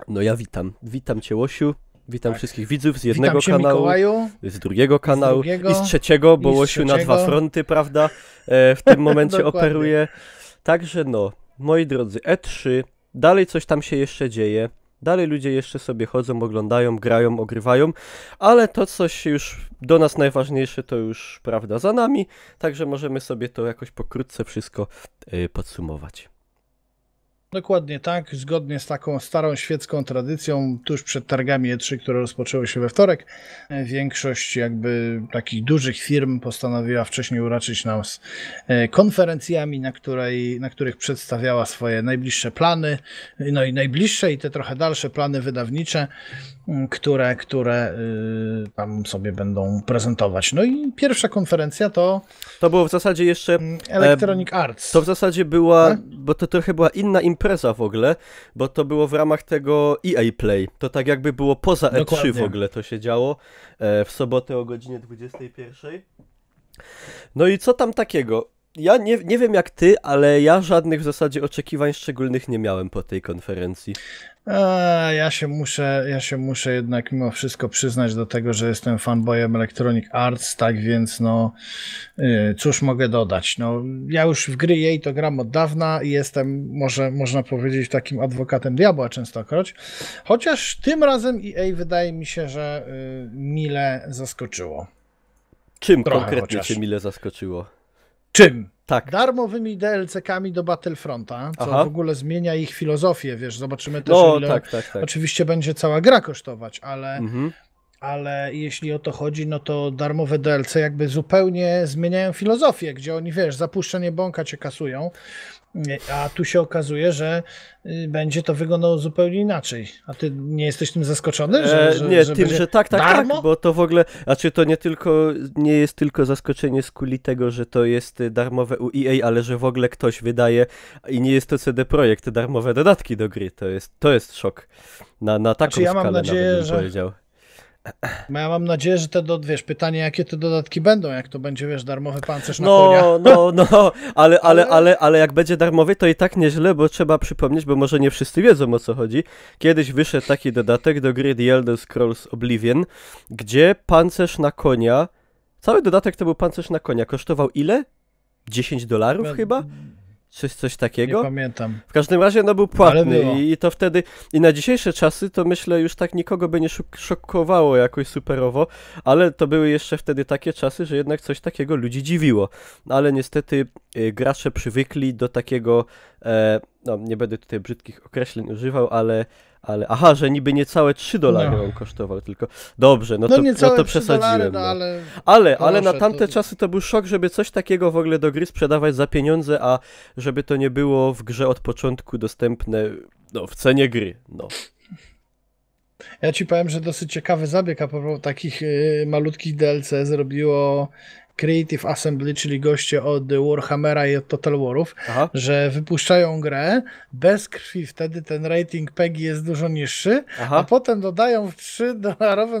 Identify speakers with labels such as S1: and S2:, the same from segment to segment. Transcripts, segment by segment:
S1: No ja witam Cię, Łosiu, witam
S2: Tak.
S1: wszystkich widzów z
S2: Witam
S1: jednego
S2: cię,
S1: kanału,
S2: Mikołaju.
S1: z drugiego kanału
S2: drugiego,
S1: i z trzeciego, bo
S2: i z
S1: Łosiu na
S2: trzeciego.
S1: 2 fronty, prawda, w tym momencie
S2: Dokładnie.
S1: operuje. Także no, moi drodzy, E3, dalej coś tam się jeszcze dzieje, dalej ludzie jeszcze sobie chodzą, oglądają, grają, ogrywają, ale to coś już do nas najważniejsze to już, prawda, za nami, także możemy sobie to jakoś pokrótce wszystko podsumować.
S2: Dokładnie tak, zgodnie z taką starą świecką tradycją, tuż przed targami E3, które rozpoczęły się we wtorek, większość jakby takich dużych firm postanowiła wcześniej uraczyć nas konferencjami, na których przedstawiała swoje najbliższe plany, no i najbliższe i te trochę dalsze plany wydawnicze, które tam sobie będą prezentować. No i pierwsza konferencja to
S1: było w zasadzie jeszcze...
S2: Electronic Arts.
S1: To w zasadzie była,
S2: Tak?
S1: bo to trochę była inna impreza w ogóle, bo to było w ramach tego EA Play. To tak jakby było poza E3
S2: Dokładnie.
S1: w ogóle to się działo, w sobotę o godzinie 21. No i co tam takiego? Ja nie wiem jak ty, ale ja żadnych w zasadzie oczekiwań szczególnych nie miałem po tej konferencji.
S2: Ja się muszę jednak mimo wszystko przyznać do tego, że jestem fanboyem Electronic Arts, tak więc no cóż mogę dodać. No, ja już w gry jej to gram od dawna i jestem, można powiedzieć, takim adwokatem diabła częstokroć, chociaż tym razem EA wydaje mi się, że mile zaskoczyło.
S1: Czym
S2: Trochę
S1: konkretnie
S2: chociaż.
S1: cię mile zaskoczyło?
S2: Czym?
S1: Tak.
S2: Darmowymi DLC-kami do Battlefronta, co
S1: Aha.
S2: w ogóle zmienia ich filozofię, wiesz, zobaczymy też
S1: No
S2: ile
S1: tak.
S2: oczywiście będzie cała gra kosztować, ale
S1: Mhm.
S2: Ale jeśli o to chodzi, no to darmowe DLC jakby zupełnie zmieniają filozofię, gdzie oni, wiesz, zapuszczenie bąka cię kasują, a tu się okazuje, że będzie to wyglądało zupełnie inaczej. A ty nie jesteś tym zaskoczony?
S1: Nie,
S2: że
S1: tym,
S2: będzie
S1: że tak,
S2: darmo?
S1: bo to w ogóle, znaczy to nie jest tylko zaskoczenie z kuli tego, że to jest darmowe u EA, ale że w ogóle ktoś wydaje i nie jest to CD Projekt darmowe dodatki do gry, to jest szok. Na taką
S2: Znaczy, ja mam
S1: skalę
S2: nadzieję,
S1: nawet bym
S2: że-
S1: powiedział.
S2: Ja mam nadzieję, że wiesz, pytanie, jakie te dodatki będą, jak to będzie, wiesz, darmowy pancerz na konia.
S1: No, ale jak będzie darmowy, to i tak nieźle, bo trzeba przypomnieć, bo może nie wszyscy wiedzą o co chodzi. Kiedyś wyszedł taki dodatek do gry The Elder Scrolls Oblivion, gdzie pancerz na konia, cały dodatek to był pancerz na konia, kosztował ile? $10 chyba? Coś
S2: Nie
S1: takiego?
S2: pamiętam.
S1: W każdym razie no był
S2: Ale
S1: płatny
S2: było.
S1: i to wtedy, i na dzisiejsze czasy to myślę już tak nikogo by nie szokowało jakoś superowo, ale to były jeszcze wtedy takie czasy, że jednak coś takiego ludzi dziwiło. No, ale niestety gracze przywykli do takiego, no nie będę tutaj brzydkich określeń używał, ale aha, że niby niecałe $3
S2: No.
S1: on kosztował tylko. Dobrze, no
S2: No
S1: to
S2: niecałe $3,
S1: przesadziłem.
S2: no,
S1: No.
S2: ale
S1: Ale na
S2: proszę,
S1: tamte
S2: to-
S1: czasy to był szok, żeby coś takiego w ogóle do gry sprzedawać za pieniądze, a żeby to nie było w grze od początku dostępne w cenie gry. No.
S2: Ja ci powiem, że dosyć ciekawy zabieg a propos takich malutkich DLC zrobiło Creative Assembly, czyli goście od Warhammera i od Total Warów,
S1: Aha.
S2: że wypuszczają grę bez krwi, wtedy ten rating PEGI jest dużo niższy, a
S1: Aha.
S2: potem dodają w $3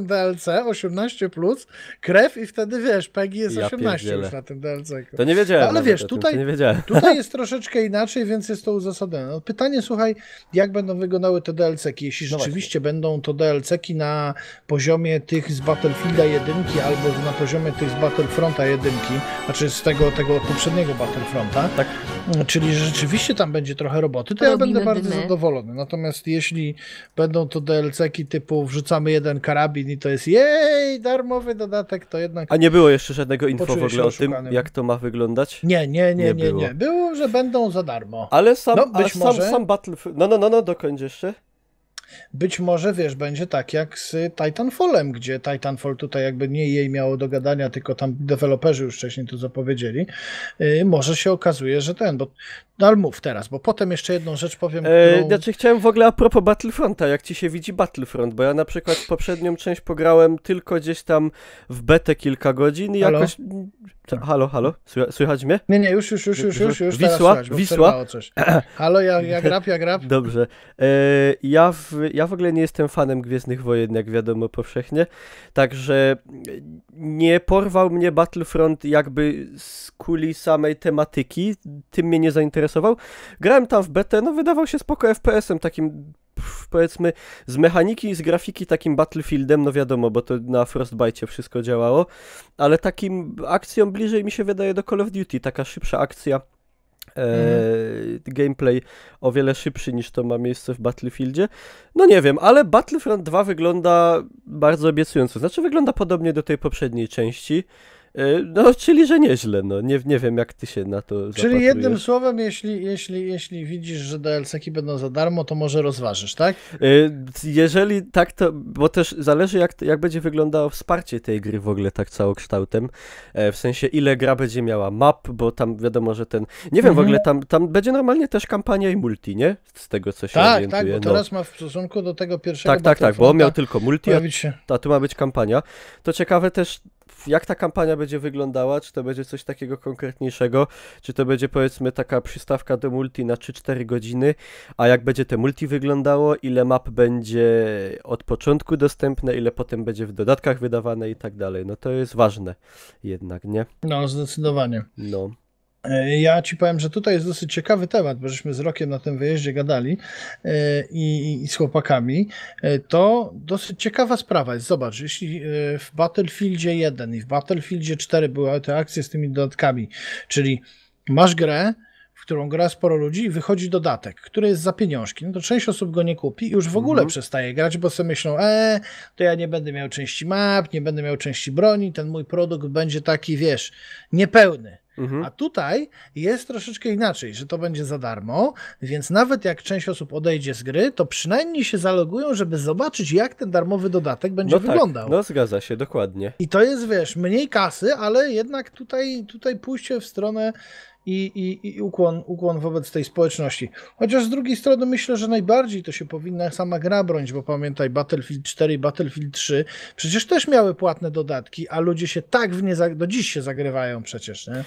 S2: DLC 18+, krew i wtedy wiesz, PEGI jest
S1: Ja
S2: 18
S1: pierdzielę.
S2: już na tym DLC.
S1: To nie wiedziałem.
S2: Ale
S1: nawet
S2: wiesz,
S1: o tym,
S2: tutaj-
S1: to nie wiedziałem.
S2: Tutaj jest troszeczkę inaczej, więc jest to uzasadnione. No, pytanie, słuchaj, jak będą wyglądały te DLC-ki? Jeśli
S1: No
S2: rzeczywiście będą to DLC-ki na poziomie tych z Battlefielda 1 albo na poziomie tych z Battlefronta 1, znaczy z tego poprzedniego Battlefronta,
S1: Tak.
S2: czyli że rzeczywiście tam będzie trochę roboty, to ja
S3: Robimy
S2: będę bardzo
S3: dymy.
S2: zadowolony. Natomiast jeśli będą to DLC-ki typu wrzucamy jeden karabin i to jest jej, darmowy dodatek, to jednak
S1: A nie było jeszcze żadnego info w
S2: Poczuję się
S1: ogóle o tym,
S2: oszukanym.
S1: jak to ma wyglądać?
S2: nie
S1: Nie było.
S2: Było, że będą za darmo.
S1: Ale
S2: No, być może.
S1: sam Battlefield... No, dokończ jeszcze.
S2: Być może, wiesz, będzie tak jak z Titanfallem, gdzie Titanfall tutaj jakby nie jej miało do gadania, tylko tam deweloperzy już wcześniej to zapowiedzieli. Może się okazuje, że no ale mów teraz, bo potem jeszcze jedną rzecz powiem, którą...
S1: Znaczy chciałem w ogóle a propos Battlefronta, jak ci się widzi Battlefront, bo ja na przykład w poprzednią część pograłem tylko gdzieś tam w betę kilka godzin i
S2: Halo?
S1: jakoś... Halo? Słychać mnie?
S2: Nie, już, teraz
S1: Wisła?
S2: słychać, bo
S1: Wisła?
S2: przerwało coś. Halo, jak rap.
S1: Dobrze. Ja w ja w ogóle nie jestem fanem Gwiezdnych Wojen, jak wiadomo powszechnie, także nie porwał mnie Battlefront jakby z kuli samej tematyki, tym mnie nie zainteresował. Grałem tam w betę, no wydawał się spoko FPS-em, takim powiedzmy z mechaniki i z grafiki takim Battlefieldem, no wiadomo, bo to na Frostbite wszystko działało, ale takim akcją bliżej mi się wydaje do Call of Duty, taka szybsza akcja. Gameplay o wiele szybszy niż to ma miejsce w Battlefieldzie. No nie wiem, ale Battlefront 2 wygląda bardzo obiecująco. Znaczy wygląda podobnie do tej poprzedniej części. No, czyli że nieźle, no. Nie wiem, jak ty się na to
S2: Czyli
S1: zapatrujesz.
S2: jednym słowem, jeśli widzisz, że DLC-ki będą za darmo, to może rozważysz, tak?
S1: Jeżeli tak, to... Bo też zależy, jak będzie wyglądało wsparcie tej gry w ogóle tak całokształtem. W sensie, ile gra będzie miała map, bo tam wiadomo, że ten... Nie wiem, w ogóle tam będzie normalnie też kampania i multi, nie? Z tego, co się orientuję.
S2: Tak, bo teraz ma w stosunku do tego pierwszego
S1: Tak, bo on miał tylko multi,
S2: się...
S1: a tu ma być kampania. To ciekawe też, jak ta kampania będzie wyglądała, czy to będzie coś takiego konkretniejszego, czy to będzie powiedzmy taka przystawka do multi na 3-4 godziny, a jak będzie te multi wyglądało, ile map będzie od początku dostępne, ile potem będzie w dodatkach wydawane i tak dalej. No to jest ważne jednak, nie?
S2: No, zdecydowanie.
S1: No.
S2: Ja ci powiem, że tutaj jest dosyć ciekawy temat, bo żeśmy z Rokiem na tym wyjeździe gadali i z chłopakami. To dosyć ciekawa sprawa jest. Zobacz, jeśli w Battlefieldzie 1 i w Battlefieldzie 4 były te akcje z tymi dodatkami, czyli masz grę, w którą gra sporo ludzi i wychodzi dodatek, który jest za pieniążki, no to część osób go nie kupi i już w ogóle przestaje grać, bo sobie myślą, to ja nie będę miał części map, nie będę miał części broni, ten mój produkt będzie taki, wiesz, niepełny. A tutaj jest troszeczkę inaczej, że to będzie za darmo, więc nawet jak część osób odejdzie z gry, to przynajmniej się zalogują, żeby zobaczyć, jak ten darmowy dodatek będzie wyglądał.
S1: No zgadza się, dokładnie.
S2: I to jest, wiesz, mniej kasy, ale jednak tutaj pójście w stronę i ukłon wobec tej społeczności. Chociaż z drugiej strony myślę, że najbardziej to się powinna sama gra bronić, bo pamiętaj, Battlefield 4 i Battlefield 3 przecież też miały płatne dodatki, a ludzie się tak w nie do dziś się zagrywają przecież, nie?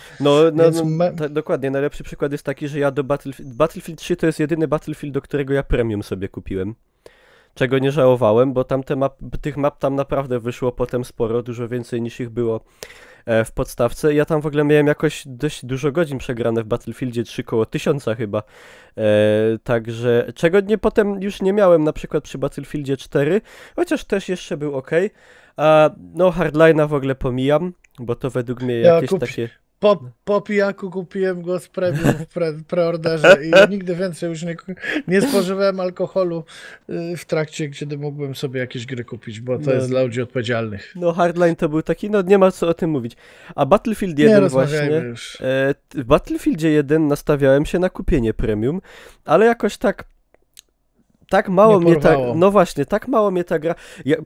S1: Dokładnie. Najlepszy przykład jest taki, że ja do Battlefield 3 to jest jedyny Battlefield, do którego ja premium sobie kupiłem. Czego nie żałowałem, bo tam tych map tam naprawdę wyszło potem sporo, dużo więcej niż ich było w podstawce. Ja tam w ogóle miałem jakoś dość dużo godzin przegrane w Battlefieldzie 3, koło 1000 chyba. Także czego potem już nie miałem na przykład przy Battlefieldzie 4, chociaż też jeszcze był ok. No Hardline'a w ogóle pomijam, bo to według mnie jakieś takie...
S2: Po pijaku kupiłem go z premium w preorderze i nigdy więcej już nie spożywałem alkoholu w trakcie, kiedy mógłbym sobie jakieś gry kupić, bo to jest dla ludzi odpowiedzialnych.
S1: No Hardline to był taki, no nie ma co o tym mówić. A Battlefield 1 właśnie, w Battlefieldzie 1 nastawiałem się na kupienie premium, ale jakoś tak mało mnie no właśnie, tak mało mnie ta gra...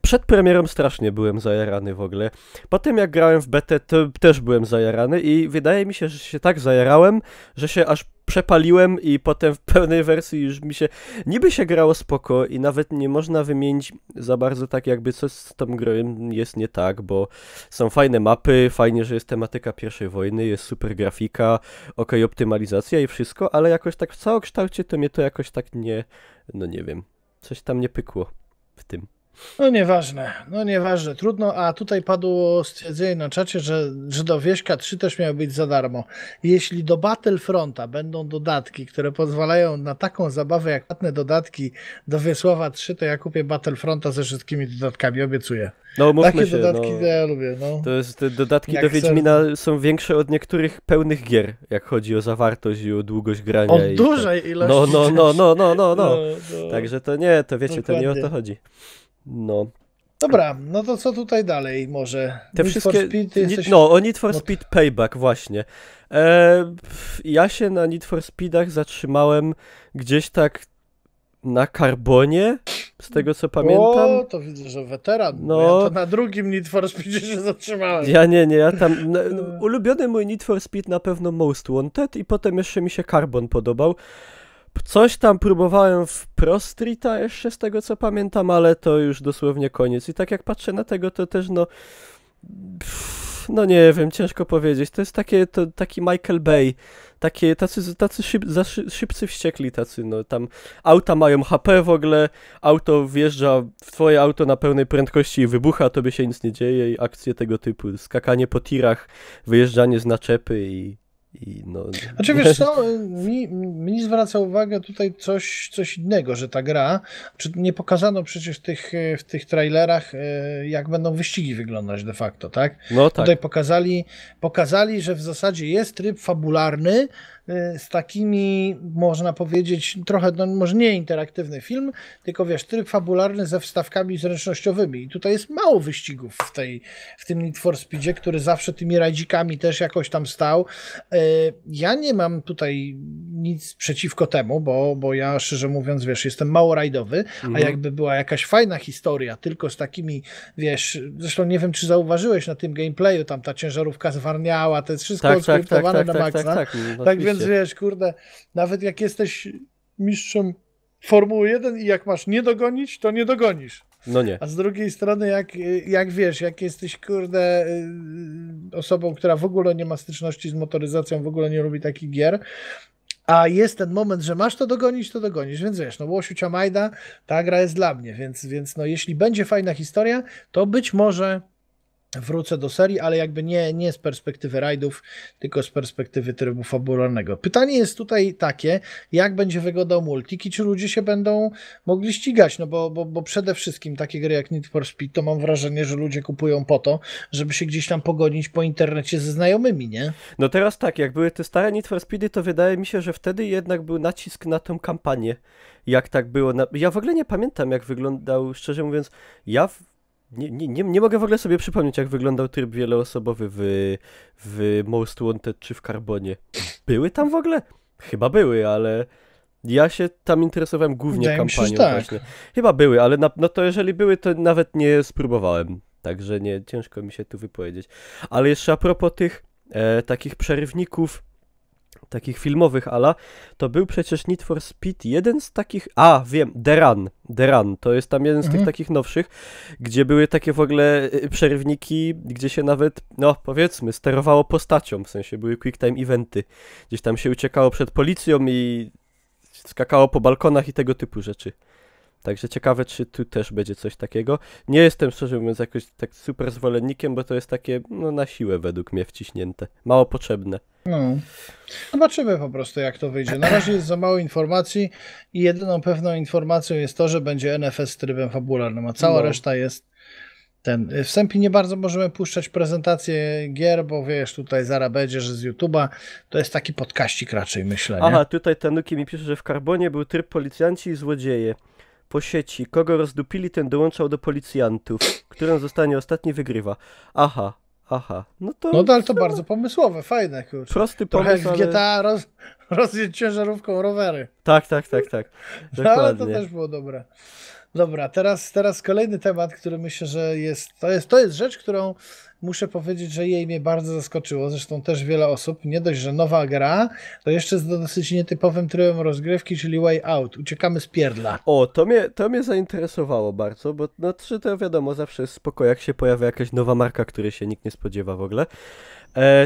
S1: przed premierą strasznie byłem zajarany w ogóle. Potem jak grałem w betę, to też byłem zajarany i wydaje mi się, że się tak zajarałem, że się aż przepaliłem i potem w pełnej wersji już mi się... Niby się grało spoko i nawet nie można wymienić za bardzo tak jakby coś z tą grą jest nie tak, bo są fajne mapy, fajnie, że jest tematyka I wojny, jest super grafika, okej, optymalizacja i wszystko, ale jakoś tak w całokształcie to mnie to jakoś tak nie... No nie wiem, coś tam nie pykło w tym.
S2: No nieważne, trudno, a tutaj padło stwierdzenie na czacie, że do Wieśka 3 też miały być za darmo. Jeśli do Battlefronta będą dodatki, które pozwalają na taką zabawę jak płatne dodatki do Wiesława 3, to ja kupię Battlefronta ze wszystkimi dodatkami, obiecuję.
S1: No mówmy
S2: takie
S1: się,
S2: dodatki ja lubię, no.
S1: To jest, te dodatki do Wiedźmina są większe od niektórych pełnych gier, jak chodzi o zawartość i o długość grania.
S2: Od dużej ilości.
S1: No. Także to nie, to wiecie, dokładnie. To nie o to chodzi. No.
S2: Dobra, no to co tutaj dalej może?
S1: Te wszystkie... o Need for Speed Payback, właśnie. Ja się na Need for Speedach zatrzymałem gdzieś tak na Carbonie, z tego co pamiętam.
S2: O, to widzę, że weteran. No. Ja to na drugim Need for Speedzie się zatrzymałem.
S1: Ja tam... ulubiony mój Need for Speed na pewno Most Wanted i potem jeszcze mi się Carbon podobał. Coś tam próbowałem w Pro Streeta jeszcze z tego co pamiętam, ale to już dosłownie koniec. I tak jak patrzę na tego, to też no nie wiem, ciężko powiedzieć. To jest taki Michael Bay, szybcy wściekli tacy, no tam auta mają HP w ogóle, auto wjeżdża w twoje auto na pełnej prędkości i wybucha, tobie się nic nie dzieje i akcje tego typu, skakanie po tirach, wyjeżdżanie z naczepy i no...
S2: Znaczy wiesz co, mi zwraca uwagę tutaj coś innego, że ta gra, nie pokazano przecież w tych trailerach, jak będą wyścigi wyglądać de facto, tak?
S1: No tak.
S2: Tutaj pokazali, że w zasadzie jest tryb fabularny, z takimi, można powiedzieć, trochę, no może nie interaktywny film, tylko wiesz, tryb fabularny ze wstawkami zręcznościowymi. I tutaj jest mało wyścigów w tym Need for Speedzie, który zawsze tymi rajdzikami też jakoś tam stał. Ja nie mam tutaj nic przeciwko temu, bo ja szczerze mówiąc, wiesz, jestem mało rajdowy, a jakby była jakaś fajna historia, tylko z takimi, wiesz, zresztą nie wiem, czy zauważyłeś na tym gameplayu, tam ta ciężarówka zwarniała, to jest wszystko skryptowane na maksa. Tak więc wiesz, kurde, nawet jak jesteś mistrzem Formuły 1 i jak masz nie dogonić, to nie dogonisz.
S1: No nie.
S2: A z drugiej strony, jak wiesz, jak jesteś, kurde, osobą, która w ogóle nie ma styczności z motoryzacją, w ogóle nie lubi takich gier, a jest ten moment, że masz to dogonić, więc wiesz, no Łosiu Ciamajda, ta gra jest dla mnie, więc no jeśli będzie fajna historia, to być może wrócę do serii, ale jakby nie z perspektywy rajdów, tylko z perspektywy trybu fabularnego. Pytanie jest tutaj takie, jak będzie wyglądał multik i czy ludzie się będą mogli ścigać, no bo przede wszystkim takie gry jak Need for Speed, to mam wrażenie, że ludzie kupują po to, żeby się gdzieś tam pogonić po internecie ze znajomymi, nie?
S1: No teraz tak, jak były te stare Need for Speedy, to wydaje mi się, że wtedy jednak był nacisk na tę kampanię. Jak tak było. Ja w ogóle nie pamiętam, jak wyglądał, szczerze mówiąc, nie mogę w ogóle sobie przypomnieć, jak wyglądał tryb wieloosobowy w Most Wanted czy w Carbonie. Były tam w ogóle? Chyba były, ale ja się tam interesowałem głównie kampanią właśnie. Chyba były, ale no to jeżeli były, to nawet nie spróbowałem. Także ciężko mi się tu wypowiedzieć. Ale jeszcze a propos tych takich przerywników, takich filmowych to był przecież Need for Speed, jeden z takich, wiem, The Run, to jest tam jeden z tych takich nowszych, gdzie były takie w ogóle przerywniki, gdzie się nawet, no powiedzmy, sterowało postacią, w sensie były quick time eventy, gdzieś tam się uciekało przed policją i skakało po balkonach i tego typu rzeczy. Także ciekawe, czy tu też będzie coś takiego. Nie jestem, szczerze mówiąc, jakoś tak super zwolennikiem, bo to jest takie, no na siłę według mnie wciśnięte. Mało potrzebne.
S2: No. Zobaczymy po prostu, jak to wyjdzie. Na razie jest za mało informacji i jedyną pewną informacją jest to, że będzie NFS z trybem fabularnym, a cała reszta jest w wstępie nie bardzo możemy puszczać prezentację gier, bo wiesz, tutaj zaraz będzie, że z YouTube'a to jest taki podkaścik raczej, myślę, nie?
S1: Aha, tutaj Tanuki mi pisze, że w Carbonie był tryb policjanci i złodzieje. Po sieci. Kogo rozdupili, ten dołączał do policjantów. Którym zostanie ostatni, wygrywa. Aha. No ale
S2: to bardzo pomysłowe, fajne, kurczę.
S1: Prosty
S2: trochę
S1: pomysł,
S2: jak w GTA rozjedź ciężarówką rowery.
S1: Tak. Dokładnie.
S2: Ale to też było dobre. Dobra, teraz kolejny temat, który myślę, że to jest rzecz, którą muszę powiedzieć, że jej mnie bardzo zaskoczyło. Zresztą też wiele osób, nie dość, że nowa gra, to jeszcze z dosyć nietypowym trybem rozgrywki, czyli Way Out. Uciekamy z pierdla.
S1: O, to mnie zainteresowało bardzo, bo no to wiadomo, zawsze jest spoko, jak się pojawia jakaś nowa marka, której się nikt nie spodziewa w ogóle.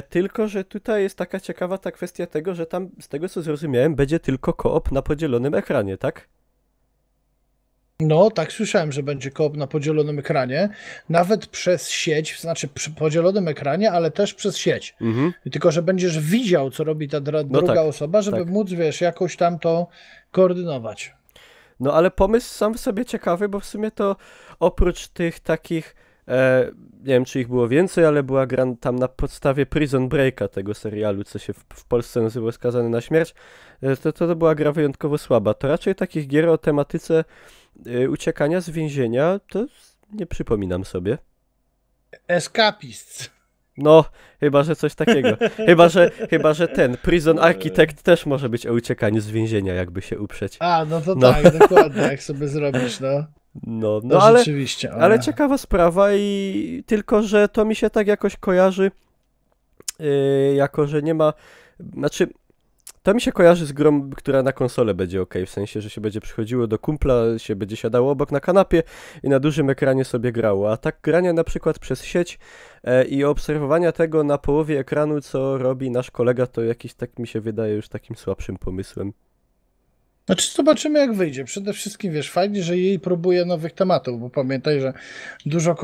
S1: Tylko, że tutaj jest taka ciekawa ta kwestia tego, że tam, z tego co zrozumiałem, będzie tylko koop na podzielonym ekranie, tak?
S2: No, tak słyszałem, że będzie koop na podzielonym ekranie, nawet przez sieć, znaczy przy podzielonym ekranie, ale też przez sieć. Tylko, że będziesz widział, co robi ta druga osoba, żeby móc, wiesz, jakoś tam to koordynować.
S1: No, ale pomysł sam w sobie ciekawy, bo w sumie to oprócz tych takich, nie wiem, czy ich było więcej, ale była gra tam na podstawie Prison Breaka, tego serialu, co się w Polsce nazywa Skazany na śmierć, to była gra wyjątkowo słaba. To raczej takich gier o tematyce uciekania z więzienia, to nie przypominam sobie.
S2: Escapist.
S1: No, chyba, że coś takiego. Chyba, że ten Prison Architect też może być o uciekaniu z więzienia, jakby się uprzeć.
S2: No to tak, dokładnie, jak sobie zrobisz, no.
S1: No, ale rzeczywiście. Ale ciekawa sprawa i tylko, że to mi się tak jakoś kojarzy, jako że nie ma, znaczy To mi się kojarzy z grą, która na konsolę będzie ok, w sensie, że się będzie przychodziło do kumpla, się będzie siadało obok na kanapie i na dużym ekranie sobie grało. A tak grania na przykład przez sieć i obserwowania tego na połowie ekranu, co robi nasz kolega, to jakiś, tak mi się wydaje, już takim słabszym pomysłem.
S2: Znaczy zobaczymy jak wyjdzie. Przede wszystkim wiesz, fajnie, że jej próbuje nowych tematów, bo pamiętaj, że dużo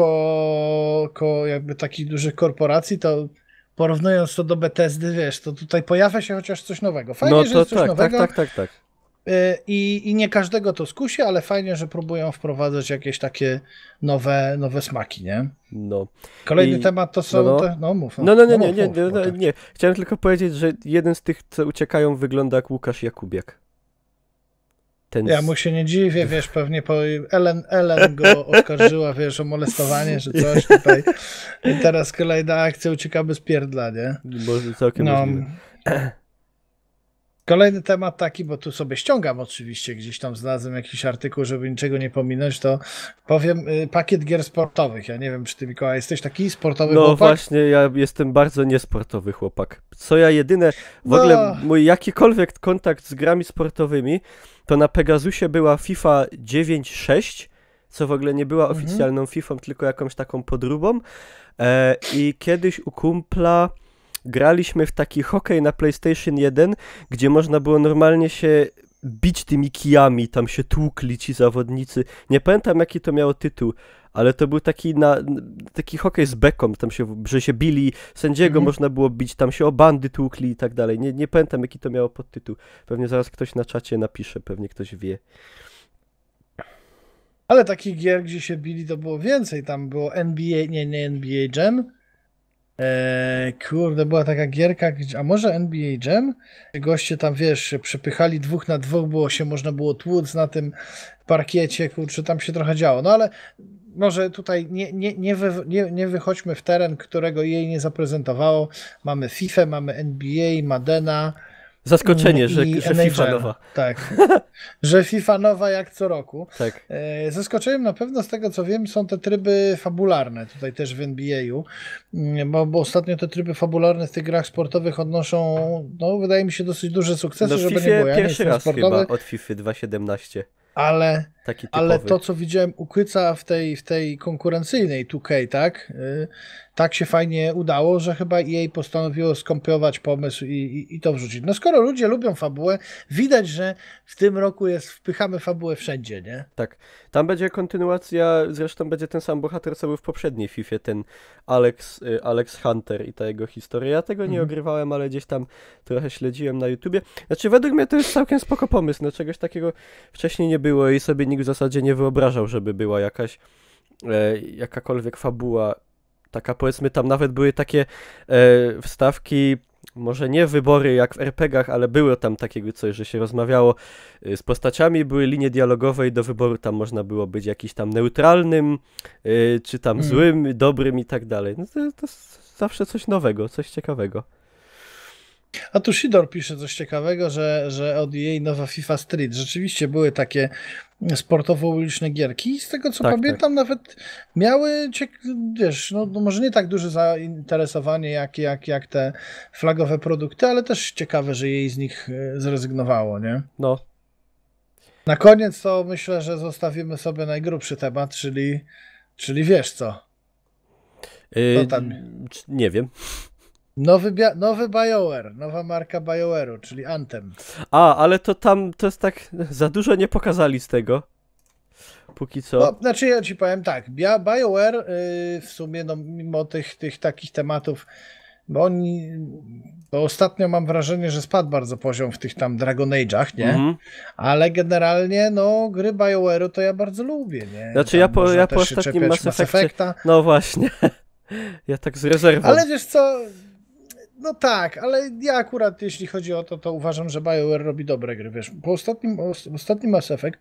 S2: jakby takich dużych korporacji to porównując to do Bethesdy, wiesz, to tutaj pojawia się chociaż coś nowego. Fajnie,
S1: No
S2: że
S1: to
S2: jest coś
S1: tak,
S2: nowego.
S1: tak.
S2: I nie każdego to skusi, ale fajnie, że próbują wprowadzać jakieś takie nowe smaki, nie?
S1: No.
S2: Kolejny temat to są te... No mów.
S1: Nie. Chciałem tylko powiedzieć, że jeden z tych, co uciekają, wygląda jak Łukasz Jakubiak.
S2: Ja mu się nie dziwię, wiesz, pewnie Ellen go oskarżyła, wiesz, o molestowanie, że coś tutaj. I teraz kolejna akcja, uciekamy z pierdla, nie?
S1: Może całkiem możliwe.
S2: Kolejny temat taki, bo tu sobie ściągam oczywiście, gdzieś tam znalazłem jakiś artykuł, żeby niczego nie pominąć, to powiem pakiet gier sportowych. Ja nie wiem, czy ty, Mikołaj, jesteś taki sportowy chłopak?
S1: No właśnie, ja jestem bardzo niesportowy chłopak. Co ja jedyne, w ogóle mój jakikolwiek kontakt z grami sportowymi, to na Pegasusie była FIFA 9.6, co w ogóle nie była oficjalną FIFA, tylko jakąś taką podróbą. I kiedyś u kumpla graliśmy w taki hokej na PlayStation 1, gdzie można było normalnie się bić tymi kijami, tam się tłukli ci zawodnicy. Nie pamiętam jaki to miało tytuł, ale to był taki hokej z beką, tam że się bili, sędziego można było bić, tam się o bandy tłukli i tak dalej. Nie pamiętam jaki to miało podtytuł. Pewnie zaraz ktoś na czacie napisze, pewnie ktoś wie.
S2: Ale takich gier, gdzie się bili, to było więcej. Tam było NBA, nie NBA Jam. Kurde, była taka gierka, a może NBA Jam? Goście tam, wiesz, przepychali 2 na 2, można było tłuc na tym parkiecie, kurczę, tam się trochę działo. No ale może tutaj nie wychodźmy w teren, którego jej nie zaprezentowało. Mamy FIFA, mamy NBA, Madena.
S1: Zaskoczenie, że FIFA nowa.
S2: Tak, że FIFA nowa jak co roku.
S1: Tak.
S2: Zaskoczeniem na pewno z tego co wiem są te tryby fabularne, tutaj też w NBA-u, bo ostatnio te tryby fabularne w tych grach sportowych odnoszą, no wydaje mi się dosyć duże sukcesy, żeby nie było. Ja
S1: pierwszy raz sportowy, chyba od FIFA 2.17.
S2: Ale to, co widziałem u Kyca w tej konkurencyjnej 2K, tak? Tak się fajnie udało, że chyba EA postanowiło skopiować pomysł i to wrzucić. No skoro ludzie lubią fabułę, widać, że w tym roku wpychamy fabułę wszędzie, nie?
S1: Tak. Tam będzie kontynuacja, zresztą będzie ten sam bohater, co był w poprzedniej FIFA, ten Alex Hunter i ta jego historia. Ja tego nie ogrywałem, ale gdzieś tam trochę śledziłem na YouTubie. Znaczy, według mnie to jest całkiem spoko pomysł, no czegoś takiego wcześniej nie było i sobie nikt w zasadzie nie wyobrażał, żeby była jakakolwiek fabuła. Taka, powiedzmy, tam nawet były takie wstawki, może nie wybory jak w RPG-ach, ale było tam takiego coś, że się rozmawiało z postaciami, były linie dialogowe i do wyboru tam można było być jakiś tam neutralnym, czy tam złym, dobrym i tak dalej. No to zawsze coś nowego, coś ciekawego.
S2: A tu Shidor pisze coś ciekawego, że od jej nowa FIFA Street. Rzeczywiście były takie sportowo-uliczne gierki. Z tego co pamiętam, nawet miały, wiesz, no może nie tak duże zainteresowanie jak te flagowe produkty, ale też ciekawe, że jej z nich zrezygnowało, nie?
S1: No.
S2: Na koniec to myślę, że zostawimy sobie najgrubszy temat, czyli wiesz co?
S1: Nie wiem.
S2: Nowy BioWare, nowa marka BioWare'u, czyli Anthem.
S1: Ale to jest tak, za dużo nie pokazali z tego, póki co.
S2: No, znaczy ja ci powiem tak, BioWare w sumie, no mimo tych takich tematów, bo ostatnio mam wrażenie, że spadł bardzo poziom w tych tam Dragon Age'ach, nie? Ale generalnie, no gry BioWare'u to ja bardzo lubię, nie?
S1: Znaczy ja po ostatnim Mass Effectie, no właśnie, ja tak z rezerwą.
S2: Ale wiesz co... No tak, ale ja akurat jeśli chodzi o to uważam, że BioWare robi dobre gry, wiesz, po ostatnim Mass Effect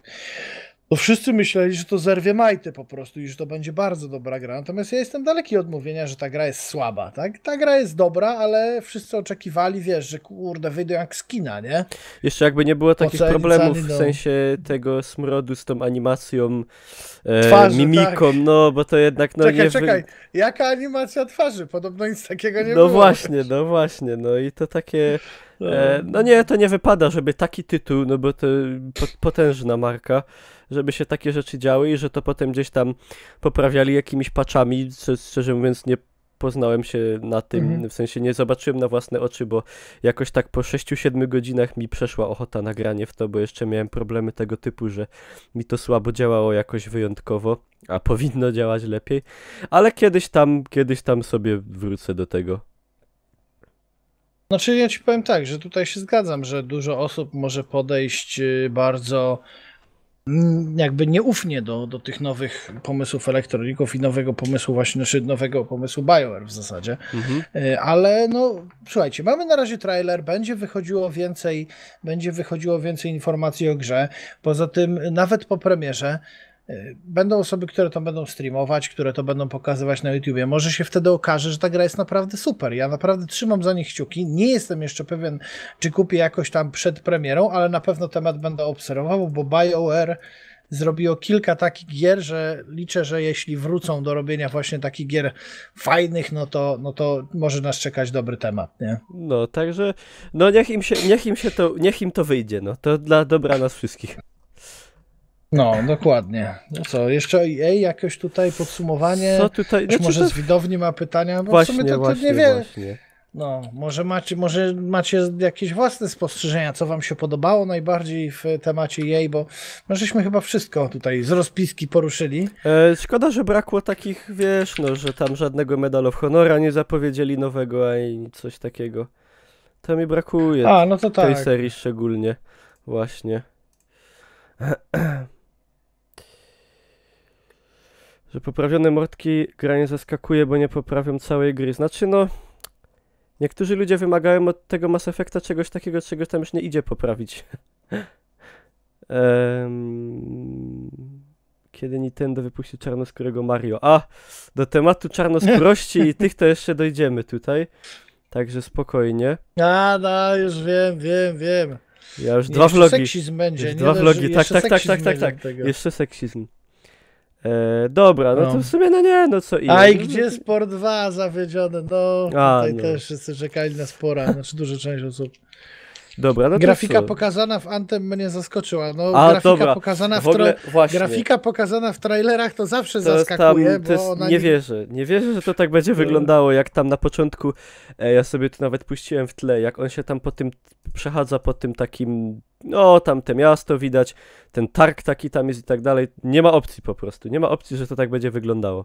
S2: to wszyscy myśleli, że to zerwie majty po prostu i że to będzie bardzo dobra gra, natomiast ja jestem daleki od mówienia, że ta gra jest słaba, tak? Ta gra jest dobra, ale wszyscy oczekiwali, wiesz, że kurde, wyjdą jak z kina, nie?
S1: Jeszcze jakby nie było takich problemów w sensie tego smrodu z tą animacją, twarzy, mimiką, tak. No bo to jednak... No,
S2: czekaj, jaka animacja twarzy? Podobno nic takiego nie było.
S1: No właśnie, no i to takie... No nie, to nie wypada, żeby taki tytuł, no bo to potężna marka, żeby się takie rzeczy działy i że to potem gdzieś tam poprawiali jakimiś patchami, szczerze mówiąc nie poznałem się na tym, w sensie nie zobaczyłem na własne oczy, bo jakoś tak po 6-7 godzinach mi przeszła ochota na granie w to, bo jeszcze miałem problemy tego typu, że mi to słabo działało jakoś wyjątkowo, a powinno działać lepiej, ale kiedyś tam sobie wrócę do tego.
S2: Znaczy ja ci powiem tak, że tutaj się zgadzam, że dużo osób może podejść bardzo jakby nieufnie do tych nowych pomysłów elektroników i nowego pomysłu właśnie, znaczy nowego pomysłu BioWare w zasadzie. Ale no słuchajcie, mamy na razie trailer, będzie wychodziło więcej informacji o grze. Poza tym nawet po premierze będą osoby, które to będą streamować, które to będą pokazywać na YouTubie. Może się wtedy okaże, że ta gra jest naprawdę super. Ja naprawdę trzymam za nich kciuki. Nie jestem jeszcze pewien, czy kupię jakoś tam przed premierą, ale na pewno temat będę obserwował, bo BioWare zrobiło kilka takich gier, że liczę, że jeśli wrócą do robienia właśnie takich gier fajnych, no to może nas czekać dobry temat, nie?
S1: No, także no niech im to wyjdzie, no. To dla dobra nas wszystkich.
S2: No, dokładnie. No co, jeszcze EA jakoś tutaj podsumowanie?
S1: Co tutaj?
S2: Czy może z widowni ma pytania? Bo
S1: Właśnie,
S2: w sumie to
S1: właśnie,
S2: nie wie.
S1: właśnie.
S2: No, może macie jakieś własne spostrzeżenia, co wam się podobało najbardziej w temacie EA, bo my żeśmy chyba wszystko tutaj z rozpiski poruszyli.
S1: Szkoda, że brakło takich, wiesz, no, że tam żadnego Medal of Honora nie zapowiedzieli nowego, ani coś takiego. To mi brakuje.
S2: No to tak.
S1: Tej serii szczególnie. Właśnie. Że poprawione mordki gra nie zaskakuje, bo nie poprawią całej gry. Znaczy no, niektórzy ludzie wymagają od tego Mass Effecta czegoś takiego, czego tam już nie idzie poprawić. Kiedy Nintendo wypuści czarnoskórego Mario? Do tematu czarnoskórości i tych to jeszcze dojdziemy tutaj. Także spokojnie.
S2: No, już wiem.
S1: Ja już dwa vlogi.
S2: Seksizm będzie.
S1: Już dwa vlogi, tak. Jeszcze seksizm. Dobra, no to w sumie no co innego.
S2: I gdzie Sport 2 zawiedziony? No, tutaj też wszyscy czekali na Spora, znaczy duża część osób.
S1: Dobra, no
S2: grafika pokazana w Anthem mnie zaskoczyła. No, grafika pokazana w trailerach to zawsze zaskakuje, bo ona
S1: nie wierzę, że to tak będzie wyglądało, jak tam na początku, ja sobie tu nawet puściłem w tle, jak on się tam po tym przechadza po tym takim, no tam te miasto widać, ten targ taki tam jest i tak dalej. Nie ma opcji po prostu, nie ma opcji, że to tak będzie wyglądało.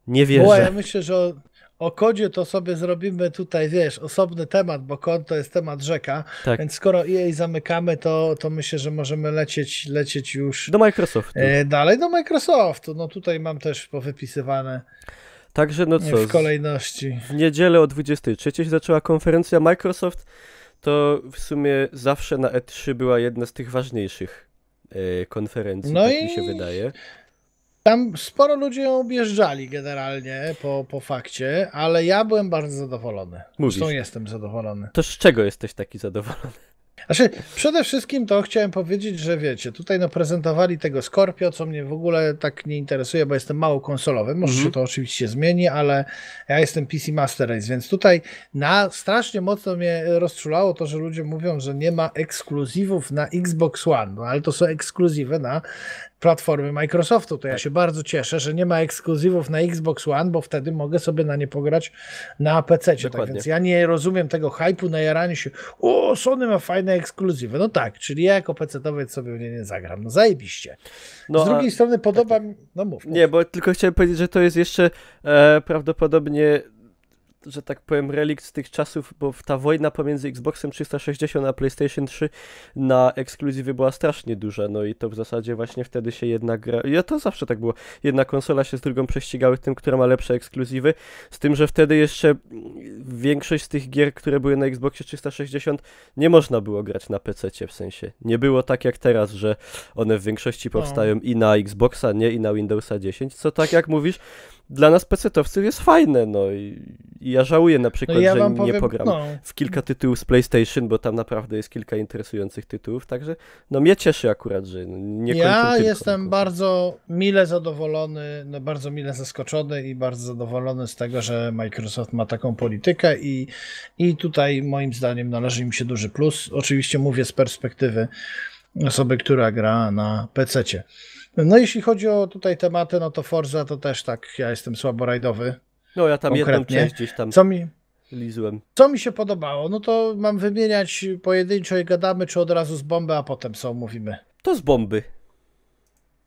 S1: Nie wierzę.
S2: Bo ja myślę, że o kodzie to sobie zrobimy tutaj, wiesz, osobny temat, bo kod to jest temat rzeka, tak. Więc skoro EA zamykamy, to myślę, że możemy lecieć już
S1: do Microsoftu.
S2: Dalej do Microsoftu. No tutaj mam też powypisywane.
S1: Także no co,
S2: w kolejności.
S1: W niedzielę o 23 się zaczęła konferencja Microsoft. To w sumie zawsze na E3 była jedna z tych ważniejszych konferencji, tak mi się wydaje.
S2: Tam sporo ludzi ją objeżdżali generalnie po fakcie, ale ja byłem bardzo zadowolony. Zresztą jestem zadowolony.
S1: To z czego jesteś taki zadowolony?
S2: Znaczy, przede wszystkim to chciałem powiedzieć, że wiecie, tutaj prezentowali tego Scorpio, co mnie w ogóle tak nie interesuje, bo jestem mało konsolowy. Może się to oczywiście zmieni, ale ja jestem PC Master Race, więc tutaj strasznie mocno mnie rozczulało to, że ludzie mówią, że nie ma ekskluzywów na Xbox One, no ale to są ekskluzywy na platformy Microsoftu, to ja się bardzo cieszę, że nie ma ekskluzywów na Xbox One, bo wtedy mogę sobie na nie pograć na PC-cie. Tak więc ja nie rozumiem tego hype'u na jaranie się, Sony ma fajne ekskluzywy. No tak, czyli ja jako PC-towiec sobie w nie nie zagram. No zajebiście. Z drugiej strony podoba mi... No mów.
S1: Nie, bo tylko chciałem powiedzieć, że to jest jeszcze prawdopodobnie, że tak powiem, relikt z tych czasów, bo ta wojna pomiędzy Xboxem 360 a PlayStation 3 na ekskluzywy była strasznie duża, no i to w zasadzie właśnie wtedy się jedna gra, to zawsze tak było, jedna konsola się z drugą prześcigały tym, która ma lepsze ekskluzywy, z tym, że wtedy jeszcze większość z tych gier, które były na Xboxie 360 nie można było grać na PC-cie, w sensie nie było tak jak teraz, że one w większości powstają i na Xboxa, nie i na Windowsa 10, co tak jak mówisz, dla nas pecetowców jest fajne, no i ja żałuję na przykład,
S2: ja
S1: że
S2: wam
S1: nie
S2: powiem,
S1: pogram
S2: no.
S1: w kilka tytułów z PlayStation, bo tam naprawdę jest kilka interesujących tytułów, także no mnie cieszy akurat, że nie kończą
S2: Ja
S1: tylko
S2: jestem
S1: na konsolach.
S2: bardzo mile zadowolony, no bardzo mile zaskoczony i bardzo zadowolony z tego, że Microsoft ma taką politykę i tutaj moim zdaniem należy im się duży plus. Oczywiście mówię z perspektywy osoby, która gra na PC-cie. No jeśli chodzi o tutaj tematy, no to Forza to też tak, ja jestem słaborajdowy.
S1: No ja tam jedną
S2: Konkretnie.
S1: część gdzieś tam lizłem.
S2: Co mi się podobało? No to mam wymieniać pojedynczo i gadamy, czy od razu z bomby, a potem co mówimy.
S1: To z bomby.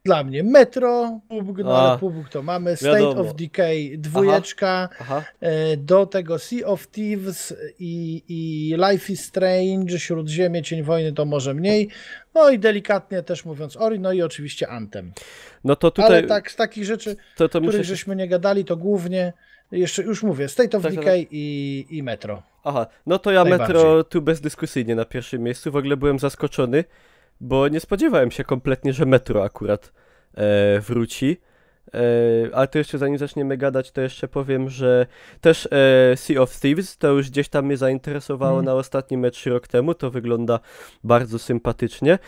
S2: Dla mnie Metro, PUBG, no ale
S1: A,
S2: PUBG to mamy, State
S1: wiadomo.
S2: of Decay 2,
S1: Aha.
S2: do tego Sea of Thieves i Life is Strange, Śródziemie, Cień Wojny to może mniej, no i delikatnie też mówiąc Ori, no i oczywiście Anthem.
S1: No to tutaj...
S2: Ale tak, z takich rzeczy,
S1: to
S2: których
S1: muszę...
S2: żeśmy nie gadali, to głównie, jeszcze już mówię, State of
S1: Tak,
S2: Decay i Metro.
S1: Aha, no to ja
S2: Najbardziej.
S1: Metro tu bezdyskusyjnie na pierwszym miejscu. W ogóle byłem zaskoczony, bo nie spodziewałem się kompletnie, że Metro akurat wróci. Ale to jeszcze zanim zaczniemy gadać, to jeszcze powiem, że też Sea of Thieves to już gdzieś tam mnie zainteresowało na ostatnim meczu rok temu. To wygląda bardzo sympatycznie.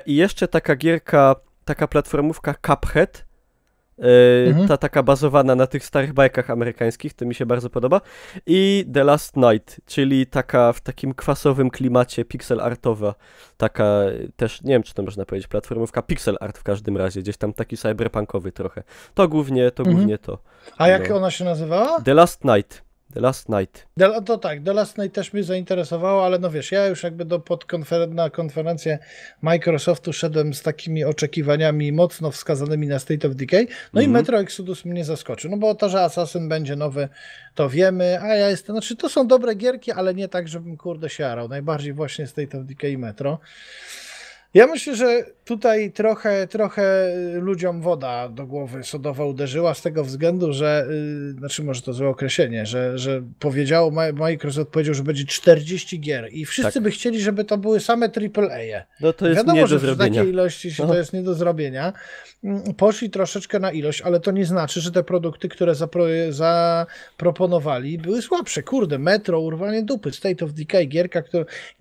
S1: I jeszcze taka gierka, taka platformówka Cuphead. Ta taka bazowana na tych starych bajkach amerykańskich, to mi się bardzo podoba. I The Last Night, czyli taka w takim kwasowym klimacie pixel artowa, taka też, nie wiem czy to można powiedzieć, platformówka pixel art w każdym razie, gdzieś tam taki cyberpunkowy trochę. To głównie to.
S2: A jak ona się nazywała?
S1: The Last Night. The Last Night.
S2: To tak, The Last Night też mnie zainteresowało, ale no wiesz, ja już jakby na konferencję Microsoftu szedłem z takimi oczekiwaniami mocno wskazanymi na State of Decay, no i Metro Exodus mnie zaskoczył, no bo to, że Assassin będzie nowy, to wiemy, a ja jestem, znaczy to są dobre gierki, ale nie tak, żebym kurde się jarał, najbardziej właśnie State of Decay i Metro. Ja myślę, że tutaj trochę ludziom woda do głowy sodowa uderzyła z tego względu, że, znaczy może to złe określenie, że Microsoft powiedział, że będzie 40 gier i wszyscy by chcieli, żeby to były same AAA.
S1: No to jest
S2: Wiadomo,
S1: nie do
S2: że w
S1: zrobienia.
S2: takiej ilości to jest nie do zrobienia. Poszli troszeczkę na ilość, ale to nie znaczy, że te produkty, które zaproponowali, były słabsze. Kurde, Metro, urwanie dupy, State of Decay,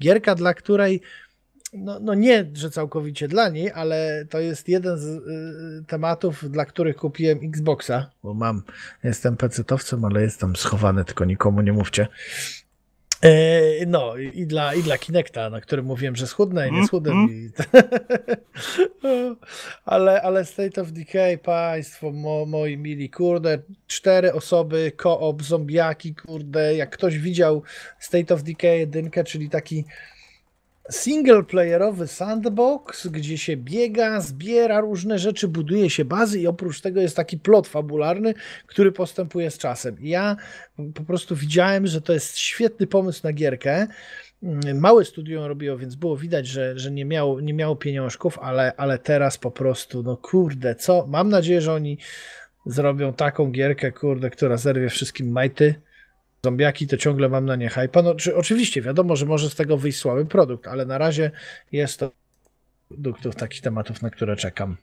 S2: gierka dla której no nie, że całkowicie dla niej, ale to jest jeden z tematów, dla których kupiłem Xboxa, bo jestem pecetowcem, ale jestem schowany, tylko nikomu nie mówcie. No i dla Kinecta, na którym mówiłem, że schudnę i nie schudłem. Ale State of Decay, państwo moi mili, kurde, 4 osoby, co-op, zombiaki, kurde, jak ktoś widział State of Decay 1, czyli taki single-playerowy sandbox, gdzie się biega, zbiera różne rzeczy, buduje się bazy i oprócz tego jest taki plot fabularny, który postępuje z czasem. I ja po prostu widziałem, że to jest świetny pomysł na gierkę. Małe studio ją robiło, więc było widać, że nie miało pieniążków, ale teraz po prostu, no kurde, co? Mam nadzieję, że oni zrobią taką gierkę, kurde, która zerwie wszystkim majty. Zombiaki to ciągle mam na nie hypa. No, oczywiście wiadomo, że może z tego wyjść słaby produkt, ale na razie jest to produktów takich tematów, na które czekam.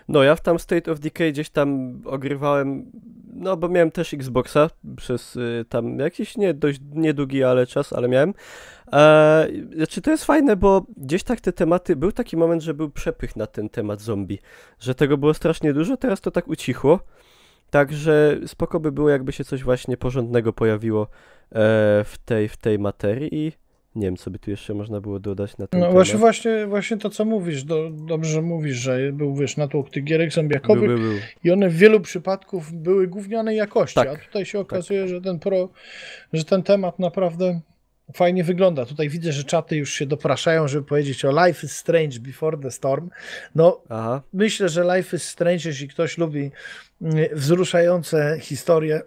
S1: No ja w tam State of Decay gdzieś tam ogrywałem, no bo miałem też Xboxa przez tam jakiś dość niedługi czas, ale miałem. Znaczy to jest fajne, bo gdzieś tak te tematy, był taki moment, że był przepych na ten temat zombie, że tego było strasznie dużo, teraz to tak ucichło. Także spoko by było, jakby się coś właśnie porządnego pojawiło w tej materii i nie wiem, co by tu jeszcze można było dodać na ten temat.
S2: Właśnie to, co mówisz, dobrze mówisz, że był, wiesz, natłok tych gierek zombiakowych
S1: Był.
S2: i one w wielu przypadków były gównianej jakości,
S1: Tak,
S2: a tutaj się okazuje, że ten temat naprawdę fajnie wygląda. Tutaj widzę, że czaty już się dopraszają, żeby powiedzieć o Life is Strange Before the Storm. No,
S1: Aha.
S2: myślę, że Life is Strange, jeśli ktoś lubi wzruszające historie,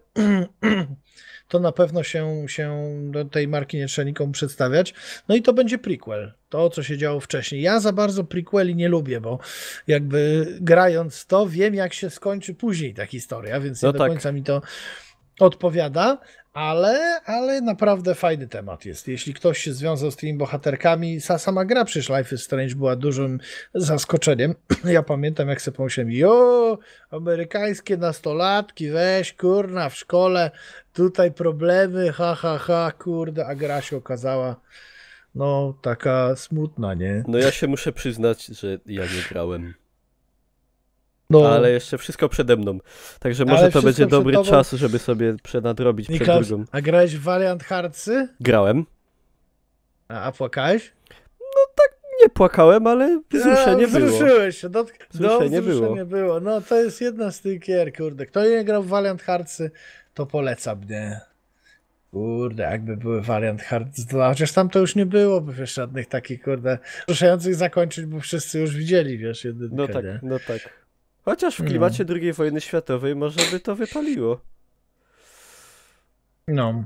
S2: to na pewno się do tej marki nie trzeba nikomu przedstawiać. No i to będzie prequel. To, co się działo wcześniej. Ja za bardzo prequeli nie lubię, bo jakby grając to, wiem, jak się skończy później ta historia, więc nie do końca mi to odpowiada, ale naprawdę fajny temat jest. Jeśli ktoś się związał z tymi bohaterkami, sama gra przecież Life is Strange była dużym zaskoczeniem. Ja pamiętam, jak sobie pomyślałem, amerykańskie nastolatki, weź kurna w szkole, tutaj problemy, kurde, a gra się okazała no taka smutna, nie?
S1: No ja się muszę przyznać, że ja nie grałem.
S2: No,
S1: Ale jeszcze wszystko przede mną. Także może to będzie dobry czas, żeby sobie nadrobić przed drugą.
S2: A grałeś w Valiant Heartsy?
S1: Grałem.
S2: A płakałeś?
S1: Nie płakałem, ale wzruszenie było.
S2: Wzruszyłeś się.
S1: Wzruszenie
S2: było. No to jest jedna z tych gier, kurde. Kto nie grał w Valiant Heartsy, to polecam, nie? Kurde, jakby były Valiant Hearts 2, chociaż tam to już nie byłoby, wiesz, żadnych takich, kurde, wzruszających zakończeń, bo wszyscy już widzieli, wiesz, jedynkę,
S1: no tak,
S2: nie?
S1: No tak. Chociaż w klimacie II wojny światowej może by to wypaliło.
S2: No.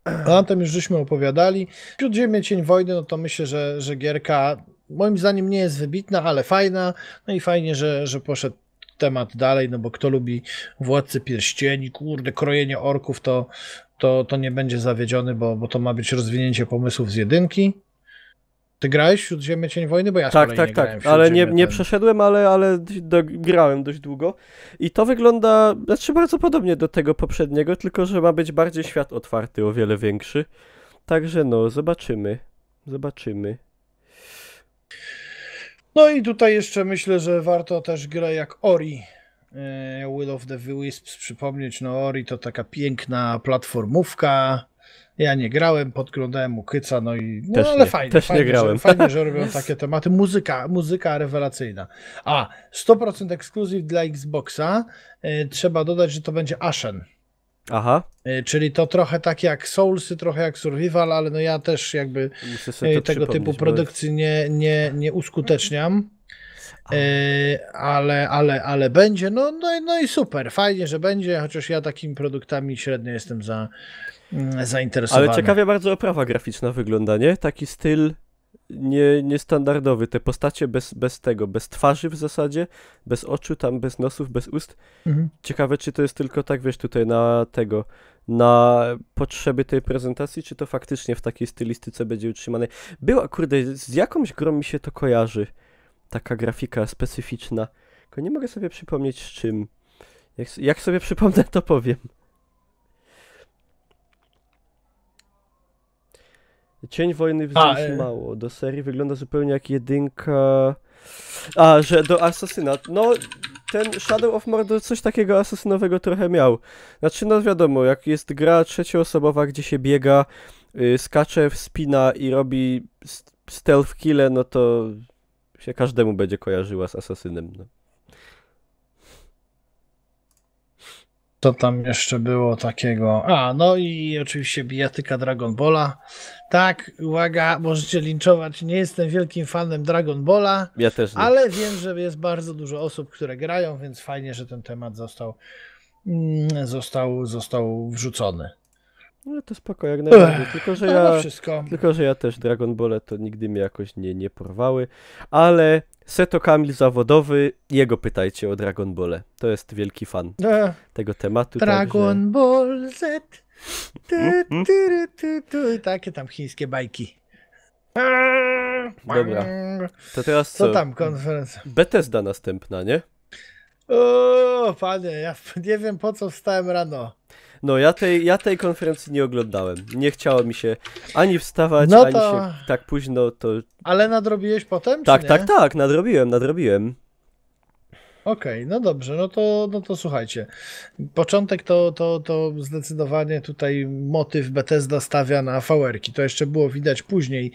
S2: A o tym już żeśmy opowiadali. Śródziemie Cień Wojny, no to myślę, że gierka moim zdaniem nie jest wybitna, ale fajna. No i fajnie, że poszedł temat dalej, no bo kto lubi Władcy Pierścieni, kurde, krojenie orków, to nie będzie zawiedziony, bo to ma być rozwinięcie pomysłów z jedynki. Ty grałeś w Śródziemie Cień Wojny? Bo ja
S1: tak,
S2: nie grałem w
S1: ale nie przeszedłem, ale grałem dość długo. I to wygląda, znaczy bardzo podobnie do tego poprzedniego, tylko że ma być bardziej świat otwarty, o wiele większy. Także no, zobaczymy.
S2: No i tutaj jeszcze myślę, że warto też grę jak Ori, Will of the Wisps przypomnieć. No Ori to taka piękna platformówka. Ja nie grałem, podglądałem mu Kyca, no i no, ale fajnie,
S1: nie grałem.
S2: Fajnie, że robią takie tematy. Muzyka rewelacyjna. 100% ekskluzyw dla Xboxa. Trzeba dodać, że to będzie Ashen.
S1: Aha.
S2: Czyli to trochę tak jak Soulsy, trochę jak Survival, ale no ja też jakby tego typu produkcji nie uskuteczniam. Ale będzie, no i super, fajnie, że będzie, chociaż ja takimi produktami średnio jestem zainteresowany.
S1: Ale ciekawie bardzo oprawa graficzna wygląda, nie? Taki styl niestandardowy, te postacie bez twarzy w zasadzie, bez oczu, tam bez nosów, bez ust. Ciekawe, czy to jest tylko tak, wiesz, tutaj na potrzeby tej prezentacji, czy to faktycznie w takiej stylistyce będzie utrzymane. Była, kurde, z jakąś grą mi się to kojarzy. Taka grafika specyficzna. Tylko nie mogę sobie przypomnieć z czym. Jak sobie przypomnę, to powiem. Cień Wojny wzięliśmy mało. Do serii wygląda zupełnie jak jedynka. Że do Asasyna. No, ten Shadow of Mordor coś takiego asasynowego trochę miał. Znaczy, no wiadomo, jak jest gra trzecioosobowa, gdzie się biega, skacze, wspina i robi stealth kille, no to się każdemu będzie kojarzyła z Asasynem. No.
S2: Co tam jeszcze było takiego? No i oczywiście bijatyka Dragon Balla. Tak, uwaga, możecie linczować, nie jestem wielkim fanem Dragon Balla.
S1: Ja też nie.
S2: Ale wiem, że jest bardzo dużo osób, które grają, więc fajnie, że ten temat został wrzucony.
S1: No to spoko, jak najbardziej. Tylko, że ja też Dragon Ball to nigdy mnie jakoś nie porwały. Ale Seto Kamil zawodowy, jego pytajcie o Dragon Ball. To jest wielki fan tego tematu.
S2: Dragon Ball Z. Takie tam chińskie bajki.
S1: Dobra. To teraz co?
S2: Co tam konferencja?
S1: Bethesda następna, nie?
S2: O, panie, ja nie wiem po co wstałem rano.
S1: No, ja tej konferencji nie oglądałem. Nie chciało mi się ani wstawać, ani się tak późno to...
S2: Ale nadrobiłeś potem,
S1: tak,
S2: czy nie?
S1: Tak, nadrobiłem.
S2: Okej, no dobrze, no to słuchajcie. Początek to zdecydowanie tutaj motyw Bethesda stawia na VR-ki. To jeszcze było widać później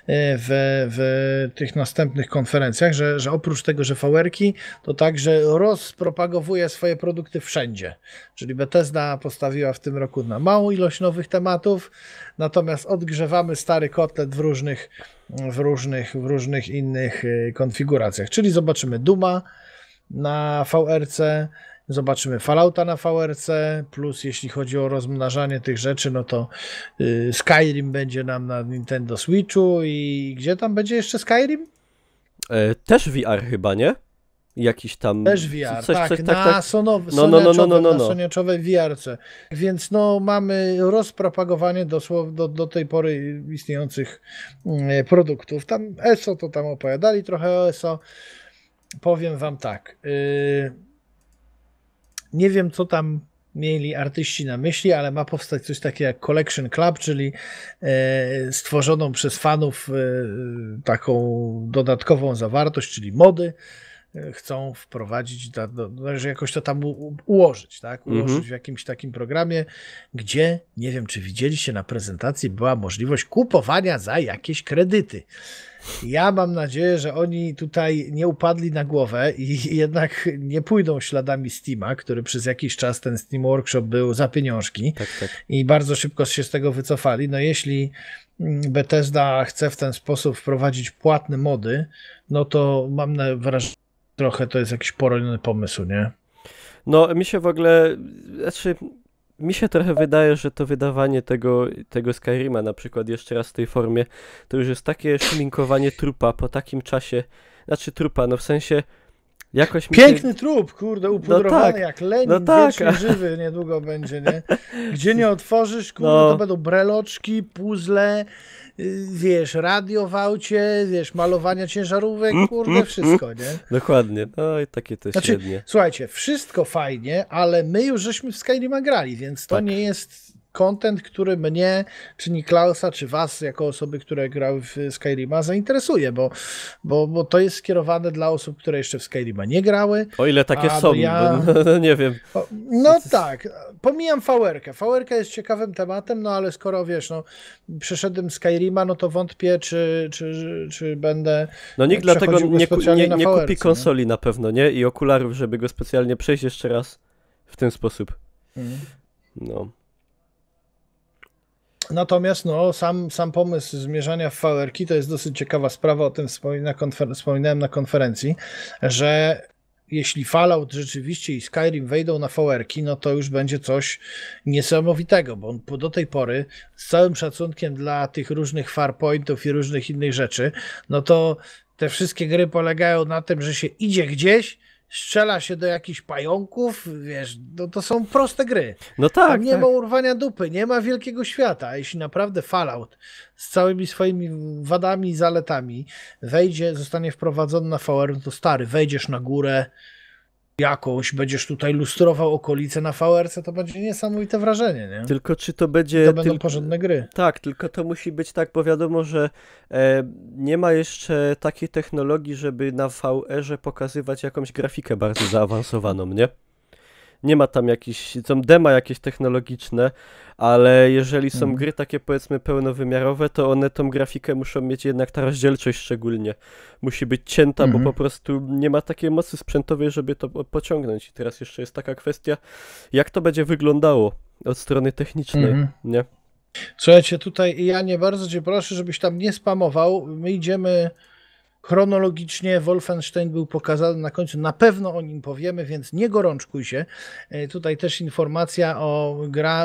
S2: w tych następnych konferencjach, że oprócz tego, że VR-ki, to także rozpropagowuje swoje produkty wszędzie. Czyli Bethesda postawiła w tym roku na małą ilość nowych tematów, natomiast odgrzewamy stary kotlet w różnych innych konfiguracjach. Czyli zobaczymy Duma na VR-ce, zobaczymy Fallouta na VR-ce, plus jeśli chodzi o rozmnażanie tych rzeczy, no to Skyrim będzie nam na Nintendo Switchu i gdzie tam będzie jeszcze Skyrim?
S1: Też VR chyba, nie? Jakiś tam...
S2: Też VR,
S1: coś,
S2: tak,
S1: coś,
S2: na
S1: no.
S2: soniaczowej VR-ce. Więc no mamy rozpropagowanie do tej pory istniejących produktów. Tam ESO to tam opowiadali trochę o ESO. Powiem wam tak, nie wiem co tam mieli artyści na myśli, ale ma powstać coś takiego jak Collection Club, czyli stworzoną przez fanów taką dodatkową zawartość, czyli mody. Chcą wprowadzić, że jakoś to tam ułożyć, tak? Ułożyć w jakimś takim programie, gdzie, nie wiem, czy widzieliście na prezentacji, była możliwość kupowania za jakieś kredyty. Ja mam nadzieję, że oni tutaj nie upadli na głowę i jednak nie pójdą śladami Steama, który przez jakiś czas ten Steam Workshop był za pieniążki i bardzo szybko się z tego wycofali. No jeśli Bethesda chce w ten sposób wprowadzić płatne mody, no to mam wrażenie, trochę to jest jakiś poroniony pomysł, nie?
S1: No, mi się w ogóle, mi się trochę wydaje, że to wydawanie tego Skyrima na przykład jeszcze raz w tej formie, to już jest takie szminkowanie trupa po takim czasie, trupa, no w sensie jakoś
S2: Piękny trup, kurde, upudrowany
S1: tak,
S2: jak Lenin, wiecznie żywy niedługo będzie, nie? Gdzie nie otworzysz, kurde, to będą breloczki, puzzle, wiesz, radio w aucie, wiesz, malowania ciężarówek, kurde, wszystko, nie?
S1: Dokładnie, no i takie to jest średnie.
S2: Słuchajcie, wszystko fajnie, ale my już żeśmy w Skyrima grali, więc to nie jest content, który mnie, czy Niklausa, czy was, jako osoby, które grały w Skyrima, zainteresuje, bo to jest skierowane dla osób, które jeszcze w Skyrima nie grały.
S1: O ile takie są, no, nie wiem.
S2: No tak, pomijam VR-kę. VR-ka jest ciekawym tematem, no ale skoro, wiesz, no, przeszedłem Skyrima, no to wątpię, czy będę
S1: No nikt dlatego nie kupi konsoli
S2: nie?
S1: Na pewno, nie? I okularów, żeby go specjalnie przejść jeszcze raz w ten sposób. No.
S2: Natomiast no, sam pomysł zmierzania w VR-ki to jest dosyć ciekawa sprawa, o tym wspominałem na konferencji, że jeśli Fallout rzeczywiście i Skyrim wejdą na VR-ki, no to już będzie coś niesamowitego, bo do tej pory, z całym szacunkiem dla tych różnych Farpointów i różnych innych rzeczy, no to te wszystkie gry polegają na tym, że się idzie gdzieś, strzela się do jakichś pająków, wiesz, to są proste gry.
S1: No tak.
S2: Tam nie ma urwania dupy, nie ma wielkiego świata. A jeśli naprawdę Fallout z całymi swoimi wadami i zaletami zostanie wprowadzony na VR, no to stary, wejdziesz na górę jakąś, będziesz tutaj lustrował okolice na VR-ce, to będzie niesamowite wrażenie, nie?
S1: Tylko czy to będzie...
S2: To będą porządne gry.
S1: Tak, tylko to musi być tak, bo wiadomo, że nie ma jeszcze takiej technologii, żeby na VR-ze pokazywać jakąś grafikę bardzo zaawansowaną, nie? Nie ma tam są dema jakieś technologiczne, ale jeżeli są gry takie powiedzmy pełnowymiarowe, to one tą grafikę muszą mieć jednak, ta rozdzielczość szczególnie musi być cięta, bo po prostu nie ma takiej mocy sprzętowej, żeby to pociągnąć. I teraz jeszcze jest taka kwestia, jak to będzie wyglądało od strony technicznej, nie?
S2: Słuchajcie, tutaj ja nie bardzo cię proszę, żebyś tam nie spamował. My idziemy chronologicznie, Wolfenstein był pokazany na końcu, na pewno o nim powiemy, więc nie gorączkuj się. Tutaj też informacja o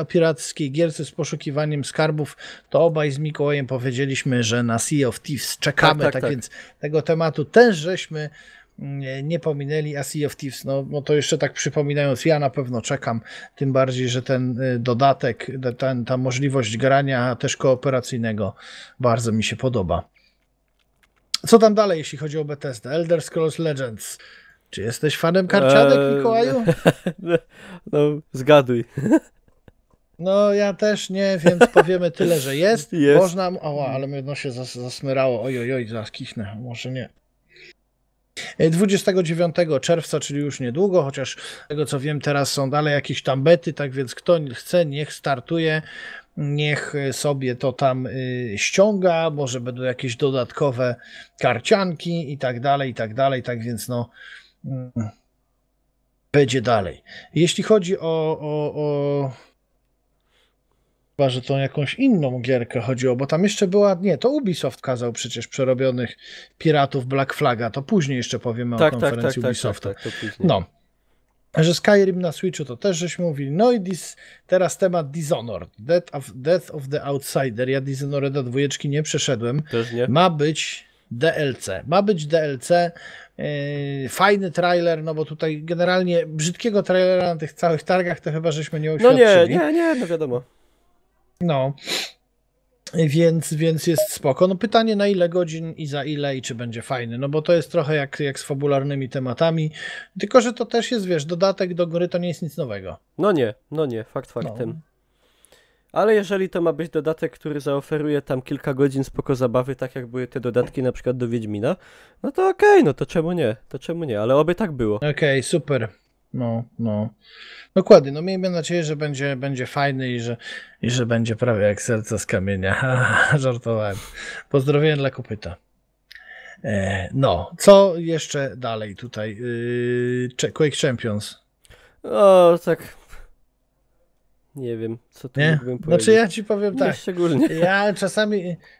S2: pirackiej gierce z poszukiwaniem skarbów, to obaj z Mikołajem powiedzieliśmy, że na Sea of Thieves czekamy, tak więc tego tematu też żeśmy nie pominęli, a Sea of Thieves, no to jeszcze tak przypominając, ja na pewno czekam, tym bardziej, że ten dodatek, ta możliwość grania też kooperacyjnego bardzo mi się podoba. Co tam dalej, jeśli chodzi o Bethesda? Elder Scrolls Legends. Czy jesteś fanem karcianek, Mikołaju?
S1: No, zgaduj.
S2: No, ja też nie, więc powiemy tyle, że jest. Można... ale mnie się zasmyrało. Oj, zaraz kichnę. Może nie. 29 czerwca, czyli już niedługo, chociaż z tego co wiem, teraz są dalej jakieś tam bety, tak więc kto chce, niech startuje. Niech sobie to tam ściąga, może będą jakieś dodatkowe karcianki i tak dalej, tak więc no będzie dalej. Jeśli chodzi o chyba, że to jakąś inną gierkę chodziło, bo tam jeszcze była, to Ubisoft kazał przecież przerobionych piratów Black Flaga, to później jeszcze powiemy o konferencji Ubisoftu. No. Że Skyrim na Switchu to też żeśmy mówili. No i teraz temat Dishonored. Death of the Outsider. Ja Dishonored'a 2 nie przeszedłem.
S1: Też nie.
S2: Ma być DLC. Ma być DLC, fajny trailer, no bo tutaj generalnie brzydkiego trailera na tych całych targach to chyba żeśmy nie
S1: No
S2: oświadczyli.
S1: nie, no wiadomo.
S2: No, więc jest spoko. No pytanie na ile godzin i za ile i czy będzie fajny, no bo to jest trochę jak z fabularnymi tematami, tylko że to też jest, wiesz, dodatek do gry to nie jest nic nowego.
S1: No nie, fakt faktem. No. Ale jeżeli to ma być dodatek, który zaoferuje tam kilka godzin spoko zabawy, tak jak były te dodatki na przykład do Wiedźmina, no to okej, no to czemu nie, ale oby tak było.
S2: Okej, super. No. Dokładnie, no miejmy nadzieję, że będzie fajny i że będzie prawie jak serce z kamienia. Żartowałem. Pozdrowienia dla kopyta. No, co jeszcze dalej tutaj? Quake Champions.
S1: O, tak. Nie wiem, co tu mógłbym powiedzieć.
S2: Znaczy ja ci powiem tak.
S1: Szczególnie.
S2: Ja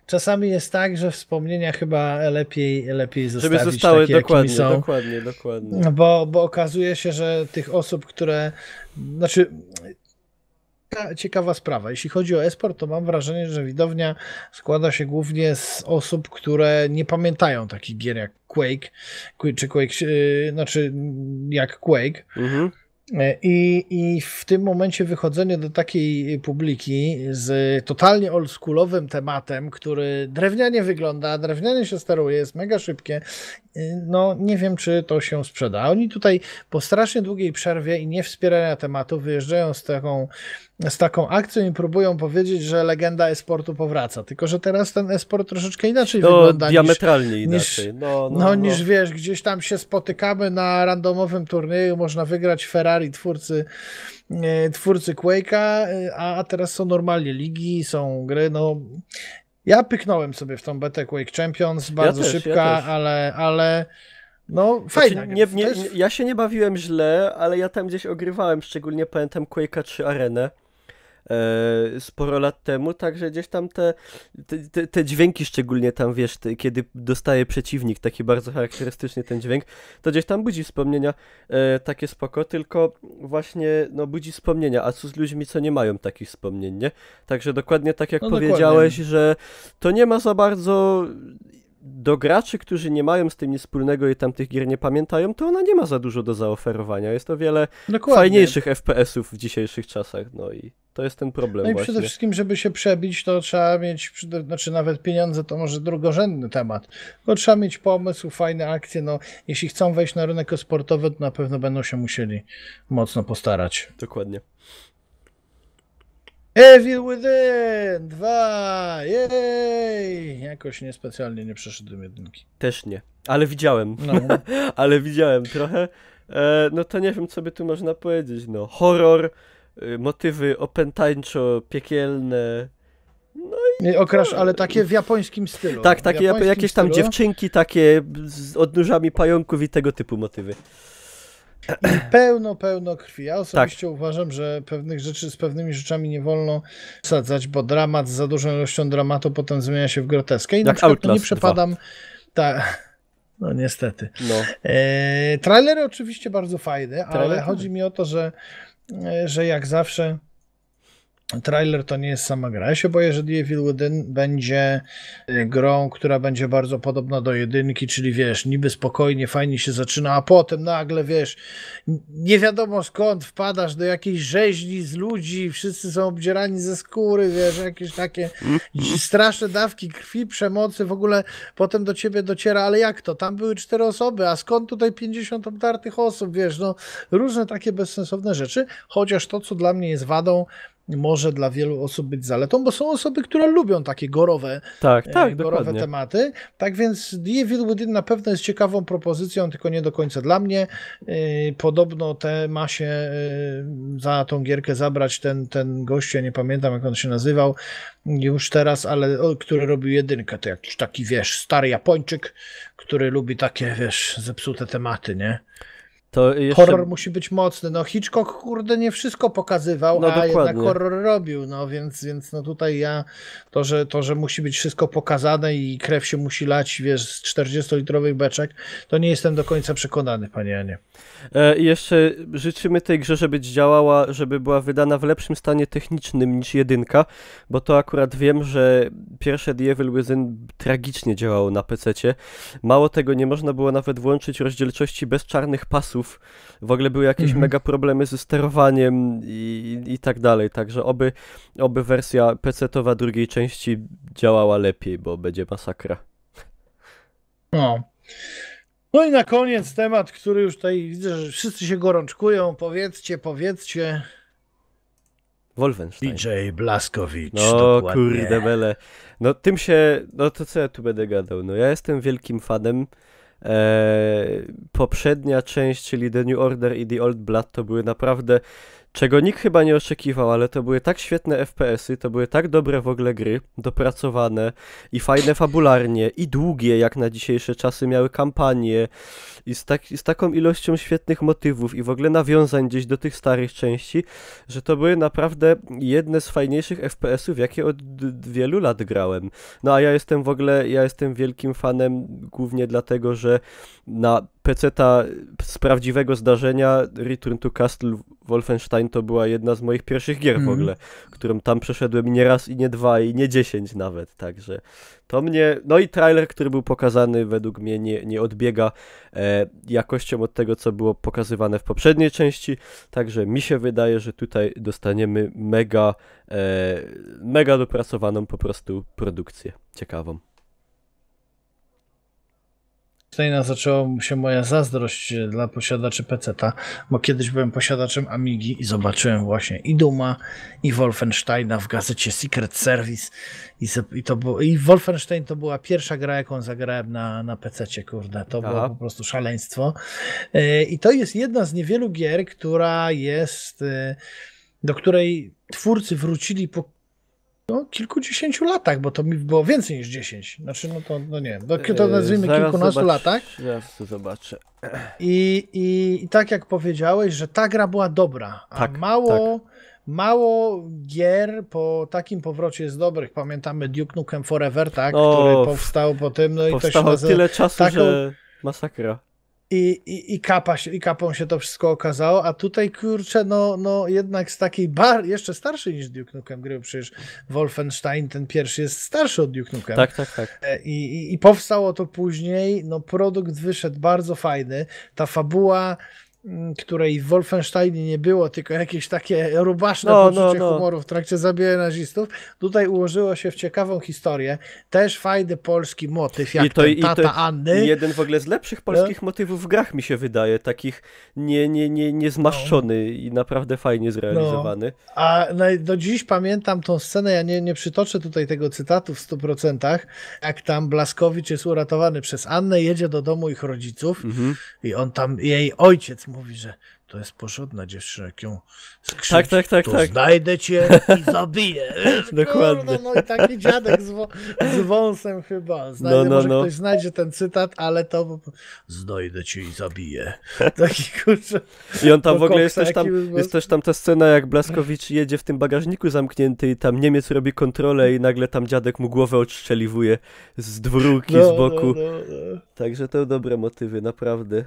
S2: czasami jest tak, że wspomnienia chyba lepiej zostawić.
S1: Żeby zostały
S2: takie,
S1: dokładnie.
S2: Bo okazuje się, że tych osób, które... Znaczy... Ciekawa sprawa. Jeśli chodzi o e-sport, to mam wrażenie, że widownia składa się głównie z osób, które nie pamiętają takich gier jak Quake, czy Quake, znaczy jak Quake.
S1: Mhm.
S2: I w tym momencie wychodzenie do takiej publiki z totalnie oldschoolowym tematem, który drewnianie wygląda, drewnianie się steruje, jest mega szybkie, no nie wiem, czy to się sprzeda. Oni tutaj po strasznie długiej przerwie i nie wspierania tematu wyjeżdżają z taką akcją i próbują powiedzieć, że legenda e-sportu powraca. Tylko że teraz ten e-sport troszeczkę inaczej wygląda.
S1: Diametralnie inaczej.
S2: Niż wiesz, gdzieś tam się spotykamy na randomowym turnieju, można wygrać Ferrari twórcy Quake'a, a teraz są normalnie ligi, są gry, no. Ja pyknąłem sobie w tą betę Quake Champions, bardzo szybka, ale no fajna.
S1: Ja się nie bawiłem źle, ale ja tam gdzieś ogrywałem, szczególnie pamiętam Quake'a 3 Arenę sporo lat temu, także gdzieś tam te dźwięki, szczególnie tam, wiesz, kiedy dostaje przeciwnik, taki bardzo charakterystyczny ten dźwięk, to gdzieś tam budzi wspomnienia takie spoko, tylko właśnie, no budzi wspomnienia, a co z ludźmi, co nie mają takich wspomnień, nie? Także dokładnie tak jak powiedziałeś, że to nie ma za bardzo... Do graczy, którzy nie mają z tym nic wspólnego i tam tych gier nie pamiętają, to ona nie ma za dużo do zaoferowania. Jest o wiele fajniejszych FPS-ów w dzisiejszych czasach, no i to jest ten problem
S2: właśnie. No i
S1: właśnie.
S2: przede wszystkim, żeby się przebić, to trzeba mieć, znaczy nawet pieniądze to może drugorzędny temat, bo trzeba mieć pomysł, fajne akcje, no jeśli chcą wejść na rynek sportowy, to na pewno będą się musieli mocno postarać.
S1: Dokładnie.
S2: Evil Within 2, jej! Jakoś niespecjalnie nie przeszedłem jedynki.
S1: Też nie, ale widziałem. No. Ale widziałem trochę. No to nie wiem, co by tu można powiedzieć. No, horror, motywy opętańczo, piekielne. No i
S2: ale takie w japońskim stylu.
S1: Tak, takie jakieś tam dziewczynki takie z odnóżami pająków i tego typu motywy.
S2: I pełno krwi. Ja osobiście uważam, że z pewnymi rzeczami nie wolno sadzać, bo dramat z za dużą ilością dramatu potem zmienia się w groteskę. I na przykład nie przepadam... No niestety.
S1: No.
S2: Trailery oczywiście bardzo fajne, ale chodzi mi o to, że jak zawsze trailer to nie jest sama gra. Ja się boję, że The Evil Within będzie grą, która będzie bardzo podobna do jedynki, czyli wiesz, niby spokojnie, fajnie się zaczyna, a potem nagle wiesz, nie wiadomo skąd wpadasz do jakiejś rzeźni z ludzi, wszyscy są obdzierani ze skóry, wiesz, jakieś takie straszne dawki krwi, przemocy, w ogóle potem do ciebie dociera, ale jak to? Tam były 4 osoby, a skąd tutaj 50 obdartych osób, wiesz, no różne takie bezsensowne rzeczy, chociaż to, co dla mnie jest wadą, może dla wielu osób być zaletą, bo są osoby, które lubią takie gorowe tematy. Tak więc The Evil Within na pewno jest ciekawą propozycją, tylko nie do końca dla mnie. Podobno ma się za tą gierkę zabrać ten gość, ja nie pamiętam jak on się nazywał już teraz, ale który robił jedynkę, to jakiś taki, wiesz, stary Japończyk, który lubi takie, wiesz, zepsute tematy, nie?
S1: To jeszcze...
S2: Horror musi być mocny. No Hitchcock, kurde, nie wszystko pokazywał,
S1: No,
S2: a
S1: dokładnie.
S2: jednak horror robił. No więc no tutaj ja, że musi być wszystko pokazane i krew się musi lać, wiesz, z 40-litrowych beczek, to nie jestem do końca przekonany, panie Janie.
S1: I jeszcze życzymy tej grze, żeby działała, żeby była wydana w lepszym stanie technicznym niż jedynka, bo to akurat wiem, że pierwsze The Evil Within tragicznie działało na PC-cie. Mało tego, nie można było nawet włączyć rozdzielczości bez czarnych pasów. W ogóle były jakieś mega problemy ze sterowaniem i tak dalej, także oby wersja PC-towa drugiej części działała lepiej, bo będzie masakra.
S2: No. No i na koniec temat, który już tutaj widzę, że wszyscy się gorączkują. Powiedzcie.
S1: Wolfenstein.
S2: DJ Blazkowicz.
S1: No
S2: dokładnie.
S1: kurde bele. No to co ja tu będę gadał? No ja jestem wielkim fanem. Poprzednia część, czyli The New Order i The Old Blood to były naprawdę, czego nikt chyba nie oczekiwał, ale to były tak świetne FPS-y, to były tak dobre w ogóle gry, dopracowane i fajne fabularnie i długie jak na dzisiejsze czasy, miały kampanie i z taką ilością świetnych motywów i w ogóle nawiązań gdzieś do tych starych części, że to były naprawdę jedne z fajniejszych FPS-ów, jakie od wielu lat grałem. No a ja jestem wielkim fanem głównie dlatego, że na PC-ta z prawdziwego zdarzenia Return to Castle Wolfenstein to była jedna z moich pierwszych gier w ogóle, którą tam przeszedłem i nie raz, i nie dwa, i nie 10 nawet, także to mnie, no i trailer, który był pokazany, według mnie nie odbiega jakością od tego, co było pokazywane w poprzedniej części, także mi się wydaje, że tutaj dostaniemy mega dopracowaną po prostu produkcję, ciekawą.
S2: Tutaj zaczęła się moja zazdrość dla posiadaczy PC-ta, bo kiedyś byłem posiadaczem Amigi i zobaczyłem właśnie i Duma, i Wolfensteina w gazecie Secret Service i Wolfenstein to była pierwsza gra, jaką zagrałem na PC-cie, kurde, to było po prostu szaleństwo. I to jest jedna z niewielu gier, do której twórcy wrócili po kilkudziesięciu latach, bo to mi było więcej niż 10. Znaczy, to nazwijmy kilkunastu latach.
S1: Zaraz to zobaczę.
S2: I tak jak powiedziałeś, że ta gra była dobra, a
S1: tak,
S2: mało gier po takim powrocie jest dobrych. Pamiętamy Duke Nukem Forever, tak, który powstał po tym, no i to się nazywa
S1: tyle czasu, że masakra.
S2: I kapą się to wszystko okazało, a tutaj kurczę, jednak z takiej jeszcze starszej niż Duke Nukem gry, przecież Wolfenstein ten pierwszy jest starszy od Duke Nukem.
S1: Tak.
S2: I powstało to później, produkt wyszedł bardzo fajny, ta fabuła, której w Wolfensteinie nie było, tylko jakieś takie rubaszne poczucie humoru w trakcie zabijania nazistów, tutaj ułożyło się w ciekawą historię. Też fajny polski motyw, jak tata Anny.
S1: Jeden w ogóle z lepszych polskich motywów w grach, mi się wydaje, takich niezmaszczony i naprawdę fajnie zrealizowany.
S2: A do dziś pamiętam tą scenę, ja nie przytoczę tutaj tego cytatu w 100%, jak tam Blazkowicz jest uratowany przez Annę, jedzie do domu ich rodziców i on tam, jej ojciec mówi, że to jest porządna dziewczyna, jak ją skrzywdzi, to znajdę cię i zabiję.
S1: Dokładnie.
S2: Kurde, i taki dziadek z wąsem chyba. Ktoś znajdzie ten cytat, ale to znajdę cię i zabiję. Taki kurczę.
S1: I on tam w ogóle jest też tam ta scena, jak Blazkowicz jedzie w tym bagażniku zamknięty i tam Niemiec robi kontrolę i nagle tam dziadek mu głowę odstrzeliwuje z dwururki z boku. Także to dobre motywy, naprawdę.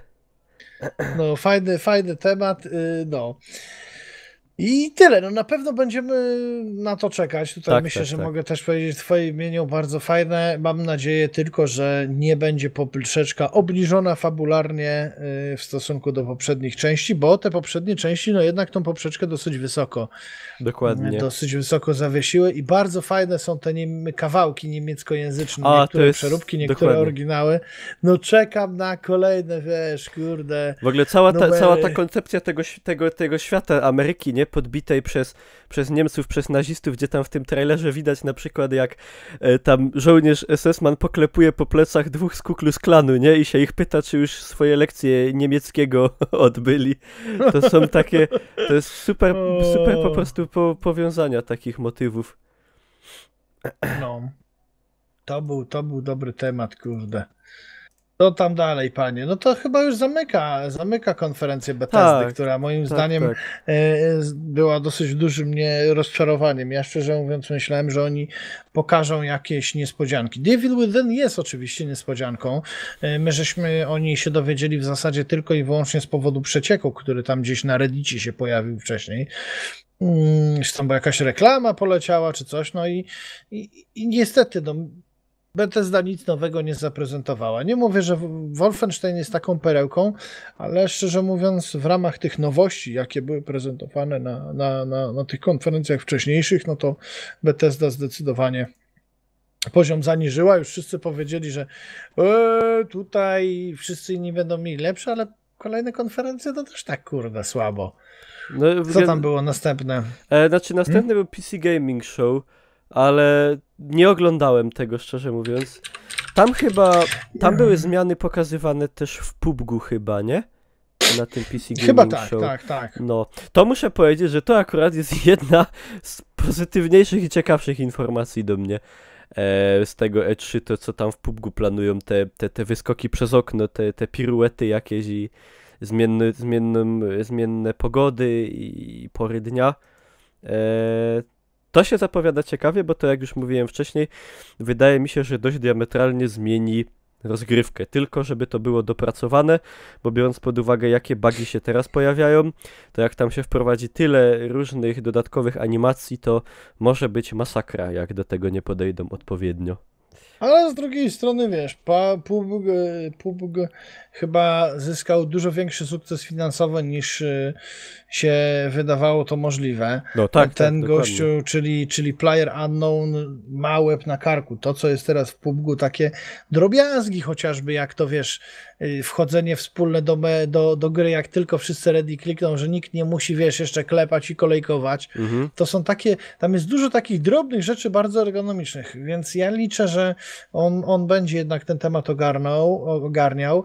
S2: Fajny temat, I tyle, na pewno będziemy na to czekać. Tutaj myślę, że mogę też powiedzieć w twoim imieniu, bardzo fajne. Mam nadzieję tylko, że nie będzie poprzeczka obniżona fabularnie w stosunku do poprzednich części, bo te poprzednie części, jednak tą poprzeczkę dosyć wysoko.
S1: Dokładnie.
S2: Dosyć wysoko zawiesiły i bardzo fajne są te kawałki niemieckojęzyczne, niektóre przeróbki, niektóre oryginały. Czekam na kolejne, kurde.
S1: W ogóle cała ta koncepcja tego świata Ameryki, nie? Podbitej przez Niemców, przez nazistów, gdzie tam w tym trailerze widać na przykład, jak tam żołnierz SS-man poklepuje po plecach dwóch z Ku Klux Klanu, nie? I się ich pyta, czy już swoje lekcje niemieckiego odbyli. To są takie, to jest super po prostu powiązania takich motywów.
S2: To był dobry temat, kurde. To tam dalej, panie. No to chyba już zamyka konferencję Bethesdy,
S1: Tak,
S2: która moim
S1: tak,
S2: zdaniem
S1: tak.
S2: była dosyć dużym rozczarowaniem. Ja szczerze mówiąc myślałem, że oni pokażą jakieś niespodzianki. Devil Within jest oczywiście niespodzianką. My żeśmy o niej się dowiedzieli w zasadzie tylko i wyłącznie z powodu przecieku, który tam gdzieś na Reddicie się pojawił wcześniej. Czy tam była jakaś reklama poleciała, czy coś, no i niestety, no, Bethesda nic nowego nie zaprezentowała. Nie mówię, że Wolfenstein jest taką perełką, ale szczerze mówiąc, w ramach tych nowości, jakie były prezentowane na tych konferencjach wcześniejszych, no to Bethesda zdecydowanie poziom zaniżyła. Już wszyscy powiedzieli, że tutaj wszyscy inni będą mieli lepsze, ale kolejne konferencje to też tak kurde słabo.
S1: No,
S2: Co tam było następne?
S1: Znaczy następny był PC Gaming Show, ale nie oglądałem tego, szczerze mówiąc. Tam były zmiany pokazywane też w PUBG-u chyba, nie? Na tym PC Gaming
S2: Chyba tak,
S1: Show.
S2: tak.
S1: No, to muszę powiedzieć, że to akurat jest jedna z pozytywniejszych i ciekawszych informacji do mnie z tego E3, to co tam w PUBG-u planują, te wyskoki przez okno, te piruety jakieś i zmienne pogody i pory dnia. To się zapowiada ciekawie, bo to jak już mówiłem wcześniej, wydaje mi się, że dość diametralnie zmieni rozgrywkę, tylko żeby to było dopracowane, bo biorąc pod uwagę jakie bugi się teraz pojawiają, to jak tam się wprowadzi tyle różnych dodatkowych animacji, to może być masakra, jak do tego nie podejdą odpowiednio.
S2: Ale z drugiej strony, wiesz, PUBG chyba zyskał dużo większy sukces finansowy niż się wydawało to możliwe.
S1: No tak,
S2: Ten
S1: tak,
S2: gościu,
S1: dokładnie.
S2: czyli Player Unknown, ma łeb na karku. To, co jest teraz w PUBG, takie drobiazgi chociażby, jak to wiesz, wchodzenie wspólne do gry, jak tylko wszyscy ready klikną, że nikt nie musi, wiesz, jeszcze klepać i kolejkować. To są takie, tam jest dużo takich drobnych rzeczy bardzo ergonomicznych, więc ja liczę, że on będzie jednak ten temat ogarniał.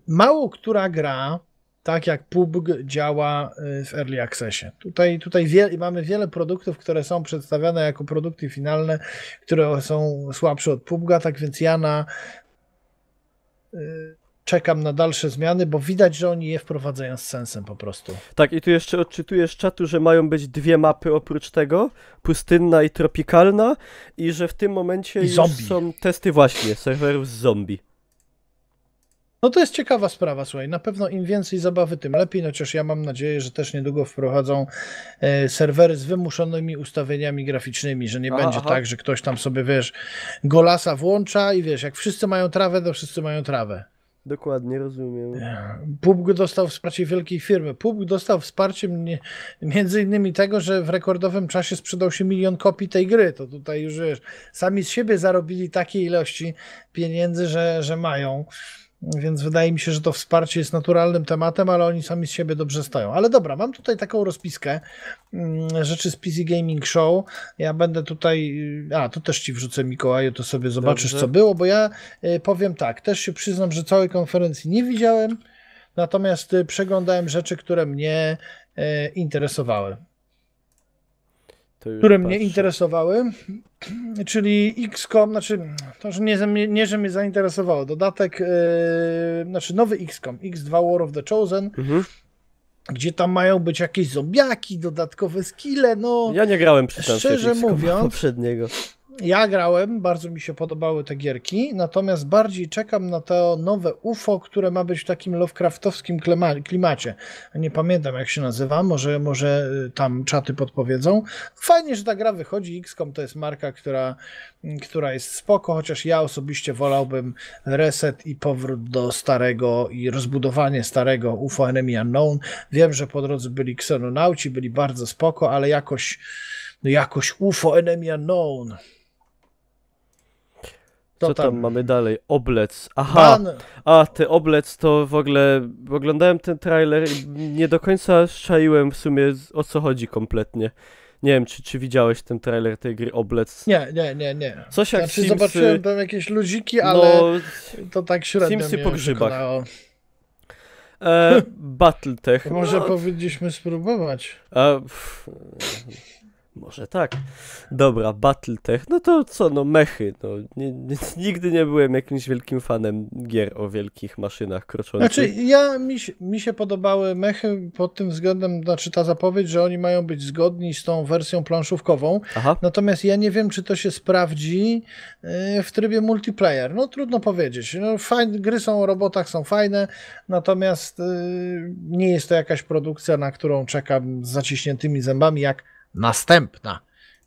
S2: Mało która gra, tak jak PUBG, działa w Early Accessie. Tutaj mamy wiele produktów, które są przedstawiane jako produkty finalne, które są słabsze od PUBG, tak więc ja czekam na dalsze zmiany, bo widać, że oni je wprowadzają z sensem po prostu.
S1: Tak, i tu jeszcze odczytuję z czatu, że mają być dwie mapy oprócz tego, pustynna i tropikalna, i że w tym momencie już są testy właśnie serwerów z zombie.
S2: No to jest ciekawa sprawa, słuchaj, na pewno im więcej zabawy, tym lepiej, no chociaż ja mam nadzieję, że też niedługo wprowadzą serwery z wymuszonymi ustawieniami graficznymi, że nie będzie tak, że ktoś tam sobie, wiesz, golasa włącza i wiesz, jak wszyscy mają trawę, to wszyscy mają trawę.
S1: Dokładnie, rozumiem.
S2: PUBG dostał wsparcie wielkiej firmy. PUBG dostał wsparcie między innymi tego, że w rekordowym czasie sprzedał się 1 000 000 kopii tej gry. To tutaj już, wiesz, sami z siebie zarobili takie ilości pieniędzy, że mają. Więc wydaje mi się, że to wsparcie jest naturalnym tematem, ale oni sami z siebie dobrze stoją. Ale dobra, mam tutaj taką rozpiskę rzeczy z PC Gaming Show. Ja będę tutaj... to też ci wrzucę, Mikołaju, to sobie zobaczysz, co było, bo ja powiem tak, też się przyznam, że całej konferencji nie widziałem, natomiast przeglądałem rzeczy, które mnie interesowały. Mnie interesowały, czyli XCOM, znaczy to, że nie, że mnie zainteresowało, dodatek, znaczy nowy XCOM, X2 War of the Chosen, gdzie tam mają być jakieś zombiaki, dodatkowe skille, no...
S1: Ja nie grałem przy
S2: szczerze mówiąc,
S1: poprzedniego.
S2: Ja grałem, bardzo mi się podobały te gierki, natomiast bardziej czekam na to nowe UFO, które ma być w takim Lovecraftowskim klimacie. Nie pamiętam, jak się nazywa, może tam czaty podpowiedzą. Fajnie, że ta gra wychodzi. XCOM to jest marka, która jest spoko, chociaż ja osobiście wolałbym reset i powrót do starego i rozbudowanie starego UFO Enemy Unknown. Wiem, że po drodze byli Xenonauci, byli bardzo spoko, ale jakoś UFO Enemy Unknown.
S1: Co tam mamy dalej? Oblec. Aha, te Oblec to w ogóle... Oglądałem ten trailer i nie do końca szczaiłem w sumie o co chodzi kompletnie. Nie wiem, czy widziałeś ten trailer tej gry Oblec?
S2: Nie.
S1: Coś jak Simsy...
S2: Zobaczyłem tam jakieś ludziki, ale to tak średnio
S1: Simsy
S2: mnie
S1: po grzybach.
S2: przekonało.
S1: Battletech.
S2: Może powinniśmy spróbować.
S1: Może tak. Dobra, Battletech, no to co, no mechy, no nigdy nie byłem jakimś wielkim fanem gier o wielkich maszynach kroczących.
S2: Znaczy, mi się podobały mechy pod tym względem, znaczy ta zapowiedź, że oni mają być zgodni z tą wersją planszówkową,
S1: Aha.
S2: natomiast ja nie wiem, czy to się sprawdzi w trybie multiplayer. No trudno powiedzieć. No, gry są o robotach, są fajne, natomiast nie jest to jakaś produkcja, na którą czekam z zaciśniętymi zębami, jak następna,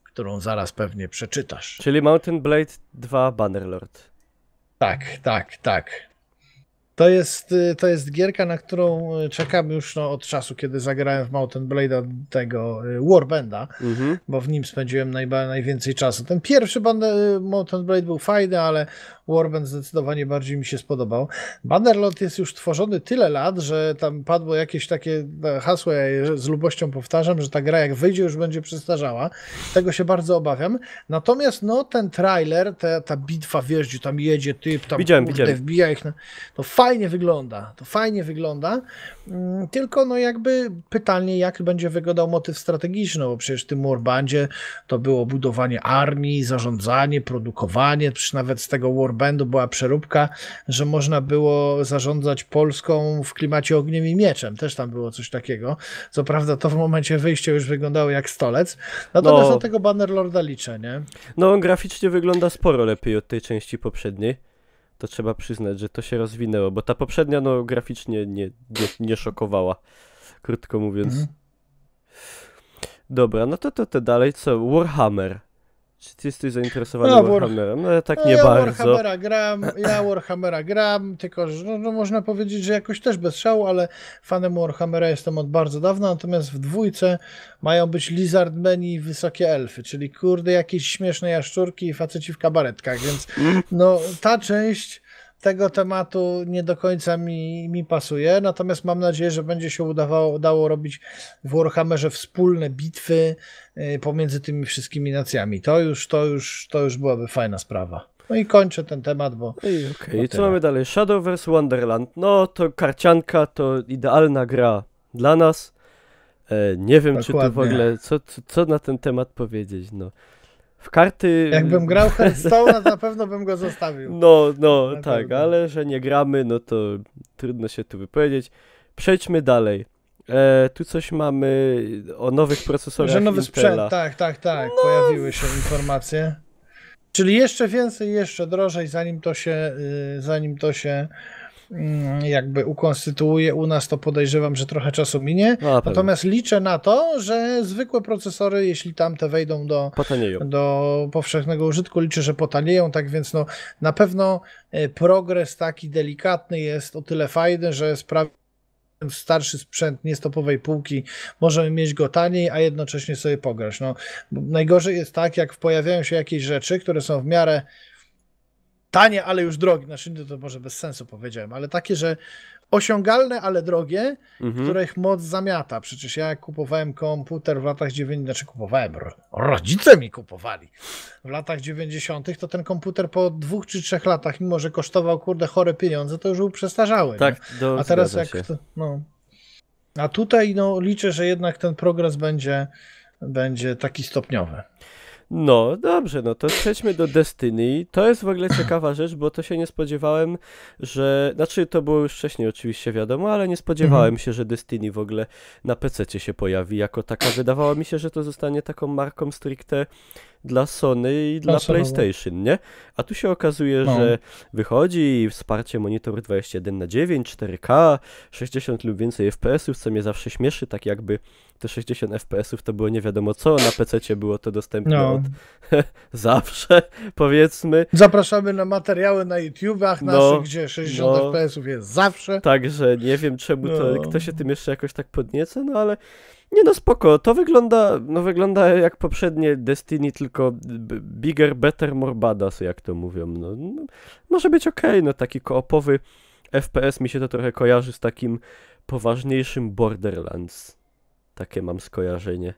S2: którą zaraz pewnie przeczytasz.
S1: Czyli Mountain Blade 2 Bannerlord.
S2: Tak. To jest gierka, na którą czekam już od czasu, kiedy zagrałem w Mountain Blade'a tego Warbanda, bo w nim spędziłem najwięcej czasu. Ten pierwszy Mountain Blade był fajny, ale Warband zdecydowanie bardziej mi się spodobał. Bannerlord jest już tworzony tyle lat, że tam padło jakieś takie hasło, ja je z lubością powtarzam, że ta gra jak wyjdzie już będzie przestarzała. Tego się bardzo obawiam. Natomiast no ten trailer, ta bitwa, wiesz, gdzie tam jedzie typ, tam
S1: Widziałem.
S2: wbija ich, to fajnie wygląda, tylko no jakby pytanie, jak będzie wyglądał motyw strategiczny, bo przecież w tym Warbandzie to było budowanie armii, zarządzanie, produkowanie, przecież nawet z tego Warbandu była przeróbka, że można było zarządzać Polską w klimacie ogniem i mieczem, też tam było coś takiego, co prawda to w momencie wyjścia już wyglądało jak stolec, natomiast do tego Bannerlorda liczę, nie?
S1: No on graficznie wygląda sporo lepiej od tej części poprzedniej. To trzeba przyznać, że to się rozwinęło, bo ta poprzednia no graficznie nie szokowała, krótko mówiąc. Dobra, no to dalej co? Warhammer. Czy ty jesteś zainteresowany Warhammerem? No tak nie bardzo.
S2: Ja Warhammera gram, tylko że no, można powiedzieć, że jakoś też bez szału, ale fanem Warhammera jestem od bardzo dawna, natomiast w dwójce mają być Lizardmeni i wysokie elfy, czyli kurde jakieś śmieszne jaszczurki i faceci w kabaretkach, więc no ta część tego tematu nie do końca mi pasuje, natomiast mam nadzieję, że będzie się udało robić w Warhammerze wspólne bitwy pomiędzy tymi wszystkimi nacjami. To już byłaby fajna sprawa. No i kończę ten temat, bo...
S1: Okej, co mamy dalej? Shadow vs. Wonderland. No to karcianka, to idealna gra dla nas. Nie wiem, czy to w ogóle... Co na ten temat powiedzieć, no. W karty...
S2: Jakbym grał Hearthstone, na pewno bym go zostawił.
S1: No, tak, ale że nie gramy, no to trudno się tu wypowiedzieć. Przejdźmy dalej. Tu coś mamy o nowych procesorach
S2: że nowy
S1: Intela.
S2: Sprzęt, tak. No. Pojawiły się informacje. Czyli jeszcze więcej, jeszcze drożej, zanim to się jakby ukonstytuuje u nas, to podejrzewam, że trochę czasu minie. Natomiast liczę na to, że zwykłe procesory, jeśli tamte wejdą do powszechnego użytku, liczę, że potanieją, tak więc no, na pewno progres taki delikatny jest o tyle fajny, że starszy sprzęt nie z topowej półki, możemy mieć go taniej, a jednocześnie sobie pograć. No, najgorzej jest tak, jak pojawiają się jakieś rzeczy, które są w miarę tanie, ale już drogie, znaczy to może bez sensu powiedziałem, ale takie, że osiągalne, ale drogie, których moc zamiata. Przecież ja jak kupowałem komputer w latach 90., rodzice mi kupowali w latach 90., to ten komputer po 2 czy 3 latach, mimo że kosztował chore pieniądze, to już był przestarzały.
S1: Tak,
S2: a teraz jak a tutaj no, liczę, że jednak ten progres będzie taki stopniowy.
S1: No, dobrze, no to przejdźmy do Destiny. To jest w ogóle ciekawa rzecz, bo to się nie spodziewałem, że... Znaczy, to było już wcześniej oczywiście wiadomo, ale nie spodziewałem się, że Destiny w ogóle na PC-cie się pojawi jako taka. Wydawało mi się, że to zostanie taką marką stricte dla Sony i dla PlayStation, nie? A tu się okazuje, że wychodzi wsparcie monitor 21:9, 4K, 60 lub więcej FPS-ów, co mnie zawsze śmieszy, tak jakby te 60 FPS-ów to było nie wiadomo co, na PC-cie było to dostępne od zawsze, powiedzmy.
S2: Zapraszamy na materiały na YouTubach naszych, gdzie 60 FPS-ów jest zawsze.
S1: Także nie wiem czemu kto się tym jeszcze jakoś tak podnieca, no ale nie no spoko, to wygląda jak poprzednie Destiny, tylko bigger, better, more badass, jak to mówią. No, może być okej, no taki koopowy FPS mi się to trochę kojarzy z takim poważniejszym Borderlands. Takie mam skojarzenie.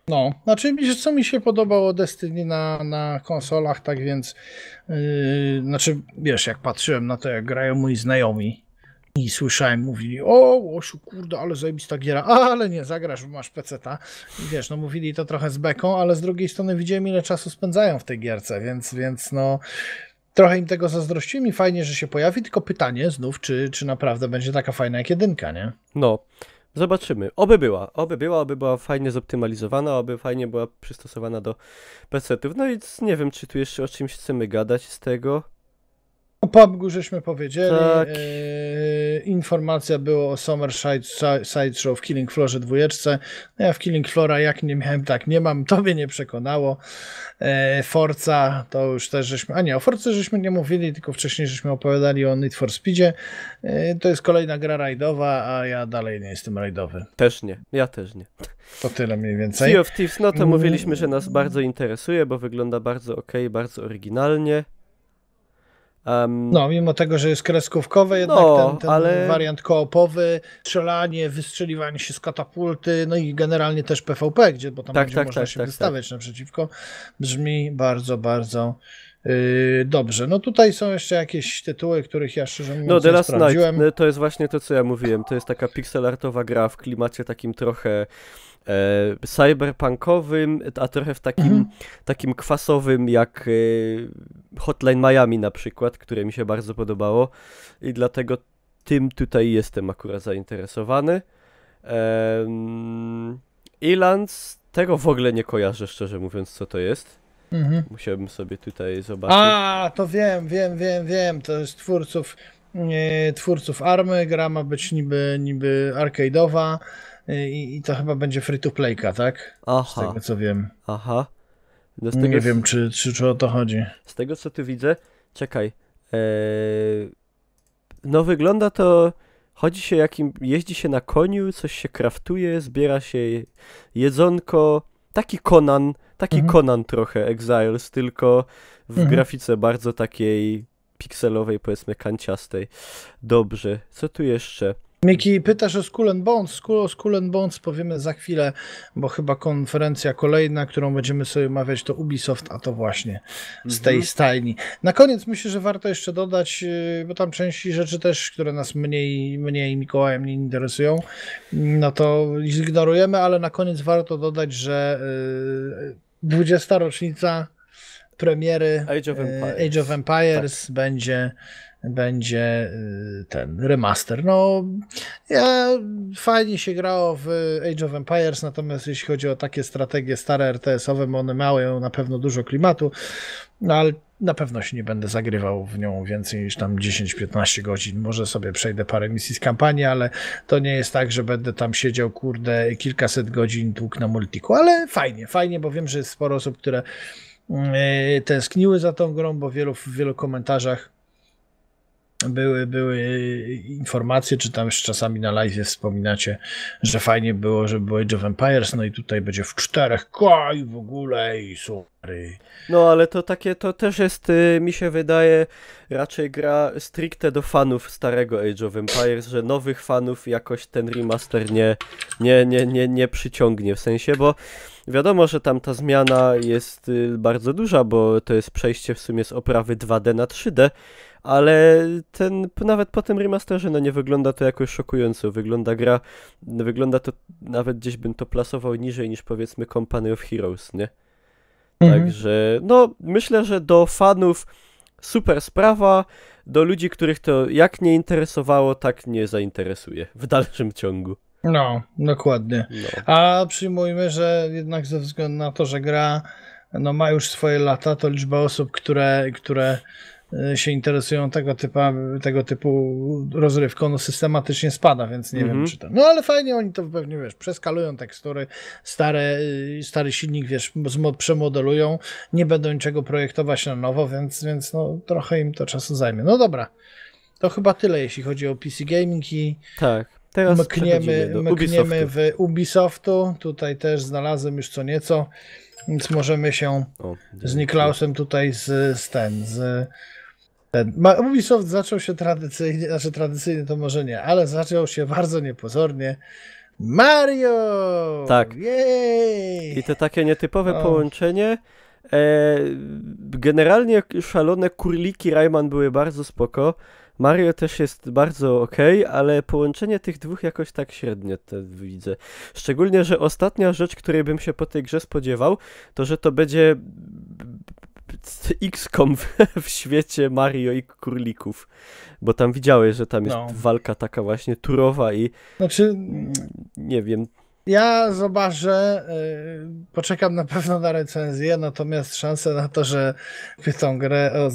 S2: No, znaczy co mi się podobało Destiny na konsolach, tak więc znaczy wiesz, jak patrzyłem na to, jak grają moi znajomi, I słyszałem, mówili, o Łosiu, kurde, ale zajebista giera, ale nie, zagrasz, bo masz peceta. I wiesz, no mówili to trochę z beką, ale z drugiej strony widziałem, ile czasu spędzają w tej gierce, więc no trochę im tego zazdrościłem i fajnie, że się pojawi, tylko pytanie znów, czy naprawdę będzie taka fajna jak jedynka, nie?
S1: No, zobaczymy. Oby była fajnie zoptymalizowana, oby fajnie była przystosowana do PC-ów. No i nie wiem, czy tu jeszcze o czymś chcemy gadać z tego.
S2: O PUBG żeśmy powiedzieli,
S1: Tak.
S2: Informacja była o Summer Sideshow w Killing Floorze 2. No ja w Killing Floora jak nie miałem, tak nie mam, to mnie nie przekonało. Forza to już też żeśmy, o Force żeśmy nie mówili, tylko wcześniej żeśmy opowiadali o Need for Speedzie. To jest kolejna gra rajdowa, a ja dalej nie jestem rajdowy.
S1: Też nie, ja też nie.
S2: To tyle mniej więcej.
S1: Sea of Thieves, no to mówiliśmy, że nas bardzo interesuje, bo wygląda bardzo okej, bardzo oryginalnie.
S2: No, mimo tego, że jest kreskówkowe, jednak ten wariant koopowy, strzelanie, wystrzeliwanie się z katapulty, no i generalnie też PvP, bo tam będzie można się wystawiać naprzeciwko, brzmi bardzo, bardzo dobrze. No tutaj są jeszcze jakieś tytuły, których ja szczerze mówiąc nie sprawdziłem.
S1: Night, to jest właśnie to, co ja mówiłem, to jest taka pixelartowa gra w klimacie takim trochę cyberpunkowym, a trochę w takim kwasowym jak Hotline Miami na przykład, które mi się bardzo podobało i dlatego tym tutaj jestem akurat zainteresowany. Elands, tego w ogóle nie kojarzę, szczerze mówiąc, co to jest. Musiałbym sobie tutaj zobaczyć.
S2: A, to wiem, to jest twórców Army, gra ma być niby arcade'owa. I to chyba będzie free to playka, tak?
S1: Aha.
S2: Z tego co wiem.
S1: Aha. No
S2: nie wiem, czy o to chodzi.
S1: Z tego co tu widzę, czekaj. No wygląda to, jeździ się na koniu, coś się kraftuje, zbiera się jedzonko. Taki Conan trochę, Exiles, tylko w grafice bardzo takiej pikselowej, powiedzmy kanciastej. Dobrze, co tu jeszcze?
S2: Miki, pytasz o Skull and Bones. O Skull and Bones powiemy za chwilę, bo chyba konferencja kolejna, którą będziemy sobie omawiać, to Ubisoft, a to właśnie z tej stajni. Na koniec myślę, że warto jeszcze dodać, bo tam części rzeczy też, które nas mniej Mikołajem nie interesują, no to zignorujemy, ale na koniec warto dodać, że 20. rocznica premiery Age of Empires tak. będzie ten remaster. No, fajnie się grało w Age of Empires, natomiast jeśli chodzi o takie strategie stare RTS-owe, one mają na pewno dużo klimatu, no ale na pewno się nie będę zagrywał w nią więcej niż tam 10-15 godzin. Może sobie przejdę parę misji z kampanii, ale to nie jest tak, że będę tam siedział, kurde, kilkaset godzin tłuk na multiku, ale fajnie, bo wiem, że jest sporo osób, które tęskniły za tą grą, bo w wielu komentarzach były informacje, czy tam już czasami na live wspominacie, że fajnie było, żeby było Age of Empires, no i tutaj będzie w 4K i w ogóle i sorry.
S1: No ale to też jest, mi się wydaje, raczej gra stricte do fanów starego Age of Empires, że nowych fanów jakoś ten remaster nie przyciągnie, w sensie, bo wiadomo, że tam ta zmiana jest bardzo duża, bo to jest przejście w sumie z oprawy 2D na 3D, ale nawet po tym remasterze nie wygląda to jakoś szokująco. Wygląda to, nawet gdzieś bym to plasował niżej niż powiedzmy Company of Heroes, nie? Także, no, myślę, że do fanów super sprawa, do ludzi, których to jak nie interesowało, tak nie zainteresuje w dalszym ciągu.
S2: No, dokładnie. No. A przyjmujmy, że jednak ze względu na to, że gra ma już swoje lata, to liczba osób, które się interesują tego typu rozrywką, systematycznie spada, więc nie wiem, czy to... No ale fajnie, oni to pewnie, przeskalują tekstury, stary silnik, przemodelują, nie będą niczego projektować na nowo, więc no, trochę im to czasu zajmie. No dobra, to chyba tyle, jeśli chodzi o PC Gaming i
S1: tak, teraz
S2: mkniemy w Ubisoftu, tutaj też znalazłem już co nieco, więc możemy się z Niklausem tutaj Ubisoft zaczął się tradycyjnie to może nie, ale zaczął się bardzo niepozornie. Mario!
S1: Tak.
S2: Jej!
S1: I to takie nietypowe połączenie. Generalnie szalone kurliki Rayman były bardzo spoko. Mario też jest bardzo okej, ale połączenie tych dwóch jakoś tak średnio to widzę. Szczególnie, że ostatnia rzecz, której bym się po tej grze spodziewał, to że to będzie XCOM w świecie Mario i królików. Bo tam widziałeś, że tam jest walka taka właśnie turowa i
S2: Znaczy,
S1: nie wiem.
S2: ja zobaczę, poczekam na pewno na recenzję, natomiast szanse na to, że tą grę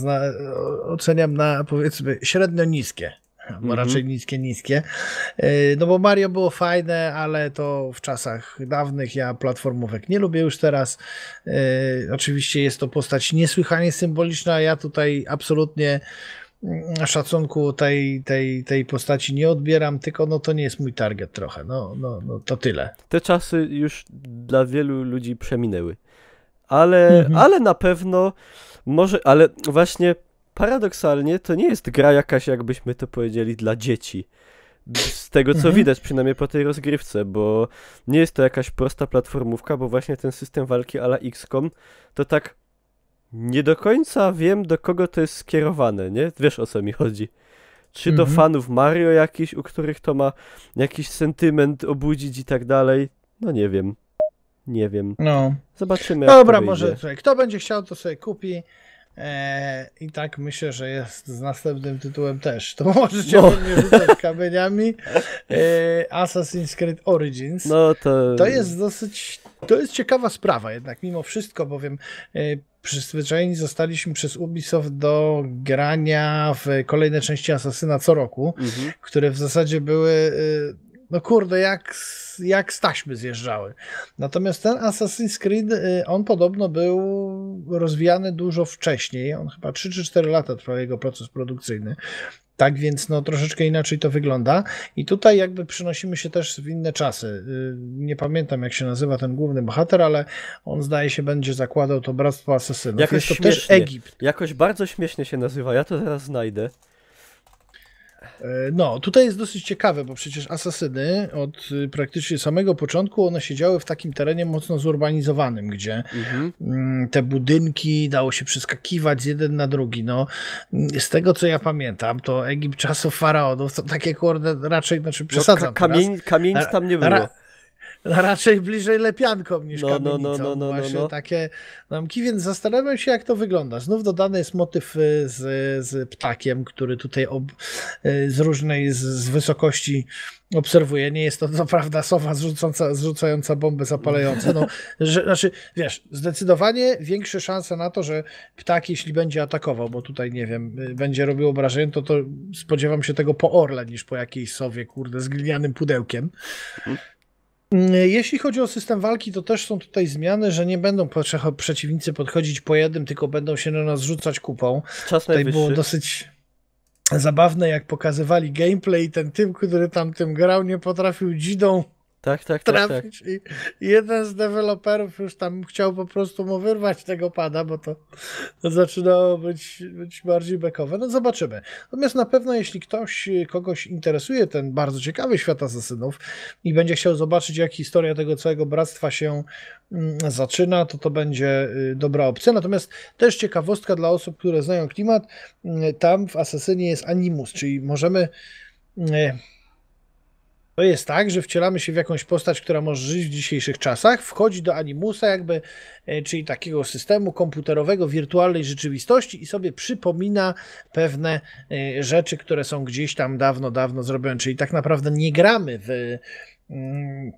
S2: oceniam na, powiedzmy, średnio niskie. Bo raczej niskie. No bo Mario było fajne, ale to w czasach dawnych. Ja platformówek nie lubię już teraz. Oczywiście jest to postać niesłychanie symboliczna. Ja tutaj absolutnie szacunku tej postaci nie odbieram, tylko no to nie jest mój target trochę. No to tyle.
S1: Te czasy już dla wielu ludzi przeminęły. Ale na pewno może, ale właśnie paradoksalnie to nie jest gra jakaś, jakbyśmy to powiedzieli, dla dzieci. Z tego co widać, przynajmniej po tej rozgrywce, bo nie jest to jakaś prosta platformówka, bo właśnie ten system walki a la XCOM to tak nie do końca wiem, do kogo to jest skierowane, nie? Wiesz, o co mi chodzi. Czy do fanów Mario jakichś, u których to ma jakiś sentyment obudzić i tak dalej? No nie wiem. Nie wiem.
S2: No.
S1: Zobaczymy, jak
S2: Dobra,
S1: to
S2: może kto będzie chciał, to sobie kupi. I tak myślę, że jest z następnym tytułem też. To możecie mnie rzucać kamieniami. Assassin's Creed Origins.
S1: No
S2: to jest to jest ciekawa sprawa jednak mimo wszystko, bowiem przyzwyczajeni zostaliśmy przez Ubisoft do grania w kolejne części Asasyna co roku, które w zasadzie były no kurde, jak z taśmy zjeżdżały. Natomiast ten Assassin's Creed, on podobno był rozwijany dużo wcześniej. On chyba 3 czy 4 lata trwał jego proces produkcyjny. Tak więc no troszeczkę inaczej to wygląda. I tutaj jakby przenosimy się też w inne czasy. Nie pamiętam, jak się nazywa ten główny bohater, ale on zdaje się będzie zakładał to Bractwo Asesynów.
S1: Jakoś
S2: jest to też Egipt.
S1: Jakoś bardzo śmiesznie się nazywa. Ja to teraz znajdę.
S2: No, tutaj jest dosyć ciekawe, bo przecież asasyny od praktycznie samego początku one siedziały w takim terenie mocno zurbanizowanym, gdzie te budynki dało się przeskakiwać z jeden na drugi. No, z tego co ja pamiętam, to Egipt czasów faraonów to takie kurde raczej, znaczy przesadzam
S1: kamienic tam nie było.
S2: Raczej bliżej lepiankom niż kamienicą.
S1: No.
S2: Takie zamki, więc zastanawiam się, jak to wygląda. Znów dodany jest motyw z ptakiem, który tutaj z wysokości obserwuje. Nie jest to co prawda sowa zrzucająca bomby zapalające. No, znaczy, wiesz, zdecydowanie większe szanse na to, że ptak, jeśli będzie atakował, bo tutaj, nie wiem, będzie robił obrażenie, to spodziewam się tego po orle, niż po jakiejś sowie, kurde, z glinianym pudełkiem. Jeśli chodzi o system walki, to też są tutaj zmiany, że nie będą przeciwnicy podchodzić po jednym, tylko będą się na nas rzucać kupą.
S1: Czas
S2: tutaj
S1: najwyższy.
S2: było dosyć zabawne, jak pokazywali gameplay i ten typ, który tam tym grał, nie potrafił dzidą trafić. I jeden z deweloperów już tam chciał po prostu mu wyrwać tego pada, bo to zaczynało być bardziej bekowe. No zobaczymy. Natomiast na pewno jeśli kogoś interesuje ten bardzo ciekawy świat asasynów i będzie chciał zobaczyć, jak historia tego całego bractwa się zaczyna, to będzie dobra opcja. Natomiast też ciekawostka dla osób, które znają klimat, tam w Asasynie jest Animus, czyli możemy... To jest tak, że wcielamy się w jakąś postać, która może żyć w dzisiejszych czasach, wchodzi do Animusa jakby, czyli takiego systemu komputerowego, wirtualnej rzeczywistości i sobie przypomina pewne rzeczy, które są gdzieś tam dawno zrobione, czyli tak naprawdę nie gramy w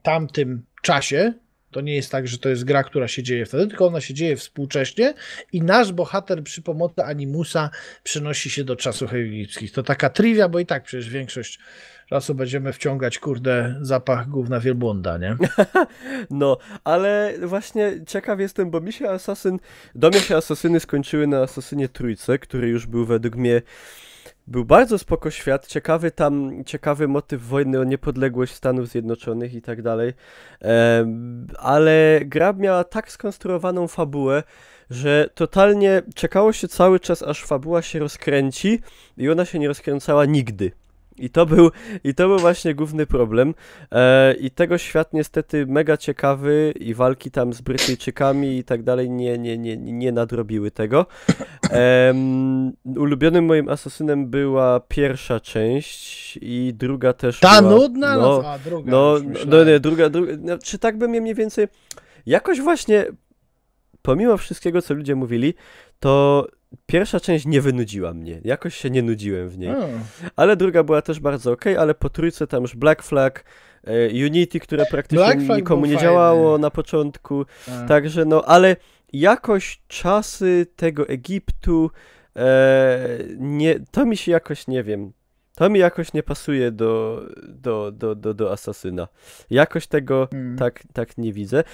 S2: tamtym czasie. To nie jest tak, że to jest gra, która się dzieje wtedy, tylko ona się dzieje współcześnie i nasz bohater przy pomocy Animusa przenosi się do czasów egipskich. To taka trivia, bo i tak przecież większość czasu będziemy wciągać, kurde, zapach gówna wielbłąda, nie?
S1: No, ale właśnie ciekaw jestem, bo do mnie się Asasyny skończyły na Asasynie Trójce, który już był według mnie był bardzo spoko świat, ciekawy motyw wojny o niepodległość Stanów Zjednoczonych i tak dalej, ale gra miała tak skonstruowaną fabułę, że totalnie czekało się cały czas, aż fabuła się rozkręci i ona się nie rozkręcała nigdy. I to był właśnie główny problem. I tego świat niestety mega ciekawy i walki tam z Brytyjczykami i tak dalej nie nadrobiły tego. Ulubionym moim asasynem była pierwsza część i druga też
S2: Ta
S1: była...
S2: nudna?
S1: No,
S2: A druga.
S1: no,
S2: już
S1: no
S2: myślałem.
S1: nie, druga, no, czy tak by mnie mniej więcej... Jakoś właśnie, pomimo wszystkiego, co ludzie mówili, to pierwsza część nie wynudziła mnie. Jakoś się nie nudziłem w niej.
S2: O.
S1: Ale druga była też bardzo okej, ale po trójce tam już Black Flag, Unity, które praktycznie
S2: Black Flag
S1: nikomu
S2: był
S1: nie
S2: fajny.
S1: działało na początku.
S2: A.
S1: Także no, ale jakoś czasy tego Egiptu, to mi się jakoś, nie wiem, to mi jakoś nie pasuje do Asasyna. Jakoś tego tak nie widzę.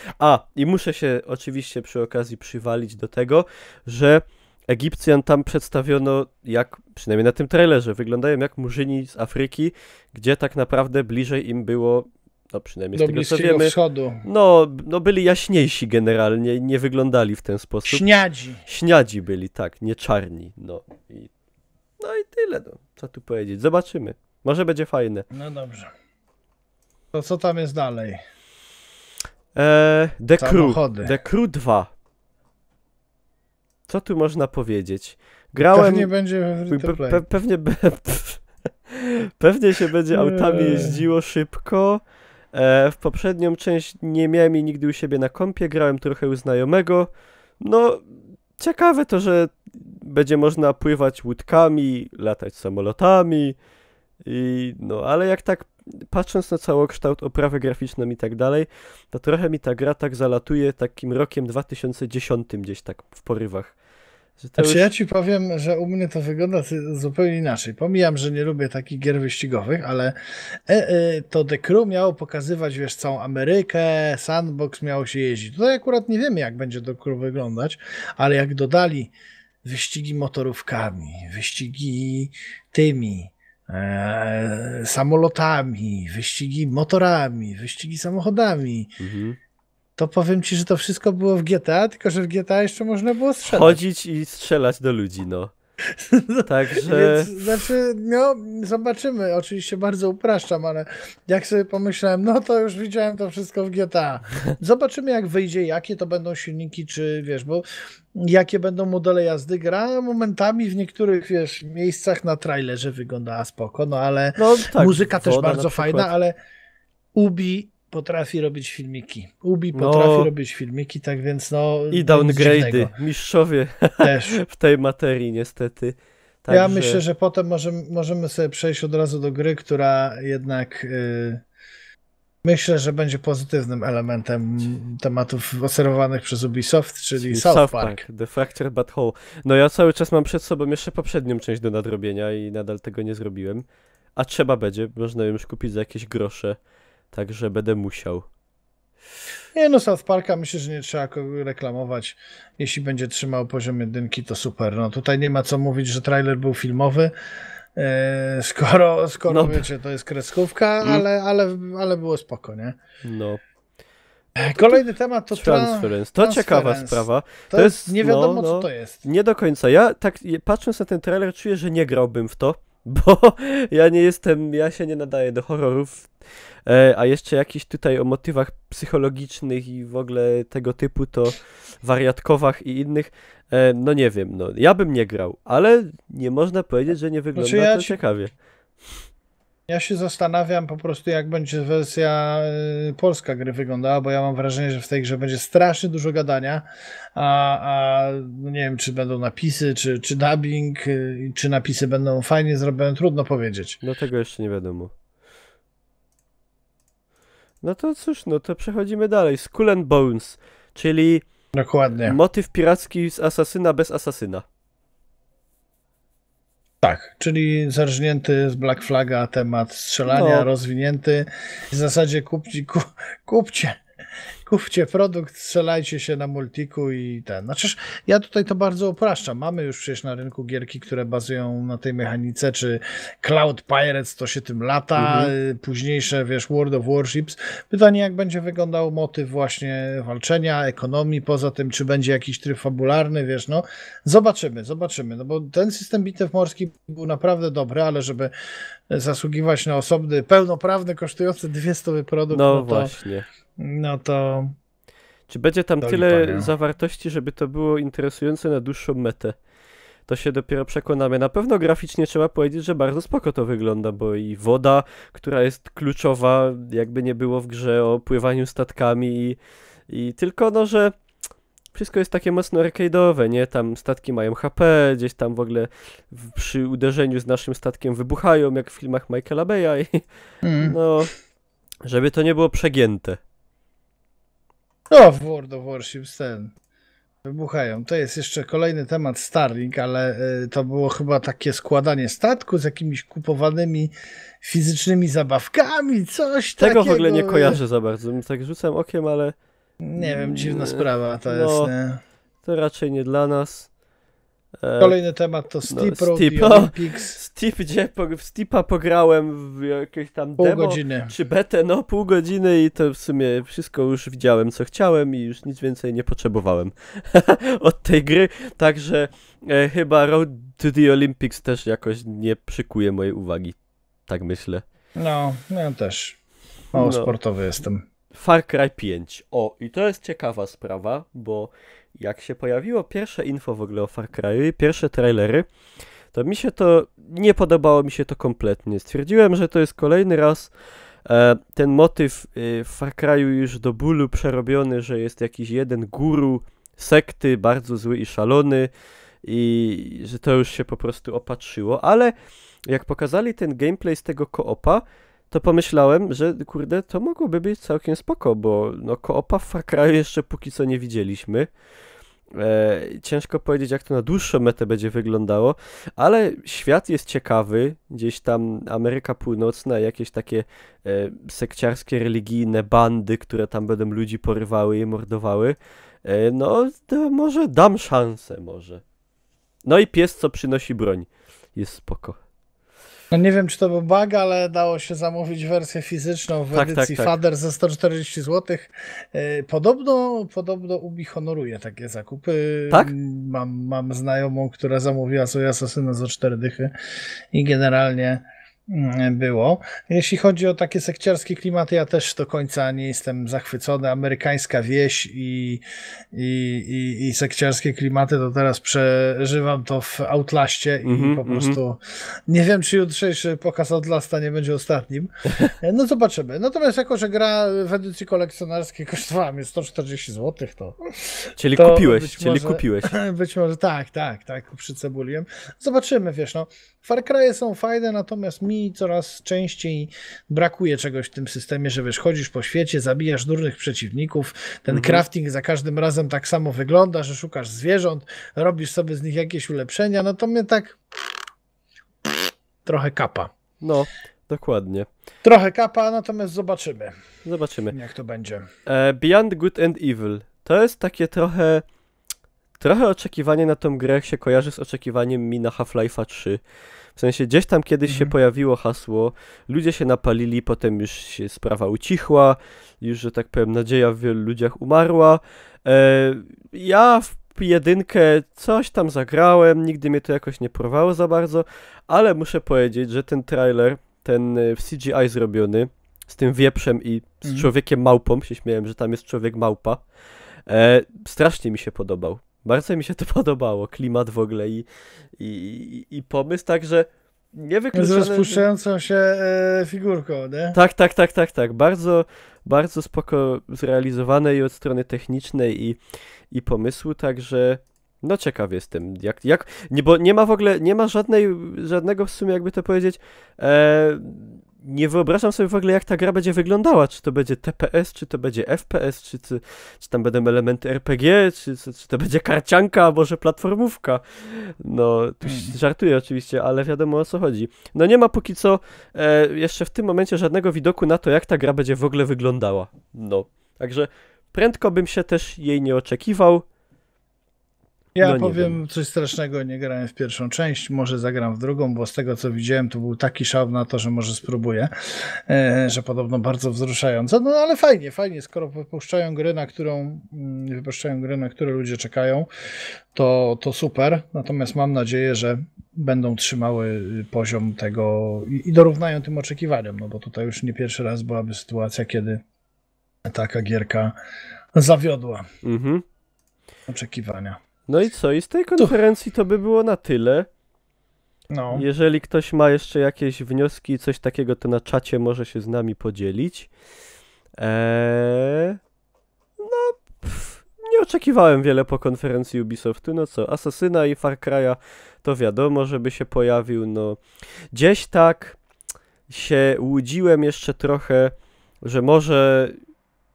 S1: I muszę się oczywiście przy okazji przywalić do tego, że Egipcjan tam przedstawiono, jak przynajmniej na tym trailerze, wyglądają jak murzyni z Afryki, gdzie tak naprawdę bliżej im było, no przynajmniej z
S2: Do
S1: tego co
S2: Bliskiego
S1: wiemy,
S2: Wschodu.
S1: no byli jaśniejsi generalnie i nie wyglądali w ten sposób.
S2: Śniadzi.
S1: Śniadzi byli, tak, nie czarni. No i tyle, no. Co tu powiedzieć? Zobaczymy. Może będzie fajne.
S2: No dobrze. To co tam jest dalej?
S1: The Crew.
S2: Samochody.
S1: The Crew 2. Co tu można powiedzieć? Grałem...
S2: Pewnie będzie free to play.
S1: Pewnie się będzie autami jeździło szybko. W poprzednią część nie miałem jej nigdy u siebie na kompie, grałem trochę u znajomego. No, ciekawe to, że będzie można pływać łódkami, latać samolotami. Ale jak tak patrząc na całokształt, oprawę graficzną i tak dalej, to trochę mi ta gra tak zalatuje takim rokiem 2010 gdzieś tak w porywach.
S2: Znaczy ja ci powiem, że u mnie to wygląda zupełnie inaczej. Pomijam, że nie lubię takich gier wyścigowych, ale to The Crew miało pokazywać, wiesz, całą Amerykę, sandbox miało się jeździć. Tutaj akurat nie wiemy, jak będzie The Crew wyglądać, ale jak dodali wyścigi motorówkami, wyścigi tymi, samolotami, wyścigi motorami, wyścigi samochodami, to powiem ci, że to wszystko było w GTA, tylko że w GTA jeszcze można było strzelać.
S1: Chodzić i strzelać do ludzi, no. Także...
S2: Więc, znaczy, no, zobaczymy. Oczywiście bardzo upraszczam, ale jak sobie pomyślałem, no to już widziałem to wszystko w GTA. Zobaczymy, jak wyjdzie, jakie to będą silniki, czy wiesz, bo jakie będą modele jazdy. Gra momentami w niektórych, wiesz, miejscach na trailerze wyglądała spoko, no ale
S1: no, tak,
S2: muzyka też
S1: woda
S2: bardzo fajna, ale Ubi potrafi robić filmiki. Tak więc no...
S1: I downgrade'y, mistrzowie
S2: też
S1: w tej materii niestety.
S2: Także... Ja myślę, że potem możemy sobie przejść od razu do gry, która jednak myślę, że będzie pozytywnym elementem tematów oferowanych przez Ubisoft, czyli South Park.
S1: The Fractured But Whole. No ja cały czas mam przed sobą jeszcze poprzednią część do nadrobienia i nadal tego nie zrobiłem. A trzeba będzie, można ją już kupić za jakieś grosze. Także będę musiał.
S2: Nie no, South Parka myślę, że nie trzeba reklamować. Jeśli będzie trzymał poziom jedynki, to super. No tutaj nie ma co mówić, że trailer był filmowy. Skoro no, wiecie, to jest kreskówka, ale było spoko, nie?
S1: No.
S2: Kolejny temat to
S1: Transference. To ciekawa sprawa.
S2: To jest nie wiadomo, co to jest.
S1: Nie do końca. Ja tak patrząc na ten trailer czuję, że nie grałbym w to, bo ja się nie nadaję do horrorów. A jeszcze jakiś tutaj o motywach psychologicznych i w ogóle tego typu, to wariatkowach i innych, no nie wiem, no ja bym nie grał, ale nie można powiedzieć, że nie wygląda to ciekawie.
S2: Ja się zastanawiam po prostu, jak będzie wersja polska gry wyglądała, bo ja mam wrażenie, że w tej grze będzie strasznie dużo gadania, a nie wiem, czy będą napisy, czy dubbing, czy napisy będą fajnie zrobione, trudno powiedzieć.
S1: No tego jeszcze nie wiadomo. No to cóż, no to przechodzimy dalej. Skull and Bones, czyli
S2: dokładnie
S1: motyw piracki z asasyna bez asasyna.
S2: Tak, czyli zerżnięty z Black Flaga temat strzelania, rozwinięty. W zasadzie kupcie kupcie produkt, strzelajcie się na multiku i ten. Znaczy, ja tutaj to bardzo upraszczam. Mamy już przecież na rynku gierki, które bazują na tej mechanice, czy Cloud Pirates, to się tym lata, późniejsze, wiesz, World of Warships. Pytanie, jak będzie wyglądał motyw właśnie walczenia, ekonomii, poza tym, czy będzie jakiś tryb fabularny, wiesz, no. Zobaczymy, no bo ten system bitew morski był naprawdę dobry, ale żeby zasługiwać na osobny, pełnoprawny, kosztujący 200 produkt,
S1: No właśnie.
S2: No to...
S1: Czy będzie tam
S2: To
S1: tyle
S2: lipa, nie?
S1: zawartości, żeby to było interesujące na dłuższą metę? To się dopiero przekonamy. Na pewno graficznie trzeba powiedzieć, że bardzo spoko to wygląda, bo i woda, która jest kluczowa, jakby nie było w grze o pływaniu statkami i tylko no, że wszystko jest takie mocno arcade'owe, nie? Tam statki mają HP, gdzieś tam w ogóle przy uderzeniu z naszym statkiem wybuchają, jak w filmach Michaela Bay'a i no, żeby to nie było przegięte.
S2: No, w World of Warships ten wybuchają. To jest jeszcze kolejny temat Starlink, ale to było chyba takie składanie statku z jakimiś kupowanymi fizycznymi zabawkami, coś
S1: Tego
S2: takiego.
S1: w ogóle nie kojarzę za bardzo. Tak rzucam okiem, ale
S2: Nie wiem, dziwna sprawa to
S1: no,
S2: jest. Nie?
S1: to raczej nie dla nas.
S2: Kolejny temat to Steep Road
S1: Steep,
S2: The Olympics.
S1: Steep, w Steepa pograłem w jakieś tam
S2: Pół
S1: demo,
S2: godziny.
S1: czy betę, no pół godziny i to w sumie wszystko już widziałem, co chciałem i już nic więcej nie potrzebowałem od tej gry, także chyba Road to the Olympics też jakoś nie przykuje mojej uwagi, tak myślę.
S2: No, ja też mało sportowy jestem.
S1: Far Cry 5. O, i to jest ciekawa sprawa, bo jak się pojawiło pierwsze info w ogóle o Far Cry'u, pierwsze trailery, to nie podobało mi się to kompletnie. Stwierdziłem, że to jest kolejny raz ten motyw w Far Cry'u już do bólu przerobiony, że jest jakiś jeden guru sekty, bardzo zły i szalony i że to już się po prostu opatrzyło, ale jak pokazali ten gameplay z tego koopa, to pomyślałem, że kurde, to mogłoby być całkiem spoko, bo no koopa w Far Cry'u jeszcze póki co nie widzieliśmy. Ciężko powiedzieć, jak to na dłuższą metę będzie wyglądało, ale świat jest ciekawy, gdzieś tam Ameryka Północna, jakieś takie sekciarskie, religijne bandy, które tam będą ludzi porywały i mordowały, no to może dam szansę, może. No i pies, co przynosi broń, jest spoko.
S2: No nie wiem, czy to był bug, ale dało się zamówić wersję fizyczną w edycji
S1: tak.
S2: Fader za 140 zł. Podobno Ubi honoruje takie zakupy.
S1: Tak?
S2: Mam znajomą, która zamówiła sobie Asasyna za 4 dychy i generalnie było. Jeśli chodzi o takie sekciarskie klimaty, ja też do końca nie jestem zachwycony. Amerykańska wieś i sekciarskie klimaty, to teraz przeżywam to w Outlaście i po prostu nie wiem, czy jutrzejszy pokaz Outlasta nie będzie ostatnim. No zobaczymy. Natomiast jako, że gra w edycji kolekcjonerskiej kosztowała mnie 140 zł, to...
S1: Czyli
S2: to
S1: kupiłeś.
S2: Być może tak, przycebuliłem. Zobaczymy, wiesz, no. Far Cry'e są fajne, natomiast mi coraz częściej brakuje czegoś w tym systemie, że wiesz, chodzisz po świecie, zabijasz durnych przeciwników, ten crafting za każdym razem tak samo wygląda, że szukasz zwierząt, robisz sobie z nich jakieś ulepszenia, no to mnie tak trochę kapa.
S1: No, dokładnie.
S2: Trochę kapa, natomiast zobaczymy, jak to będzie.
S1: Beyond Good and Evil. To jest takie trochę oczekiwanie na tą grę, jak się kojarzy z oczekiwaniem mi na Half-Life'a 3. W sensie gdzieś tam kiedyś się pojawiło hasło, ludzie się napalili, potem już się sprawa ucichła, już, że tak powiem, nadzieja w wielu ludziach umarła. Ja w jedynkę coś tam zagrałem, nigdy mnie to jakoś nie porwało za bardzo, ale muszę powiedzieć, że ten trailer, ten w CGI zrobiony, z tym wieprzem i z człowiekiem małpą, się śmiałem, że tam jest człowiek małpa, strasznie mi się podobał. Bardzo mi się to podobało, klimat w ogóle i pomysł, także niewykluczone...
S2: Z rozpuszczającą się figurką, nie?
S1: Tak. Bardzo, bardzo spoko zrealizowane i od strony technicznej i pomysłu, także no ciekaw jestem, bo nie ma w ogóle, nie ma żadnego w sumie, jakby to powiedzieć, nie wyobrażam sobie w ogóle, jak ta gra będzie wyglądała, czy to będzie TPS, czy to będzie FPS, czy tam będą elementy RPG, czy to będzie karcianka, a może platformówka. No, tu żartuję oczywiście, ale wiadomo, o co chodzi. No nie ma póki co jeszcze w tym momencie żadnego widoku na to, jak ta gra będzie w ogóle wyglądała. No, Także prędko bym się też jej nie oczekiwał.
S2: Ja
S1: No nie
S2: powiem
S1: wiem.
S2: coś strasznego, nie grałem w pierwszą część, może zagram w drugą, bo z tego co widziałem to był taki szał na to, że może spróbuję, że podobno bardzo wzruszające, no ale fajnie, skoro wypuszczają gry, na które ludzie czekają, to super, natomiast mam nadzieję, że będą trzymały poziom tego i dorównają tym oczekiwaniom, no bo tutaj już nie pierwszy raz byłaby sytuacja, kiedy taka gierka zawiodła
S1: Mhm.
S2: oczekiwania.
S1: No i co? I z tej konferencji to by było na tyle.
S2: No.
S1: Jeżeli ktoś ma jeszcze jakieś wnioski, coś takiego, to na czacie może się z nami podzielić. Nie oczekiwałem wiele po konferencji Ubisoftu. No co, Assassina i Far Cry'a to wiadomo, żeby się pojawił. No, gdzieś tak się łudziłem jeszcze trochę, że może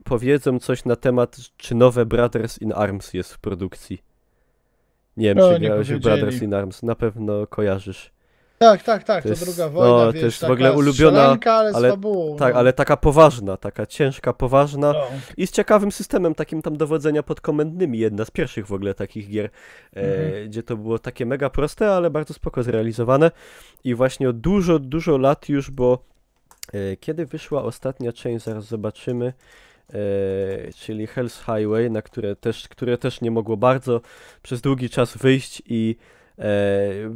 S1: powiedzą coś na temat, czy nowe Brothers in Arms jest w produkcji. Nie wiem,
S2: No,
S1: czy
S2: nie
S1: grałeś w
S2: powiedzieli.
S1: Brothers in Arms. Na pewno kojarzysz.
S2: Tak,
S1: To
S2: to
S1: jest-
S2: druga wojna,
S1: no, to
S2: wiesz,
S1: jest w
S2: taka
S1: ogóle ulubiona,
S2: strzelanka, ale z
S1: ale-
S2: fabułą.
S1: Tak,
S2: no.
S1: ale taka poważna, taka ciężka, poważna.
S2: No.
S1: I z ciekawym systemem takim tam dowodzenia podkomendnymi. Jedna z pierwszych w ogóle takich gier, gdzie to było takie mega proste, ale bardzo spoko zrealizowane. I właśnie od dużo lat już, bo kiedy wyszła ostatnia część, zaraz zobaczymy, czyli Hell's Highway, które też nie mogło bardzo przez długi czas wyjść i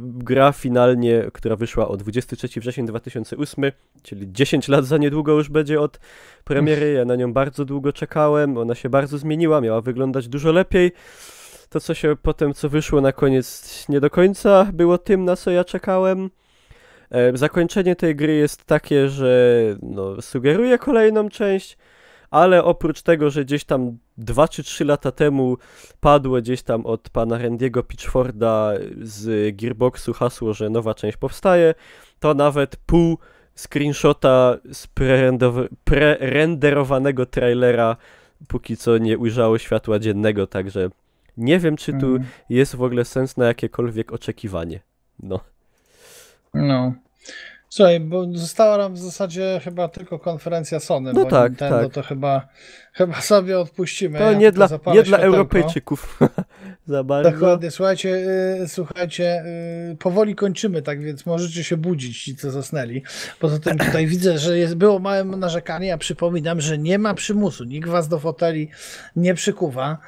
S1: gra finalnie, która wyszła o 23 września 2008, czyli 10 lat za niedługo już będzie od premiery. Ja na nią bardzo długo czekałem, ona się bardzo zmieniła, miała wyglądać dużo lepiej. To, co się potem, co wyszło na koniec, nie do końca było tym, na co ja czekałem. Zakończenie tej gry jest takie, że no, sugeruje kolejną część, ale oprócz tego, że gdzieś tam 2 czy 3 lata temu padło gdzieś tam od pana Randy'ego Pitchforda z Gearboxu hasło, że nowa część powstaje, to nawet pół screenshota z prerenderowanego trailera póki co nie ujrzało światła dziennego, także nie wiem, czy tu jest w ogóle sens na jakiekolwiek oczekiwanie. No.
S2: No. Słuchaj, bo została nam w zasadzie chyba tylko konferencja Sony,
S1: No
S2: bo
S1: tak,
S2: Nintendo
S1: tak.
S2: to chyba sobie odpuścimy.
S1: To
S2: Ja
S1: nie
S2: tylko zapalę
S1: dla
S2: światełko.
S1: Europejczyków za bardzo.
S2: Dokładnie, słuchajcie, powoli kończymy, tak więc możecie się budzić ci, co zasnęli. Poza tym tutaj widzę, że było małe narzekanie, ja przypominam, że nie ma przymusu, nikt was do foteli nie przykuwa,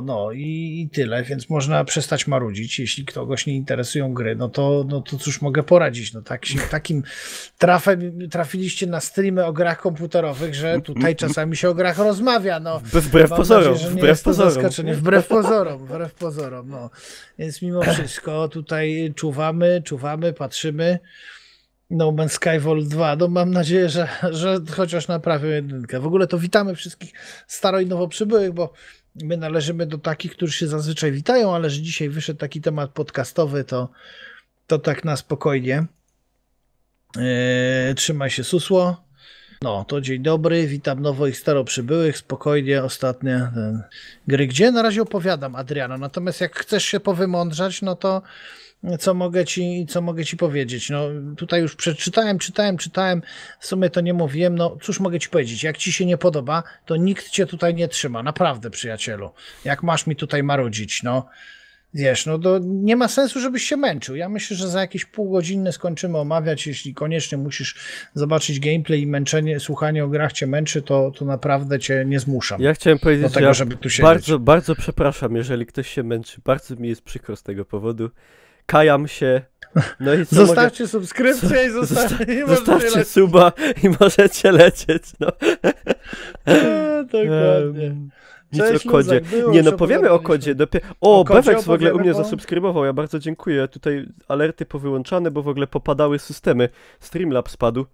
S2: no i tyle, więc można przestać marudzić, jeśli kogoś nie interesują gry, no to cóż mogę poradzić, no takim trafem trafiliście na streamy o grach komputerowych, że tutaj czasami się o grach rozmawia, no.
S1: Wbrew
S2: Mam
S1: pozorom,
S2: nadzieję, że nie
S1: wbrew
S2: jest to
S1: pozorom.
S2: zaskoczenie. Wbrew pozorom, no. Więc mimo wszystko tutaj czuwamy, patrzymy. No Man's Sky Vol 2, no mam nadzieję, że chociaż naprawią jedynkę. W ogóle to witamy wszystkich staro i nowo przybyłych, bo my należymy do takich, którzy się zazwyczaj witają, ale że dzisiaj wyszedł taki temat podcastowy, to tak na spokojnie. Trzymaj się, Susło. No, to dzień dobry, witam nowo i staro przybyłych, spokojnie, ostatnie gry. Gdzie? Na razie opowiadam, Adriano, natomiast jak chcesz się powymądrzać, no to co mogę ci powiedzieć? No, tutaj już przeczytałem, w sumie to nie mówiłem, no cóż mogę ci powiedzieć, jak ci się nie podoba, to nikt cię tutaj nie trzyma, naprawdę, przyjacielu, jak masz mi tutaj marudzić, no. Wiesz, no to nie ma sensu, żebyś się męczył. Ja myślę, że za jakieś półgodzinne skończymy omawiać. Jeśli koniecznie musisz zobaczyć gameplay i słuchanie o grach cię męczy, to naprawdę cię nie zmuszam.
S1: Ja chciałem powiedzieć,
S2: do tego,
S1: że ja
S2: żeby tu siedzieć.
S1: bardzo przepraszam, jeżeli ktoś się męczy. Bardzo mi jest przykro z tego powodu. Kajam się. No i co
S2: Zostawcie subskrypcję i
S1: zostawcie suba i możecie lecieć. No.
S2: Dokładnie.
S1: Nic
S2: Cześć,
S1: o kodzie.
S2: Luzak, było,
S1: Nie, no
S2: już
S1: powiemy o kodzie. O,
S2: kodzie
S1: Bewex w ogóle u mnie
S2: opowiemy, bo-
S1: zasubskrybował. Ja bardzo dziękuję. Ja tutaj alerty powyłączane, bo w ogóle popadały systemy. Streamlabs spadł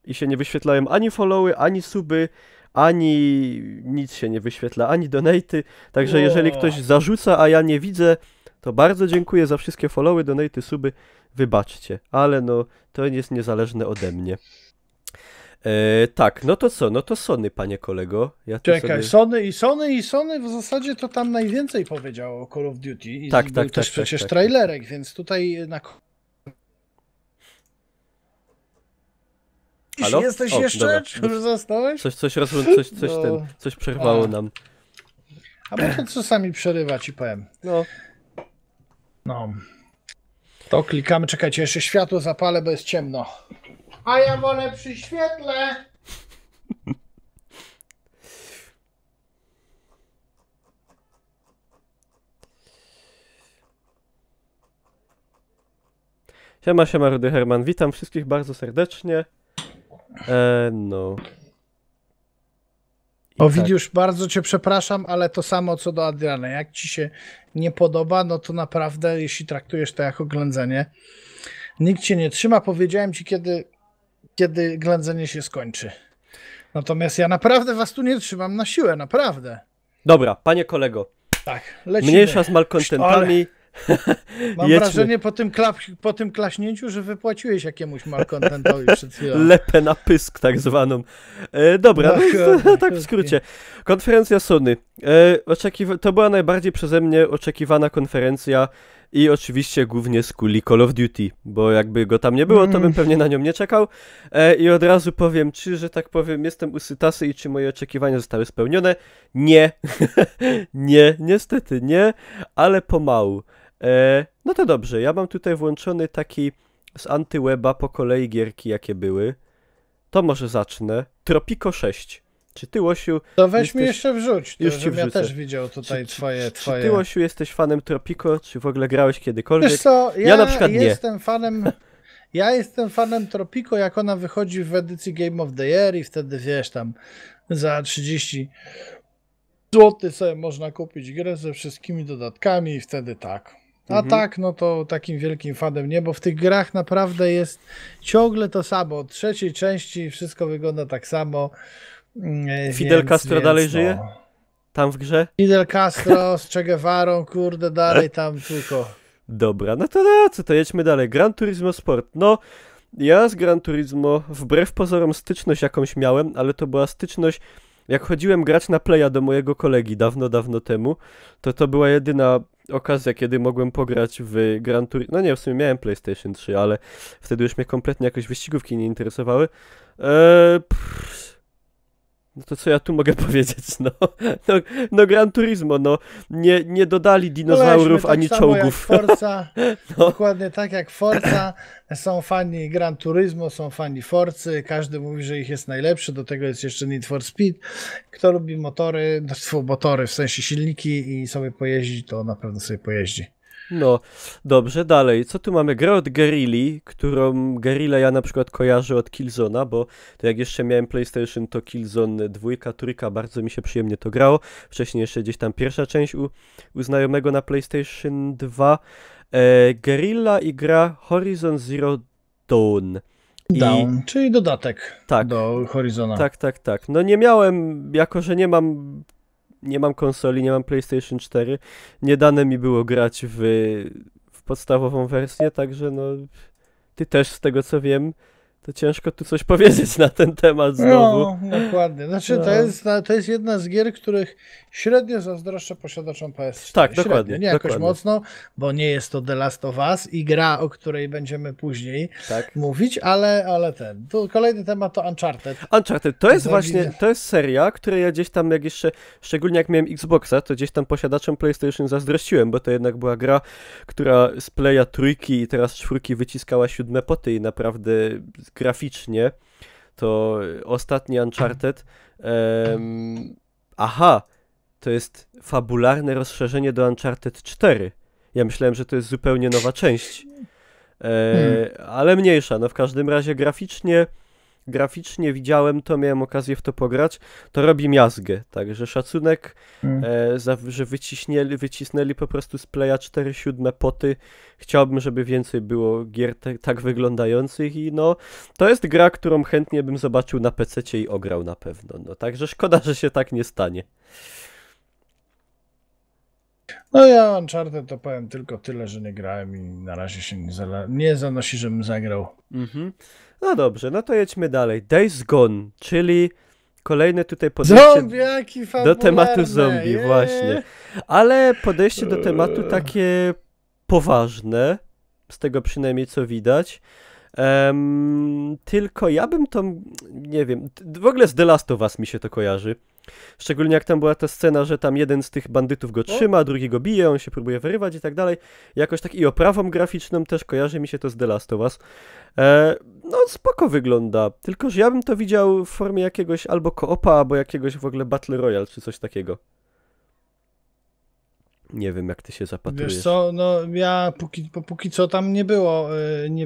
S1: i się nie wyświetlają ani followy, ani suby, ani nic się nie wyświetla, ani donaty. Także jeżeli
S2: Ło.
S1: ktoś zarzuca, a ja nie widzę, to bardzo dziękuję za wszystkie followy, donaty, suby. Wybaczcie, ale no to jest niezależne ode mnie. Tak, no to co? No to Sony, panie kolego. Ja tu
S2: Czekaj,
S1: sobie...
S2: Sony w zasadzie to tam najwięcej powiedziało o Call of Duty. I
S1: Tak,
S2: był
S1: tak,
S2: też
S1: tak,
S2: przecież
S1: tak.
S2: trailerek, więc tutaj na
S1: Halo?
S2: Jesteś
S1: O,
S2: jeszcze?
S1: dobra.
S2: Czy już zasnąłeś?
S1: Coś przerwało
S2: A.
S1: nam.
S2: A bo to czasami przerywa, ci powiem.
S1: No,
S2: No. To klikamy, czekajcie, jeszcze światło zapalę, bo jest ciemno. A ja wolę przy świetle.
S1: siema Rudy Herman, witam wszystkich bardzo serdecznie. No. I
S2: O,
S1: tak.
S2: Widziusz, bardzo cię przepraszam, ale to samo co do Adriana. Jak ci się nie podoba, no to naprawdę, jeśli traktujesz to jako ględzenie, nikt cię nie trzyma. Powiedziałem ci, kiedy ględzenie się skończy. Natomiast ja naprawdę was tu nie trzymam na siłę, naprawdę.
S1: Dobra, panie kolego,
S2: Tak, lecimy.
S1: mniejsza z malkontentami.
S2: Mam
S1: jedźmy.
S2: wrażenie po tym klaśnięciu, że wypłaciłeś jakiemuś malkontentowi przed chwilą.
S1: Lepę na pysk tak zwaną. Dobra,
S2: No,
S1: tak w skrócie. Konferencja Sony. To była najbardziej przeze mnie oczekiwana konferencja i oczywiście głównie z kuli Call of Duty, bo jakby go tam nie było, to bym pewnie na nią nie czekał. I od razu powiem, czy, że tak powiem, jestem usytasy i czy moje oczekiwania zostały spełnione? Nie. Nie, niestety nie, ale pomału. No to dobrze, ja mam tutaj włączony taki z antyweba po kolei gierki, jakie były. To może zacznę. Tropico 6. Czy ty, Łosiu...
S2: To weź mi jeszcze wrzuć,
S1: Już ci
S2: żebym ja
S1: wrzucę.
S2: też widział tutaj twoje...
S1: Czy ty, Łosiu, jesteś fanem Tropico? Czy w ogóle grałeś kiedykolwiek?
S2: Wiesz co,
S1: Ja na przykład nie.
S2: Ja jestem fanem Tropico, jak ona wychodzi w edycji Game of the Year i wtedy, wiesz, tam za 30 zł sobie można kupić grę ze wszystkimi dodatkami i wtedy tak. A tak, no to takim wielkim fanem nie, bo w tych grach naprawdę jest ciągle to samo. Od trzeciej części wszystko wygląda tak samo.
S1: Fidel Castro dalej żyje? Tam w grze?
S2: Fidel Castro z Che Guevarą, kurde, dalej tam tylko.
S1: Dobra, no to jedźmy dalej. Gran Turismo Sport. No, ja z Gran Turismo, wbrew pozorom styczność jakąś miałem, ale to była styczność, jak chodziłem grać na Playa do mojego kolegi dawno temu, to była jedyna okazja, kiedy mogłem pograć w Gran Turismo. No nie, w sumie miałem PlayStation 3, ale wtedy już mnie kompletnie jakoś wyścigówki nie interesowały. No to co ja tu mogę powiedzieć, no Gran Turismo, no nie dodali dinozaurów
S2: tak
S1: ani
S2: samo
S1: czołgów.
S2: Jak Forza,
S1: No.
S2: Dokładnie tak jak Forza, są fani Gran Turismo, są fani Forcy, każdy mówi, że ich jest najlepszy, do tego jest jeszcze Need for Speed. Kto lubi motory, w sensie silniki i sobie pojeździ, to na pewno sobie pojeździ.
S1: No, dobrze, dalej. Co tu mamy? Grę od Guerrilli, którą Guerrilla ja na przykład kojarzę od Killzone'a, bo to jak jeszcze miałem PlayStation, to Killzone 2, trójka, bardzo mi się przyjemnie to grało. Wcześniej jeszcze gdzieś tam pierwsza część u znajomego na PlayStation 2. Guerrilla i gra Horizon Zero Dawn.
S2: Czyli dodatek
S1: tak,
S2: do Horizona.
S1: Tak. No nie miałem, jako że nie mam konsoli, nie mam PlayStation 4, nie dane mi było grać w podstawową wersję, także no ty też z tego co wiem, to ciężko tu coś powiedzieć na ten temat znowu.
S2: No, dokładnie. Znaczy, to jest jedna z gier, których średnio zazdroszczę posiadaczom PS4.
S1: Tak,
S2: średnio,
S1: dokładnie.
S2: Nie jakoś
S1: dokładnie.
S2: mocno, bo nie jest to The Last of Us i gra, o której będziemy później mówić, ale tu kolejny temat to Uncharted.
S1: Uncharted, to jest właśnie, to jest seria, której ja gdzieś tam, jak jeszcze, szczególnie jak miałem Xboxa, to gdzieś tam posiadaczem PlayStation zazdrościłem, bo to jednak była gra, która z Playa trójki i teraz czwórki wyciskała 7 poty i naprawdę graficznie to ostatni Uncharted. To jest fabularne rozszerzenie do Uncharted 4. Ja myślałem, że to jest zupełnie nowa część. Ale mniejsza. No w każdym razie graficznie widziałem to, miałem okazję w to pograć. To robi miazgę. Także szacunek, że wycisnęli po prostu z Playa 4 7 poty. Chciałbym, żeby więcej było gier tak wyglądających i no, to jest gra, którą chętnie bym zobaczył na PC-cie i ograł na pewno. No, także szkoda, że się tak nie stanie.
S2: No ja Uncharted to powiem tylko tyle, że nie grałem i na razie się nie zanosi, żebym zagrał.
S1: No dobrze, no to jedźmy dalej. Days Gone, czyli kolejne tutaj podejście do tematu zombie, właśnie. Ale podejście do tematu takie poważne, z tego przynajmniej co widać. Tylko ja bym to, nie wiem, w ogóle z The Last of Us mi się to kojarzy. Szczególnie jak tam była ta scena, że tam jeden z tych bandytów go trzyma, drugi go bije, on się próbuje wyrywać i tak dalej. Jakoś tak i oprawą graficzną też kojarzy mi się to z The Last of Us. No spoko wygląda, tylko że ja bym to widział w formie jakiegoś albo koopa, albo jakiegoś w ogóle Battle Royale, czy coś takiego. Nie wiem, jak ty się zapatrujesz.
S2: Wiesz co, no ja póki co tam nie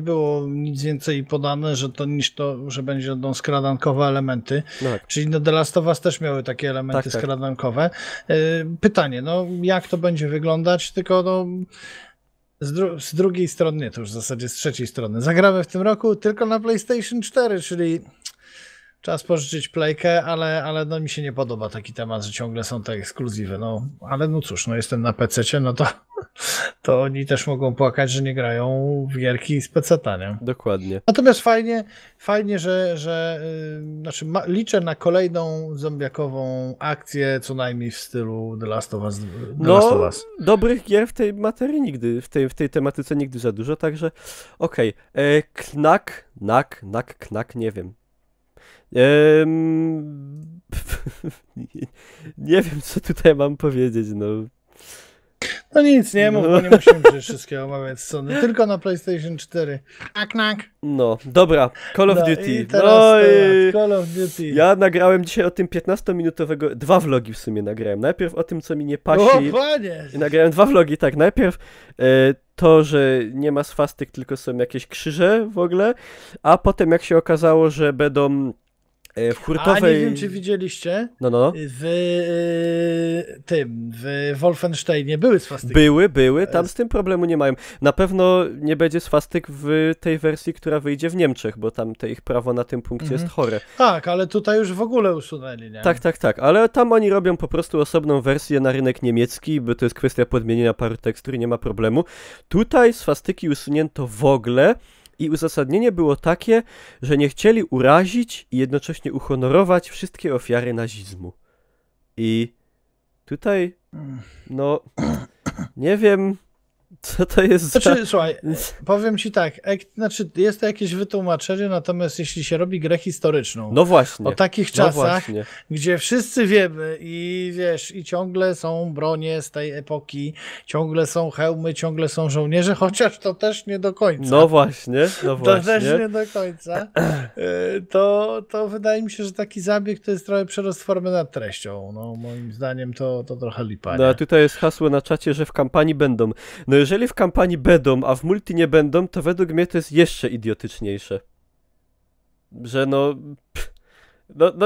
S2: było nic więcej podane, że to niż to, że będą skradankowe elementy.
S1: No tak.
S2: Czyli no The Last of Us też miały takie elementy
S1: Tak.
S2: skradankowe. Pytanie, no jak to będzie wyglądać, tylko no z drugiej strony, nie, to już w zasadzie z trzeciej strony. Zagramy w tym roku tylko na PlayStation 4, czyli czas pożyczyć playkę, ale no mi się nie podoba taki temat, że ciągle są te ekskluzywy. No, ale no cóż, no jestem na PC-cie, no to oni też mogą płakać, że nie grają w gierki z PC-ta, nie?
S1: Dokładnie.
S2: Natomiast fajnie, że znaczy liczę na kolejną zombiakową akcję, co najmniej w stylu The Last of Us.
S1: Dobrych gier w tej materii nigdy, w tej tematyce nigdy za dużo, także okej. Knak, nie wiem. Nie wiem, co tutaj mam powiedzieć, no.
S2: No nic, nie mów, bo nie musimy przecież wszystkiego omawiać Sony, tylko na PlayStation 4. Knak.
S1: No, dobra, Call of Duty.
S2: I teraz Call of Duty.
S1: Ja nagrałem dzisiaj o tym 15-minutowego, 2 vlogi w sumie nagrałem. Najpierw o tym, co mi nie pasi.
S2: O, panie!
S1: I nagrałem 2 vlogi, tak. Najpierw to, że nie ma swastyk, tylko są jakieś krzyże w ogóle, a potem jak się okazało, że będą w hurtowej...
S2: A nie wiem, czy widzieliście?
S1: No.
S2: W Wolfensteinie były swastyki.
S1: Były, tam z tym problemu nie mają. Na pewno nie będzie swastyk w tej wersji, która wyjdzie w Niemczech, bo tam te ich prawo na tym punkcie jest chore.
S2: Tak, ale tutaj już w ogóle usunęli, nie?
S1: Tak, ale tam oni robią po prostu osobną wersję na rynek niemiecki, bo to jest kwestia podmienienia paru tekstur i nie ma problemu. Tutaj swastyki usunięto w ogóle. I uzasadnienie było takie, że nie chcieli urazić i jednocześnie uhonorować wszystkie ofiary nazizmu. I tutaj, no, nie wiem, co to jest
S2: Znaczy, słuchaj, powiem ci tak, znaczy jest to jakieś wytłumaczenie, natomiast jeśli się robi grę historyczną,
S1: no właśnie,
S2: o takich czasach, gdzie wszyscy wiemy i wiesz, i ciągle są bronie z tej epoki, ciągle są hełmy, ciągle są żołnierze, chociaż to też nie do końca.
S1: No właśnie.
S2: To też nie do końca. To wydaje mi się, że taki zabieg to jest trochę przerost formy nad treścią. No, moim zdaniem to trochę lipa.
S1: No a tutaj jest hasło na czacie, że w kampanii będą. No jeżeli w kampanii będą, a w multi nie będą, to według mnie to jest jeszcze idiotyczniejsze. Że no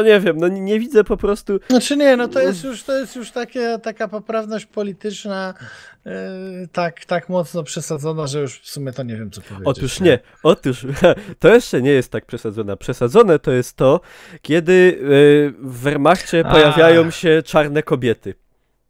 S1: nie wiem, no nie widzę po prostu...
S2: Znaczy nie, no to jest już taka poprawność polityczna tak mocno przesadzona, że już w sumie to nie wiem, co powiedzieć.
S1: Otóż to jeszcze nie jest tak przesadzone. Przesadzone to jest to, kiedy w Wehrmachcie pojawiają się czarne kobiety.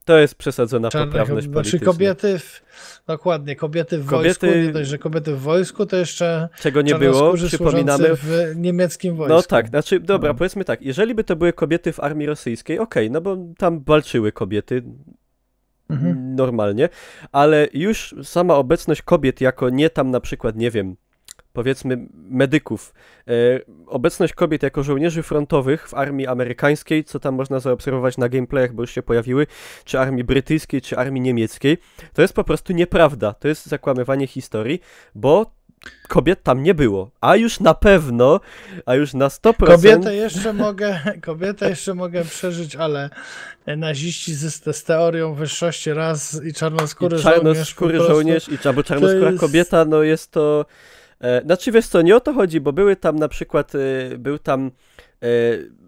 S1: To jest przesadzona poprawność polityczna.
S2: Znaczy kobiety w wojsku, nie dość, że kobiety w wojsku, to jeszcze
S1: czego nie było, przypominamy,
S2: w niemieckim wojsku.
S1: No tak, znaczy, dobra, powiedzmy tak, jeżeli by to były kobiety w armii rosyjskiej, okej, no bo tam walczyły kobiety normalnie, ale już sama obecność kobiet jako nie tam na przykład, nie wiem, powiedzmy medyków, obecność kobiet jako żołnierzy frontowych w armii amerykańskiej, co tam można zaobserwować na gameplayach, bo już się pojawiły, czy armii brytyjskiej, czy armii niemieckiej, to jest po prostu nieprawda, to jest zakłamywanie historii, bo kobiet tam nie było, a już na 100%...
S2: Kobietę jeszcze mogę przeżyć, naziści z teorią wyższości ras i czarnoskóry żołnierz
S1: albo czarnoskóra kobieta, no jest to... Znaczy wiesz co, nie o to chodzi, bo były tam na przykład, był tam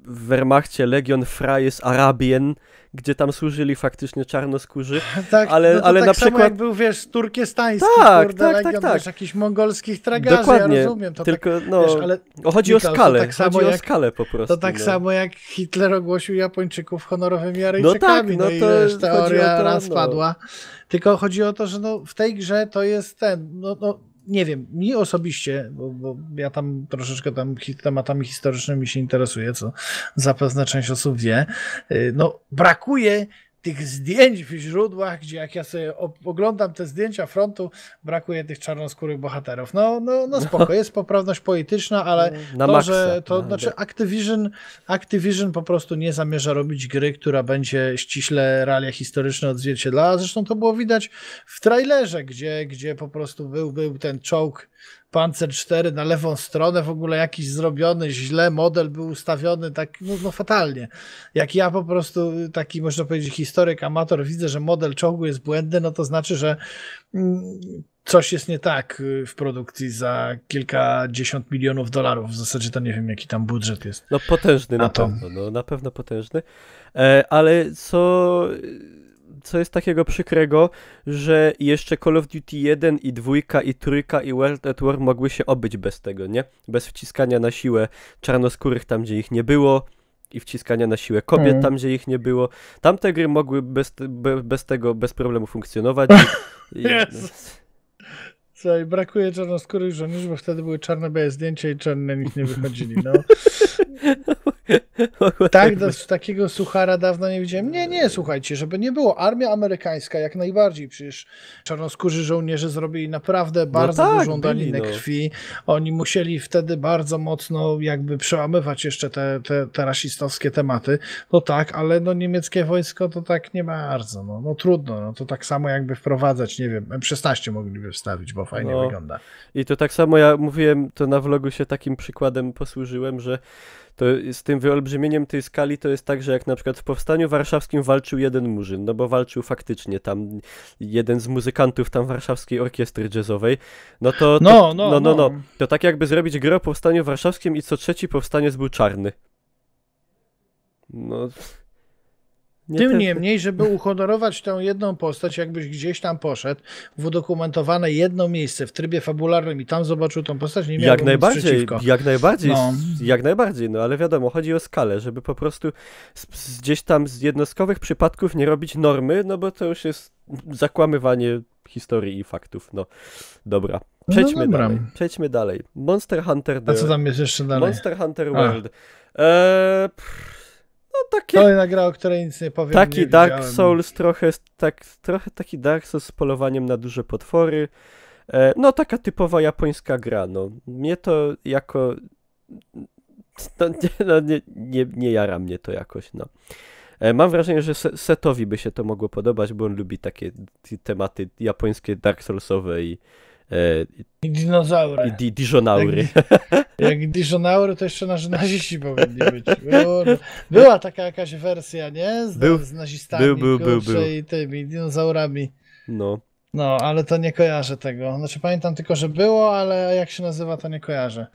S1: w Wehrmachcie Legion Freies Arabien, gdzie tam służyli faktycznie czarnoskórzy,
S2: tak,
S1: ale
S2: tak
S1: na przykład...
S2: jak był, wiesz, turkestański, Legion, wiesz, jakichś mongolskich tragarzy,
S1: dokładnie,
S2: ja rozumiem. To
S1: tylko,
S2: tak,
S1: no,
S2: wiesz, ale
S1: chodzi o skalę, o skalę po prostu.
S2: To tak samo jak Hitler ogłosił Japończyków honorowymi
S1: No
S2: Arejczykami,
S1: tak,
S2: i
S1: to
S2: wiesz, teoria raz
S1: no.
S2: padła. Tylko chodzi o to, że w tej grze to jest nie wiem, mi osobiście, bo ja tam troszeczkę tematami historycznymi się interesuję, co zapewne część osób wie, brakuje tych zdjęć w źródłach, gdzie jak ja sobie oglądam te zdjęcia frontu, brakuje tych czarnoskórych bohaterów. No spoko, jest poprawność polityczna, ale
S1: Na
S2: to,
S1: maksa.
S2: że to znaczy Activision po prostu nie zamierza robić gry, która będzie ściśle realia historyczne odzwierciedlała. Zresztą to było widać w trailerze, gdzie po prostu był ten czołg Panzer 4 na lewą stronę, w ogóle jakiś zrobiony źle, model był ustawiony tak no fatalnie. Jak ja po prostu taki, można powiedzieć, historyk, amator, widzę, że model czołgu jest błędny, no to znaczy, że coś jest nie tak w produkcji za kilkadziesiąt milionów dolarów. W zasadzie to nie wiem, jaki tam budżet jest.
S1: No potężny na pewno, no na pewno potężny. Ale co jest takiego przykrego, że jeszcze Call of Duty 1 i 2 i 3 i World at War mogły się obyć bez tego, nie? Bez wciskania na siłę czarnoskórych tam, gdzie ich nie było i wciskania na siłę kobiet tam, gdzie ich nie było. Tamte gry mogły bez tego, bez problemu funkcjonować.
S2: Słuchaj, brakuje czarnoskórych żołnierzy, bo wtedy były czarno-białe zdjęcia i czarne nikt nie wychodzili, no. Tak, takiego suchara dawno nie widziałem. Nie, słuchajcie, żeby nie było. Armia amerykańska jak najbardziej, przecież czarnoskórzy żołnierze zrobili naprawdę bardzo dużą daninę krwi. Oni musieli wtedy bardzo mocno jakby przełamywać jeszcze te rasistowskie tematy. No tak, ale no niemieckie wojsko to tak nie bardzo. No trudno, no to tak samo jakby wprowadzać, nie wiem, M16 mogliby wstawić, bo fajnie wygląda.
S1: I to tak samo ja mówiłem, to na vlogu się takim przykładem posłużyłem, że to z tym wyolbrzymieniem tej skali to jest tak, że jak na przykład w Powstaniu Warszawskim walczył jeden murzyn, no bo walczył faktycznie tam jeden z muzykantów tam warszawskiej orkiestry jazzowej, to tak jakby zrobić grę o Powstaniu Warszawskim i co trzeci powstaniec był czarny. No...
S2: Tym niemniej, żeby uhonorować tę jedną postać, jakbyś gdzieś tam poszedł w udokumentowane jedno miejsce w trybie fabularnym i tam zobaczył tą postać, nie miałbym nic przeciwko.
S1: Jak najbardziej, no ale wiadomo, chodzi o skalę, żeby po prostu gdzieś tam z jednostkowych przypadków nie robić normy, no bo to już jest zakłamywanie historii i faktów, no. Dobra. Przejdźmy dalej. Monster Hunter...
S2: A co tam jest jeszcze dalej?
S1: Monster Hunter World.
S2: Kolejna gra, o której nic nie powiem.
S1: Taki Dark Souls, trochę taki Dark Souls z polowaniem na duże potwory. No taka typowa japońska gra, no. Mnie to jako... nie jara mnie to jakoś, no. Mam wrażenie, że Setowi by się to mogło podobać, bo on lubi takie tematy japońskie, Dark Soulsowe i
S2: dinozaury.
S1: I diżonaury.
S2: Jak diżonaury, to jeszcze naziści powinni być. Była taka jakaś wersja, nie? Z nazistami,
S1: był.
S2: I tymi dinozaurami.
S1: No,
S2: ale to nie kojarzę tego. Znaczy pamiętam tylko, że było, ale jak się nazywa, to nie kojarzę.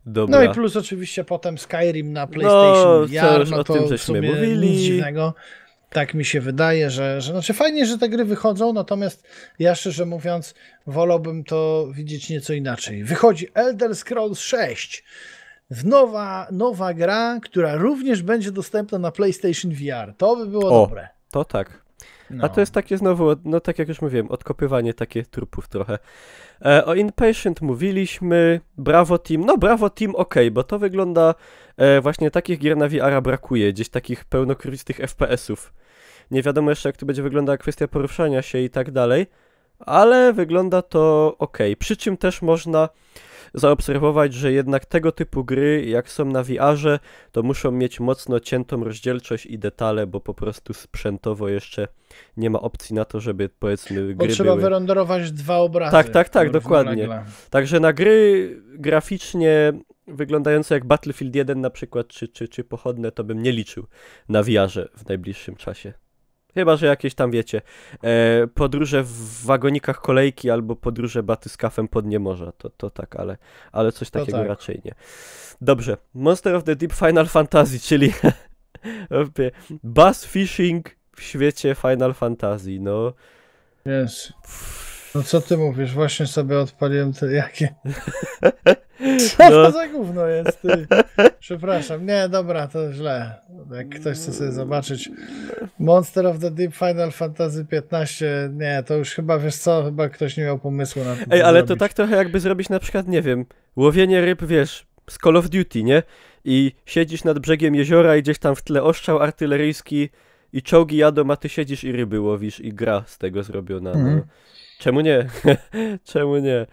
S1: Dobra.
S2: No i plus oczywiście potem Skyrim na PlayStation VR,
S1: no to w sumie mówili.
S2: Nic dziwnego. Tak mi się wydaje, że znaczy fajnie, że te gry wychodzą, natomiast ja szczerze mówiąc wolałbym to widzieć nieco inaczej. Wychodzi Elder Scrolls 6. Nowa gra, która również będzie dostępna na PlayStation VR. To by było dobre.
S1: To tak. A to jest takie znowu, no tak jak już mówiłem, odkopywanie takie trupów trochę. O Inpatient mówiliśmy, Bravo Team, Bravo Team bo to wygląda, właśnie takich gier na VR-a brakuje, gdzieś takich pełnokrwistych FPS-ów. Nie wiadomo jeszcze, jak to będzie wyglądała kwestia poruszania się i tak dalej, ale wygląda to przy czym też można zaobserwować, że jednak tego typu gry, jak są na VR-ze, to muszą mieć mocno ciętą rozdzielczość i detale, bo po prostu sprzętowo jeszcze nie ma opcji na to, żeby powiedzmy gry
S2: trzeba wyrenderować 2 obrazy.
S1: Tak, dokładnie. Także na gry graficznie wyglądające jak Battlefield 1 na przykład, czy pochodne, to bym nie liczył na VR-ze w najbliższym czasie. Chyba że jakieś tam, wiecie, podróże w wagonikach kolejki albo podróże batyskafem po dnie morza, to tak, ale coś takiego raczej nie. Dobrze, Monster of the Deep Final Fantasy, czyli bass fishing w świecie Final Fantasy, no.
S2: Jest. No co ty mówisz? Właśnie sobie odpaliłem te jakie... Co to za gówno jest, ty? Przepraszam. Nie, dobra, to źle. Jak ktoś chce sobie zobaczyć Monster of the Deep Final Fantasy 15, nie, to już chyba, wiesz co, chyba ktoś nie miał pomysłu na to.
S1: Ale zrobić. To tak trochę jakby zrobić na przykład, nie wiem, łowienie ryb, wiesz, z Call of Duty, nie? I siedzisz nad brzegiem jeziora i gdzieś tam w tle ostrzał artyleryjski i czołgi jadą, a ty siedzisz i ryby łowisz i gra z tego zrobiona. No. Czemu nie? Czemu nie?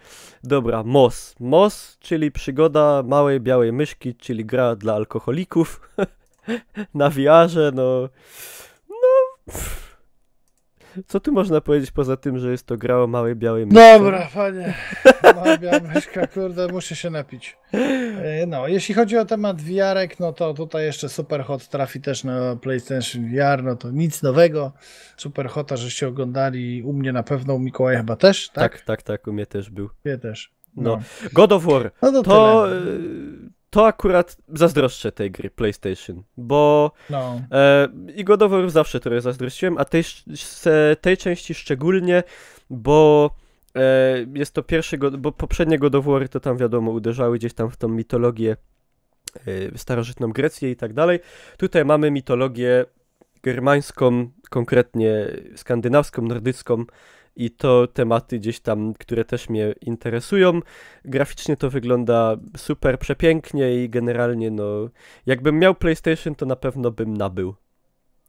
S1: Dobra, MOS. MOS, czyli przygoda małej białej myszki, czyli gra dla alkoholików. Na VR-ze, no... Co tu można powiedzieć poza tym, że jest to gra o małej białej myszce?
S2: Dobra, panie. Mała biała myszka, kurde, muszę się napić. No, jeśli chodzi o temat VR-ek, no to tutaj jeszcze Superhot trafi też na PlayStation VR, no to nic nowego. Superhota, żeście oglądali, u mnie na pewno, u Mikołaja chyba też, tak?
S1: Tak, u mnie też był.
S2: U mnie też.
S1: No. God of War.
S2: No
S1: To akurat zazdroszczę tej gry PlayStation, bo
S2: no.
S1: I God of War zawsze trochę zazdrościłem, a tej części szczególnie, bo jest to pierwszy, bo poprzednie God of War to tam wiadomo uderzały gdzieś tam w tą mitologię starożytną Grecję i tak dalej. Tutaj mamy mitologię germańską, konkretnie skandynawską, nordycką, i to tematy gdzieś tam, które też mnie interesują. Graficznie to wygląda super przepięknie i generalnie no, jakbym miał PlayStation, to na pewno bym nabył.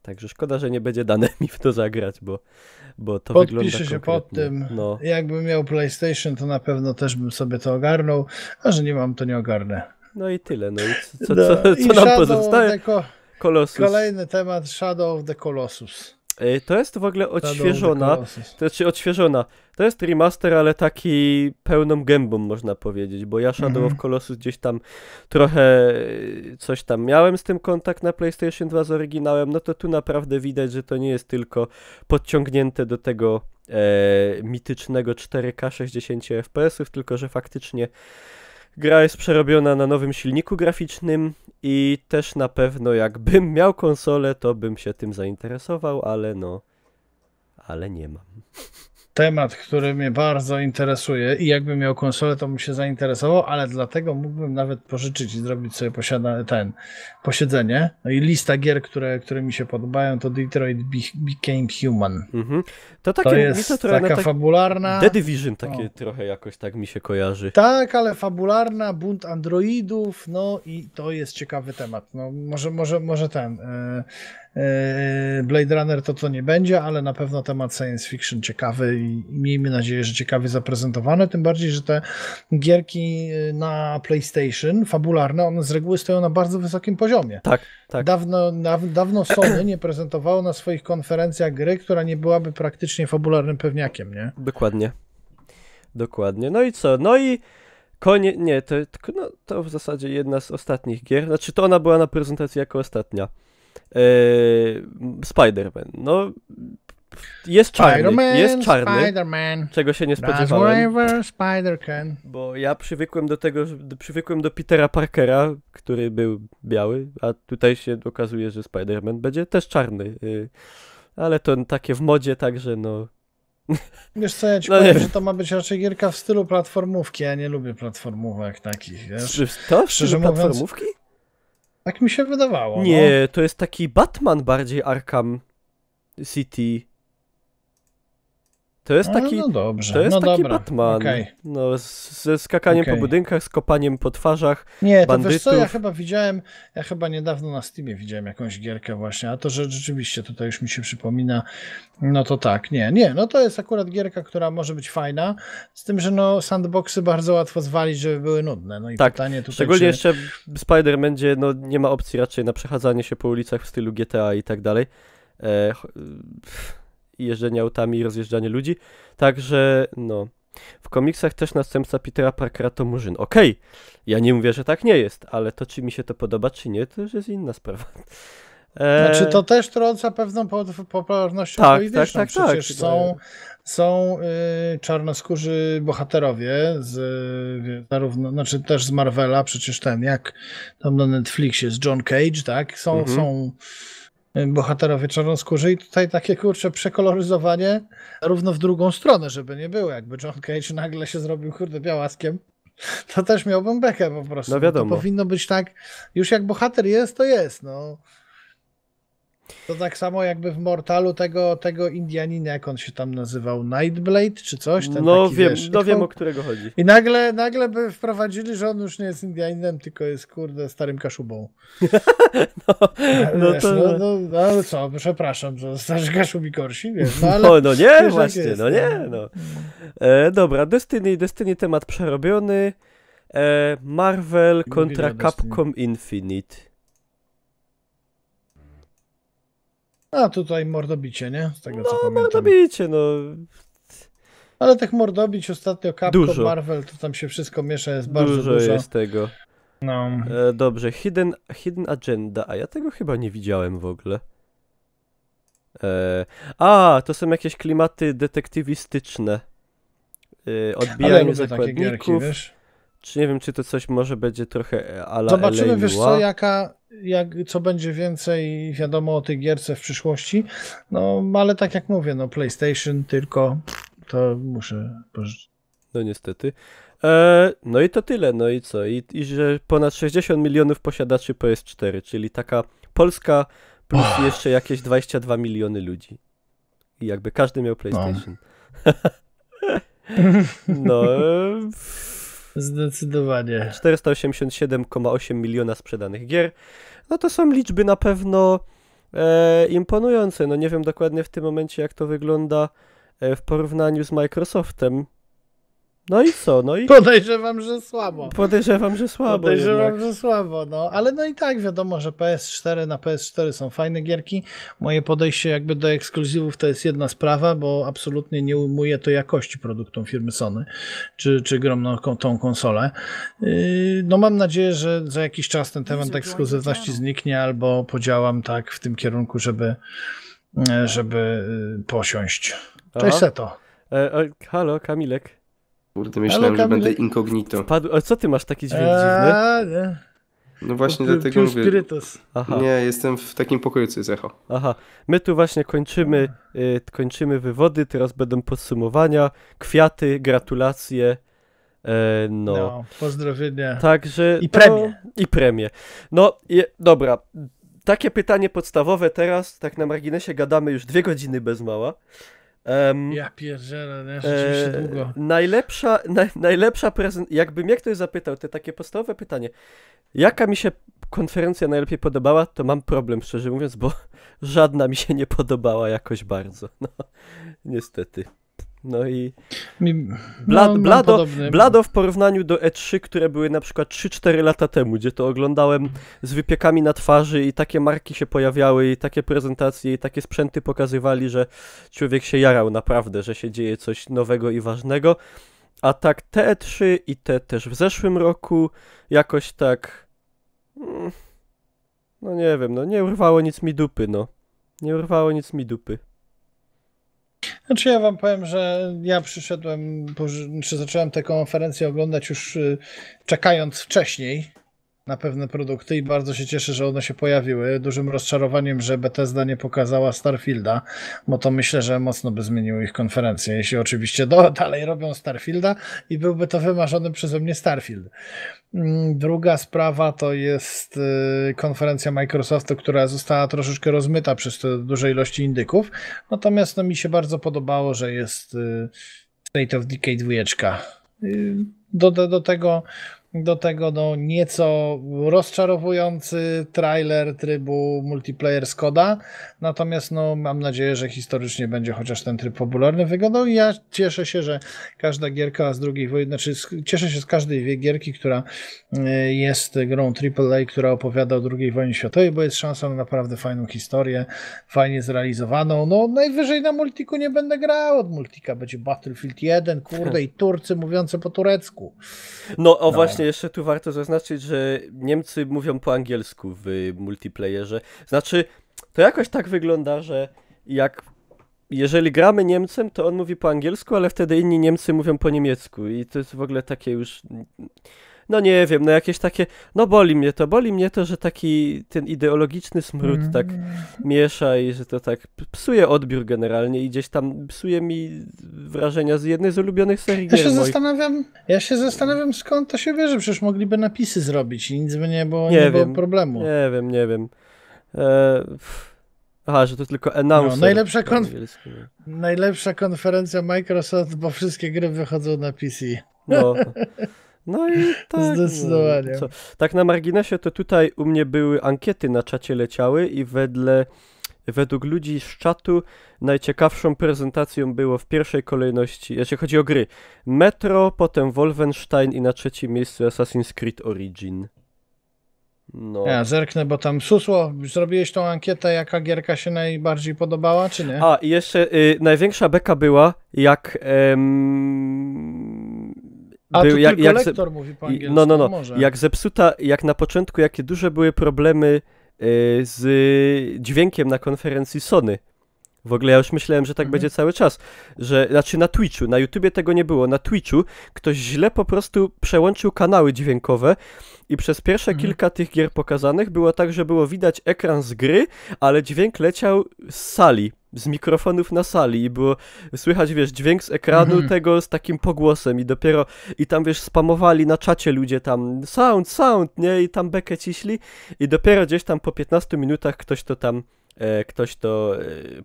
S1: Także szkoda, że nie będzie dane mi w to zagrać, bo to wygląda
S2: Podpiszę się pod tym.
S1: No.
S2: Jakbym miał PlayStation, to na pewno też bym sobie to ogarnął, a że nie mam, to nie ogarnę.
S1: No i tyle. No i co
S2: I
S1: nam pozostaje?
S2: Colossus. Kolejny temat, Shadow of the Colossus.
S1: To jest w ogóle odświeżona, to jest remaster, ale taki pełną gębą można powiedzieć, bo ja Shadow of Colossus gdzieś tam trochę coś tam miałem z tym kontakt na PlayStation 2 z oryginałem, no to tu naprawdę widać, że to nie jest tylko podciągnięte do tego mitycznego 4K 60 FPS-ów, tylko że faktycznie gra jest przerobiona na nowym silniku graficznym i też na pewno jakbym miał konsolę, to bym się tym zainteresował, ale nie mam.
S2: Temat, który mnie bardzo interesuje i jakbym miał konsolę, to bym się zainteresował, ale dlatego mógłbym nawet pożyczyć i zrobić sobie posiedzenie. No i lista gier, które mi się podobają, to Detroit Became Human.
S1: To
S2: jest taka fabularna...
S1: The Division takie trochę jakoś tak mi się kojarzy.
S2: Tak, ale fabularna, bunt androidów, no i to jest ciekawy temat. No może Blade Runner to nie będzie, ale na pewno temat science fiction ciekawy i miejmy nadzieję, że ciekawie zaprezentowany, tym bardziej, że te gierki na PlayStation fabularne, one z reguły stoją na bardzo wysokim poziomie.
S1: Tak.
S2: Dawno Sony nie prezentowało na swoich konferencjach gry, która nie byłaby praktycznie fabularnym pewniakiem, nie?
S1: Dokładnie. No i co? No i to w zasadzie jedna z ostatnich gier, znaczy to ona była na prezentacji jako ostatnia. Spider-Man. No, jest czarny, czego się nie spodziewałem. Bo ja przywykłem do Petera Parkera, który był biały, a tutaj się okazuje, że Spider-Man będzie też czarny. Ale to takie w modzie, także no...
S2: Wiesz co, ja ci powiem, że to ma być raczej gierka w stylu platformówki, ja nie lubię platformówek takich, wiesz?
S1: To? Szczerze mówiąc, platformówki?
S2: Tak mi się wydawało.
S1: Nie, to jest taki Batman bardziej Arkham City. To jest taki,
S2: dobrze.
S1: To jest taki Batman. Okay. No, ze skakaniem po budynkach, z kopaniem po twarzach bandytów.
S2: To wiesz co, ja chyba niedawno na Steamie widziałem jakąś gierkę właśnie, a to, że rzeczywiście tutaj już mi się przypomina, no to tak, no to jest akurat gierka, która może być fajna, z tym, że no sandboxy bardzo łatwo zwalić, żeby były nudne. No i
S1: tak,
S2: pytanie tutaj,
S1: szczególnie jeszcze Spider-Man, gdzie no nie ma opcji raczej na przechadzanie się po ulicach w stylu GTA i tak dalej. I jeżdżenie autami i rozjeżdżanie ludzi. Także, no, w komiksach też następca Petera Parkera to Murzyn. Okej, ja nie mówię, że tak nie jest, ale to, czy mi się to podoba, czy nie, to już jest inna sprawa.
S2: Znaczy, to też trąca pewną popularnością polityczną. Przecież są czarnoskórzy bohaterowie zarówno, znaczy też z Marvela, przecież jak tam na Netflixie jest John Cage, tak? Są bohaterowie czarnoskórzy i tutaj takie przekoloryzowanie równo w drugą stronę, żeby nie było. Jakby John Cage nagle się zrobił białaskiem, to też miałbym bekę po prostu.
S1: No wiadomo.
S2: To powinno być tak, już jak bohater jest, to jest, no. To tak samo jakby w Mortalu tego Indianina, jak on się tam nazywał, Nightblade czy coś? Ten
S1: No
S2: taki,
S1: wiem,
S2: wiesz,
S1: no wiem, o którego chodzi.
S2: I nagle by wprowadzili, że on już nie jest Indianinem, tylko jest, kurde, starym Kaszubą.
S1: No
S2: Wiesz,
S1: to...
S2: no ale co, przepraszam, że starzy Kaszubi korsi, wiesz, no ale...
S1: No nie,
S2: wiesz,
S1: właśnie,
S2: jest,
S1: no nie, no. Dobra, Destiny temat przerobiony. Marvel kontra
S2: Mówili o Destiny.
S1: Capcom Infinite.
S2: A tutaj mordobicie, nie? Z tego co
S1: No,
S2: pamiętam.
S1: mordobicie, no.
S2: Ale tych mordobić ostatnio Capcom,
S1: Dużo.
S2: Marvel, to tam się wszystko miesza, jest bardzo
S1: Dużo
S2: dużo.
S1: jest tego.
S2: No.
S1: Dobrze, Hidden Agenda, a ja tego chyba nie widziałem w ogóle. To są jakieś klimaty detektywistyczne.
S2: Ale
S1: Odbijanie
S2: lubię takie gierki,
S1: zakładników.
S2: wiesz?
S1: Czy nie wiem, czy to coś może będzie trochę a la
S2: Zobaczymy,
S1: LA
S2: wiesz
S1: Noire.
S2: co, co będzie więcej wiadomo o tej gierce w przyszłości. No, ale tak jak mówię, no PlayStation tylko, to muszę...
S1: No niestety. No i to tyle, no i co? I że ponad 60 milionów posiadaczy PS4, czyli taka Polska plus jeszcze jakieś 22 miliony ludzi. I jakby każdy miał PlayStation. No.
S2: Zdecydowanie.
S1: 487,8 miliona sprzedanych gier. No to są liczby na pewno imponujące. No nie wiem dokładnie w tym momencie, jak to wygląda w porównaniu z Microsoftem. No i co? No i
S2: Podejrzewam, że słabo.
S1: podejrzewam, że słabo
S2: Podejrzewam,
S1: jednak.
S2: że słabo, no. Ale no i tak wiadomo, że PS4 na PS4 są fajne gierki. Moje podejście jakby do ekskluzywów to jest jedna sprawa, bo absolutnie nie ujmuje to jakości produktom firmy Sony, czy grom na tą konsolę. No mam nadzieję, że za jakiś czas ten temat ekskluzywności zniknie, albo podziałam tak w tym kierunku, żeby posiąść. Cześć
S1: Aha.
S2: Seto.
S1: Halo, Kamilek.
S3: Kurde, myślałem, że
S2: Kamilek.
S3: będę incognito.
S1: Co ty masz taki dźwięk dziwny?
S2: Nie.
S3: No właśnie dlatego mówię.
S2: Spirytus.
S1: Aha,
S3: Nie, jestem w takim pokoju, co jest echo.
S1: aha. My tu właśnie kończymy wywody, teraz będą podsumowania, kwiaty, gratulacje. No.
S2: No, pozdrowienia.
S1: Także.
S2: I premie.
S1: I premie. No, dobra. Takie pytanie podstawowe teraz, tak na marginesie gadamy już 2 godziny bez mała.
S2: Ja pierdzielę, nie? Rzeczywiście długo.
S1: Najlepsza prezentacja, jakby mnie ktoś zapytał, te takie podstawowe pytanie, jaka mi się konferencja najlepiej podobała, to mam problem, szczerze mówiąc, bo żadna mi się nie podobała jakoś bardzo. No, niestety. No i Blado w porównaniu do E3, które były na przykład 3-4 lata temu, gdzie to oglądałem z wypiekami na twarzy i takie marki się pojawiały i takie prezentacje i takie sprzęty pokazywali, że człowiek się jarał naprawdę, że się dzieje coś nowego i ważnego. A tak te E3 i te też w zeszłym roku jakoś tak... No nie wiem, no nie urwało nic mi dupy, no. Nie urwało nic mi dupy.
S2: Znaczy ja wam powiem, że ja zacząłem tę konferencję oglądać już czekając wcześniej na pewne produkty i bardzo się cieszę, że one się pojawiły. Dużym rozczarowaniem, że Bethesda nie pokazała Starfielda, bo to myślę, że mocno by zmieniło ich konferencję, jeśli oczywiście dalej robią Starfielda i byłby to wymarzony przeze mnie Starfield. Druga sprawa to jest konferencja Microsoftu, która została troszeczkę rozmyta przez te duże ilości indyków, natomiast no, mi się bardzo podobało, że jest State of Decay 2. Do tego no, nieco rozczarowujący trailer trybu multiplayer Skoda, natomiast no, mam nadzieję, że historycznie będzie chociaż ten tryb popularny wyglądał i ja cieszę się, że każda gierka z II wojny, cieszę się z każdej gierki, która jest grą AAA, która opowiada o II wojnie światowej, bo jest szansa na naprawdę fajną historię, fajnie zrealizowaną. No najwyżej na multiku nie będę grał, od multika będzie Battlefield 1, kurde, i Turcy mówiące po turecku.
S1: No właśnie, jeszcze tu warto zaznaczyć, że Niemcy mówią po angielsku w multiplayerze. Znaczy, to jakoś tak wygląda, że jeżeli gramy Niemcem, to on mówi po angielsku, ale wtedy inni Niemcy mówią po niemiecku i to jest w ogóle takie już... No nie wiem, no jakieś takie... No boli mnie to, że taki ten ideologiczny smród tak miesza i że to tak psuje odbiór generalnie i gdzieś tam psuje mi wrażenia z jednej z ulubionych serii gier
S2: Ja się zastanawiam, skąd to się bierze, przecież mogliby napisy zrobić i nic by nie było,
S1: Nie
S2: było
S1: wiem,
S2: problemu.
S1: Nie wiem. Aha, że to tylko announcer.
S2: Najlepsza konferencja Microsoft, bo wszystkie gry wychodzą na PC.
S1: No i tak.
S2: Zdecydowanie.
S1: Tak na marginesie to tutaj u mnie były ankiety na czacie leciały i według ludzi z czatu najciekawszą prezentacją było w pierwszej kolejności, jeśli chodzi o gry, Metro, potem Wolfenstein i na trzecim miejscu Assassin's Creed Origin. No.
S2: Ja zerknę, bo tam Susło, zrobiłeś tą ankietę, jaka gierka się najbardziej podobała, czy nie?
S1: A, i jeszcze największa beka była, jak...
S2: lektor mówi po angielsku, może.
S1: Jak zepsuta, jak na początku, jakie duże były problemy z dźwiękiem na konferencji Sony. W ogóle ja już myślałem, że tak będzie cały czas, znaczy na Twitchu, na YouTubie tego nie było, na Twitchu ktoś źle po prostu przełączył kanały dźwiękowe i przez pierwsze kilka tych gier pokazanych było tak, że było widać ekran z gry, ale dźwięk leciał z sali, z mikrofonów na sali i było słychać, wiesz, dźwięk z ekranu tego z takim pogłosem i tam, wiesz, spamowali na czacie ludzie tam sound, nie, i tam bekę ciśli i dopiero gdzieś tam po 15 minutach ktoś to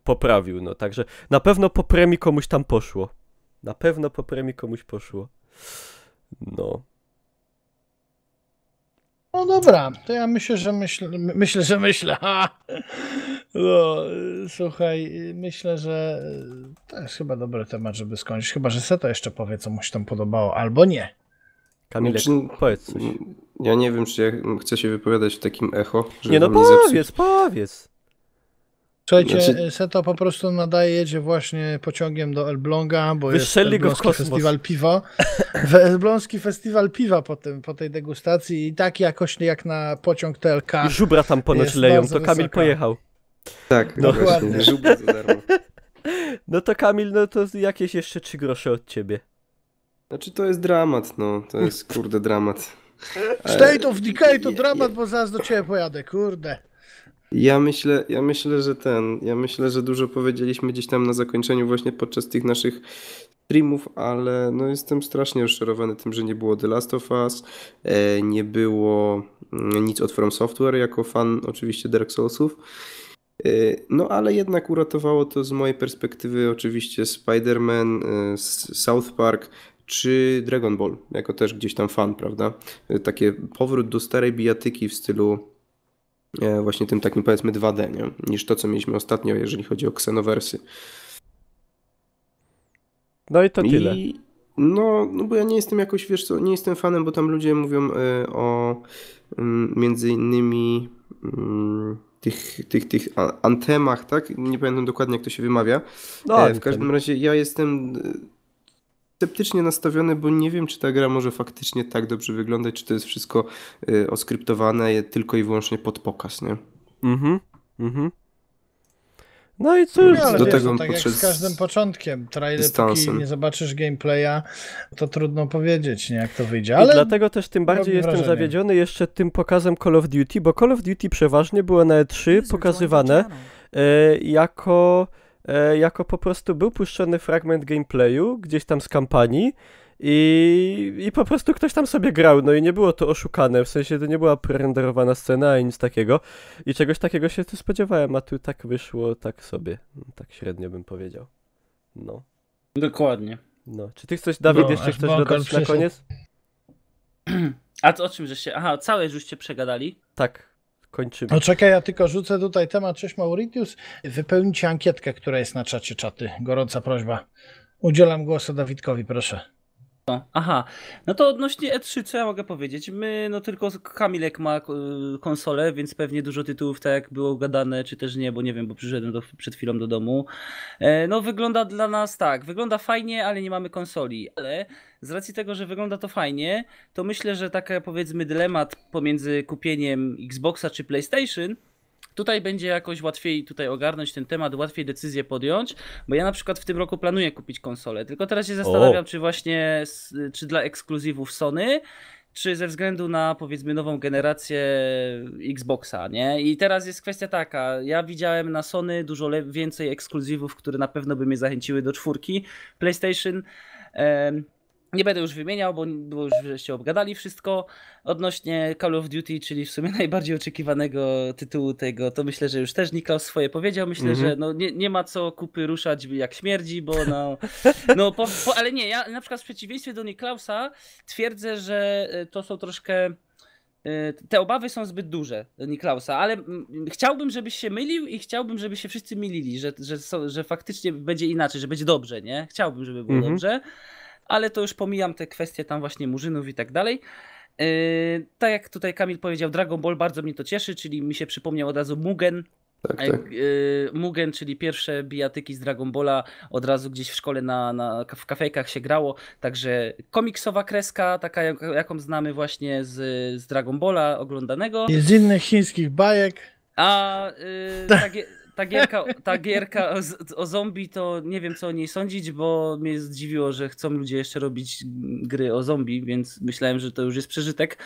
S1: poprawił, no, także na pewno po premii komuś tam poszło. No.
S2: No dobra, to ja myślę. No, słuchaj, myślę, że to jest chyba dobry temat, żeby skończyć. Chyba, że Seto jeszcze powie, co mu się tam podobało, albo nie.
S1: Kamilek, powiedz coś.
S3: Ja nie wiem, czy ja chcę się wypowiadać w takim echo.
S1: Nie, no powiedz.
S2: Słuchajcie, Seto po prostu jedzie właśnie pociągiem do Elbląga, bo jest Elbląski Festiwal Piwa. Elbląski Festiwal Piwa po tej degustacji i tak jakoś jak na pociąg TLK.
S1: I żubra tam ponoć leją, to Kamil pojechał.
S3: Tak, no właśnie, żubra za darmo.
S1: No to Kamil, no to jakieś jeszcze 3 grosze od ciebie.
S3: Znaczy to jest dramat, no, to jest kurde dramat.
S2: State of Decay to dramat, bo zaraz do ciebie pojadę, kurde.
S3: Ja myślę, że dużo powiedzieliśmy gdzieś tam na zakończeniu właśnie podczas tych naszych streamów, ale no jestem strasznie rozczarowany tym, że nie było The Last of Us, nie było nic od From Software jako fan oczywiście Dark Soulsów, no ale jednak uratowało to z mojej perspektywy oczywiście Spider-Man, South Park czy Dragon Ball, jako też gdzieś tam fan, prawda? Takie powrót do starej bijatyki w stylu właśnie tym takim powiedzmy 2D, nie? Niż to, co mieliśmy ostatnio, jeżeli chodzi o Xenoversy.
S1: No i to tyle.
S3: No bo ja nie jestem jakoś, wiesz co, nie jestem fanem, bo tam ludzie mówią o między innymi tych antemach, tak? Nie pamiętam dokładnie, jak to się wymawia. No, w każdym razie ja jestem sceptycznie nastawiony, bo nie wiem, czy ta gra może faktycznie tak dobrze wyglądać, czy to jest wszystko oskryptowane tylko i wyłącznie pod pokaz, nie?
S1: No i cóż,
S2: ale wiesz, to tak jak z każdym początkiem, trailer, póki nie zobaczysz gameplaya, to trudno powiedzieć, nie, jak to wyjdzie. Ale
S1: i dlatego też tym bardziej jestem zawiedziony jeszcze tym pokazem Call of Duty, bo Call of Duty przeważnie było na E3 pokazywane jako po prostu był puszczony fragment gameplayu gdzieś tam z kampanii i po prostu ktoś tam sobie grał, no i nie było to oszukane, w sensie to nie była prerenderowana scena ani nic takiego i czegoś takiego się tu spodziewałem, a tu tak wyszło, tak sobie, tak średnio bym powiedział. No.
S4: Dokładnie.
S1: No. Czy ty chcesz, Dawid, jeszcze chcesz dodać na koniec?
S4: A to o czym żeście? Aha, całe żeście przegadali?
S1: Tak. Kończymy.
S2: No czekaj, ja tylko rzucę tutaj temat. Cześć Mauritius. Wypełnijcie ankietkę, która jest na czacie czaty. Gorąca prośba. Udzielam głosu Dawidkowi, proszę.
S4: Aha, no to odnośnie E3, co ja mogę powiedzieć? No tylko Kamilek ma konsolę, więc pewnie dużo tytułów, tak jak było gadane, czy też nie, bo nie wiem, bo przyszedłem przed chwilą do domu. No wygląda dla nas tak, wygląda fajnie, ale nie mamy konsoli, ale z racji tego, że wygląda to fajnie, to myślę, że taki powiedzmy dylemat pomiędzy kupieniem Xboxa czy PlayStation, tutaj będzie jakoś łatwiej ogarnąć ten temat, łatwiej decyzję podjąć, bo ja na przykład w tym roku planuję kupić konsolę, tylko teraz się zastanawiam, czy dla ekskluzywów Sony, czy ze względu na powiedzmy nową generację Xboxa, nie? I teraz jest kwestia taka, ja widziałem na Sony dużo więcej ekskluzywów, które na pewno by mnie zachęciły do 4. PlayStation Nie będę już wymieniał, bo już żeście obgadali wszystko odnośnie Call of Duty, czyli w sumie najbardziej oczekiwanego tytułu tego, to myślę, że już też Niklaus swoje powiedział. Myślę, że no nie ma co kupy ruszać jak śmierdzi, bo ale nie, ja na przykład w przeciwieństwie do Niklausa twierdzę, że to są troszkę... Te obawy są zbyt duże Niklausa, ale chciałbym, żebyś się mylił i chciałbym, żeby się wszyscy mylili, że faktycznie będzie inaczej, że będzie dobrze, nie? Chciałbym, żeby było dobrze. Ale to już pomijam te kwestie tam właśnie murzynów i tak dalej. Tak jak tutaj Kamil powiedział, Dragon Ball bardzo mnie to cieszy, czyli mi się przypomniał od razu Mugen.
S3: Tak.
S4: Mugen, czyli pierwsze bijatyki z Dragon Balla, od razu gdzieś w szkole w kafejkach się grało, także komiksowa kreska, taka jaką znamy właśnie z Dragon Balla oglądanego.
S2: I z innych chińskich bajek.
S4: A ta gierka o zombie, to nie wiem co o niej sądzić, bo mnie zdziwiło, że chcą ludzie jeszcze robić gry o zombie, więc myślałem, że to już jest przeżytek.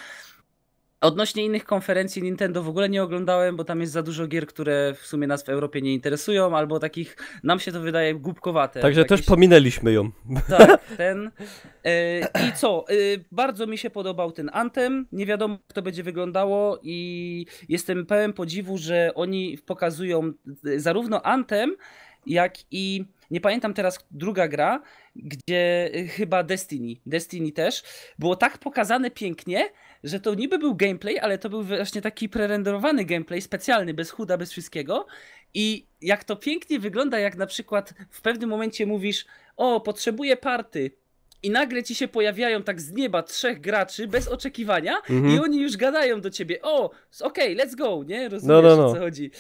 S4: Odnośnie innych konferencji Nintendo w ogóle nie oglądałem, bo tam jest za dużo gier, które w sumie nas w Europie nie interesują, albo takich, nam się to wydaje głupkowate.
S1: Także też pominęliśmy ją.
S4: Tak, I co? Bardzo mi się podobał ten Anthem. Nie wiadomo, jak to będzie wyglądało i jestem pełen podziwu, że oni pokazują zarówno Anthem, jak i nie pamiętam teraz druga gra, gdzie chyba Destiny też, było tak pokazane pięknie, że to niby był gameplay, ale to był właśnie taki prerenderowany gameplay, specjalny, bez chuda, bez wszystkiego. I jak to pięknie wygląda, jak na przykład w pewnym momencie mówisz, potrzebuję party, i nagle ci się pojawiają tak z nieba 3 graczy bez oczekiwania i oni już gadają do ciebie, okej, let's go, nie? Rozumiesz, o co chodzi.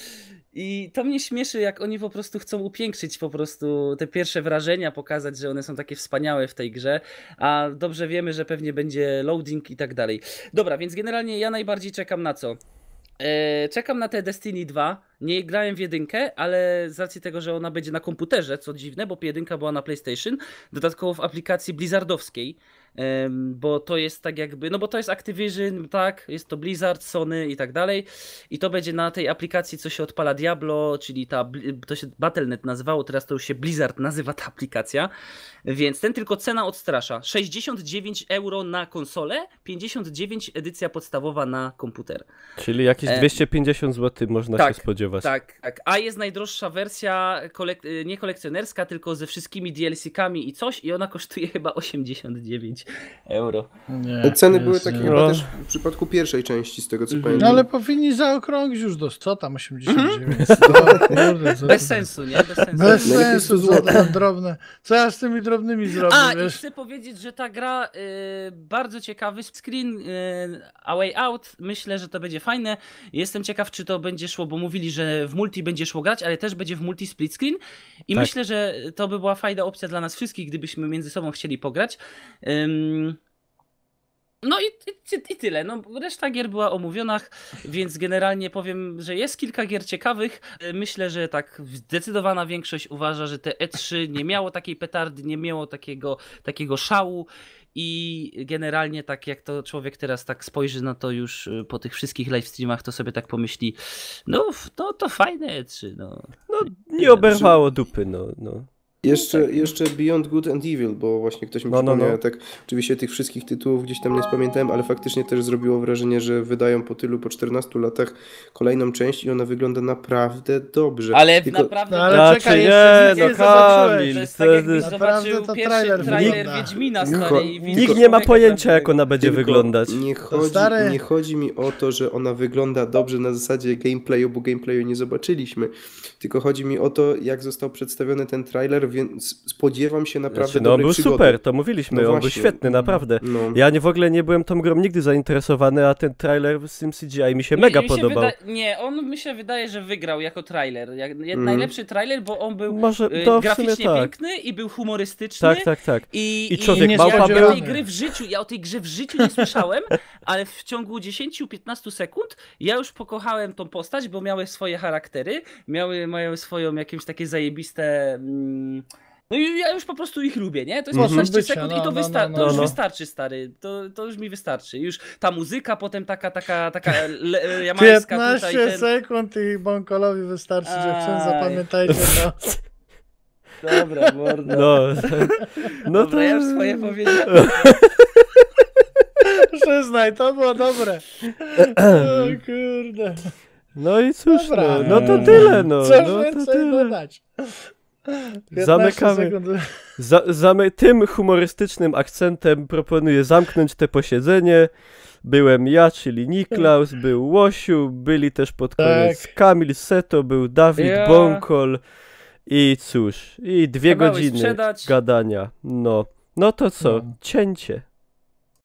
S4: I to mnie śmieszy, jak oni po prostu chcą upiększyć po prostu te pierwsze wrażenia, pokazać, że one są takie wspaniałe w tej grze, a dobrze wiemy, że pewnie będzie loading i tak dalej. Dobra, więc generalnie ja najbardziej czekam na co? Czekam na te Destiny 2. Nie grałem w jedynkę, ale z racji tego, że ona będzie na komputerze, co dziwne, bo jedynka była na PlayStation, dodatkowo w aplikacji blizzardowskiej, bo to jest tak jakby, bo to jest Activision, tak, jest to Blizzard, Sony i tak dalej i to będzie na tej aplikacji, co się odpala Diablo, czyli to się Battle.net nazywało, teraz to już się Blizzard nazywa ta aplikacja, więc tylko cena odstrasza, 69 euro na konsolę, 59 edycja podstawowa na komputer.
S1: Czyli jakieś 250 zł można się spodziewać.
S4: Tak. A jest najdroższa wersja, nie kolekcjonerska, tylko ze wszystkimi DLC-kami i coś i ona kosztuje chyba 89 euro.
S3: Ceny były takie chyba też w przypadku pierwszej części, z tego co pamiętam.
S2: No ale powinni zaokrąglić już co tam 89?
S4: Bez sensu, nie?
S2: Bez sensu, złote drobne. Co ja z tymi drobnymi zrobię,
S4: wiesz? I chcę powiedzieć, że ta gra bardzo ciekawy screen A Way Out, myślę, że to będzie fajne. Jestem ciekaw, czy to będzie szło, bo mówili, że w multi będzie szło grać, ale też będzie w multi split screen i myślę, że to by była fajna opcja dla nas wszystkich, gdybyśmy między sobą chcieli pograć. No i tyle. Reszta gier była omówiona, więc generalnie powiem, że jest kilka gier ciekawych. Myślę, że tak zdecydowana większość uważa, że te E3 nie miało takiej petardy, nie miało takiego szału i generalnie tak jak to człowiek teraz tak spojrzy na to już po tych wszystkich livestreamach, to sobie tak pomyśli, to fajne E3.
S1: Nie oberwało dupy,
S3: Jeszcze Beyond Good and Evil, bo właśnie ktoś mi przypomniał, tak oczywiście tych wszystkich tytułów gdzieś tam nie spamiętałem, ale faktycznie też zrobiło wrażenie, że wydają po 14 latach kolejną część i ona wygląda naprawdę dobrze.
S4: Ale naprawdę...
S2: Ale czekaj,
S1: Kamil,
S4: to jest tak jakbyś zobaczył
S2: to
S4: trailer Wiedźmina stary.
S1: Nikt nie ma pojęcia, jak ona będzie wyglądać.
S3: Nie chodzi mi o to, że ona wygląda dobrze na zasadzie gameplayu, bo gameplayu nie zobaczyliśmy, tylko chodzi mi o to, jak został przedstawiony ten trailer, więc spodziewam się naprawdę dobrej
S1: był
S3: przygody.
S1: Super, to mówiliśmy, on był świetny, naprawdę. Ja w ogóle nie byłem tą grą nigdy zainteresowany, a ten trailer z tym CGI mi się mega podobał.
S4: Mi się wydaje, że wygrał jako trailer. Najlepszy trailer, bo on był graficznie piękny i był humorystyczny.
S1: Tak.
S4: I
S1: człowiek małpa był.
S4: Ja o tej grze w życiu nie słyszałem, ale w ciągu 10-15 sekund ja już pokochałem tą postać, bo miały swoje charaktery, mają swoją jakieś takie zajebiste... No i ja już po prostu ich lubię, nie? To jest 15 sekund i to już wystarczy, stary. To już mi wystarczy. Już ta muzyka potem taka jamańska
S2: 15
S4: tutaj.
S2: 15 sekund i Bąkolowi wystarczy, dziewczyn, zapamiętajcie to.
S4: Dobra, mordo.
S1: No, no
S4: Dobra, ja już swoje powiedziałem.
S2: Przyznaj, to było dobre. O kurde.
S1: No i cóż,
S2: Dobra.
S1: no to tyle, no.
S2: Coś
S1: No to
S2: więcej
S1: tyle.
S2: dodać. 15
S1: Zamykamy.
S2: sekund.
S1: Tym humorystycznym akcentem proponuję zamknąć te posiedzenie. Byłem ja, czyli Niklaus, był Łosiu, byli też pod koniec Kamil Seto, był Dawid
S4: Ja.
S1: Bąkol i cóż, i 2
S4: Kawałek
S1: godziny
S4: sprzedać.
S1: gadania. No to co,
S2: No.
S1: cięcie.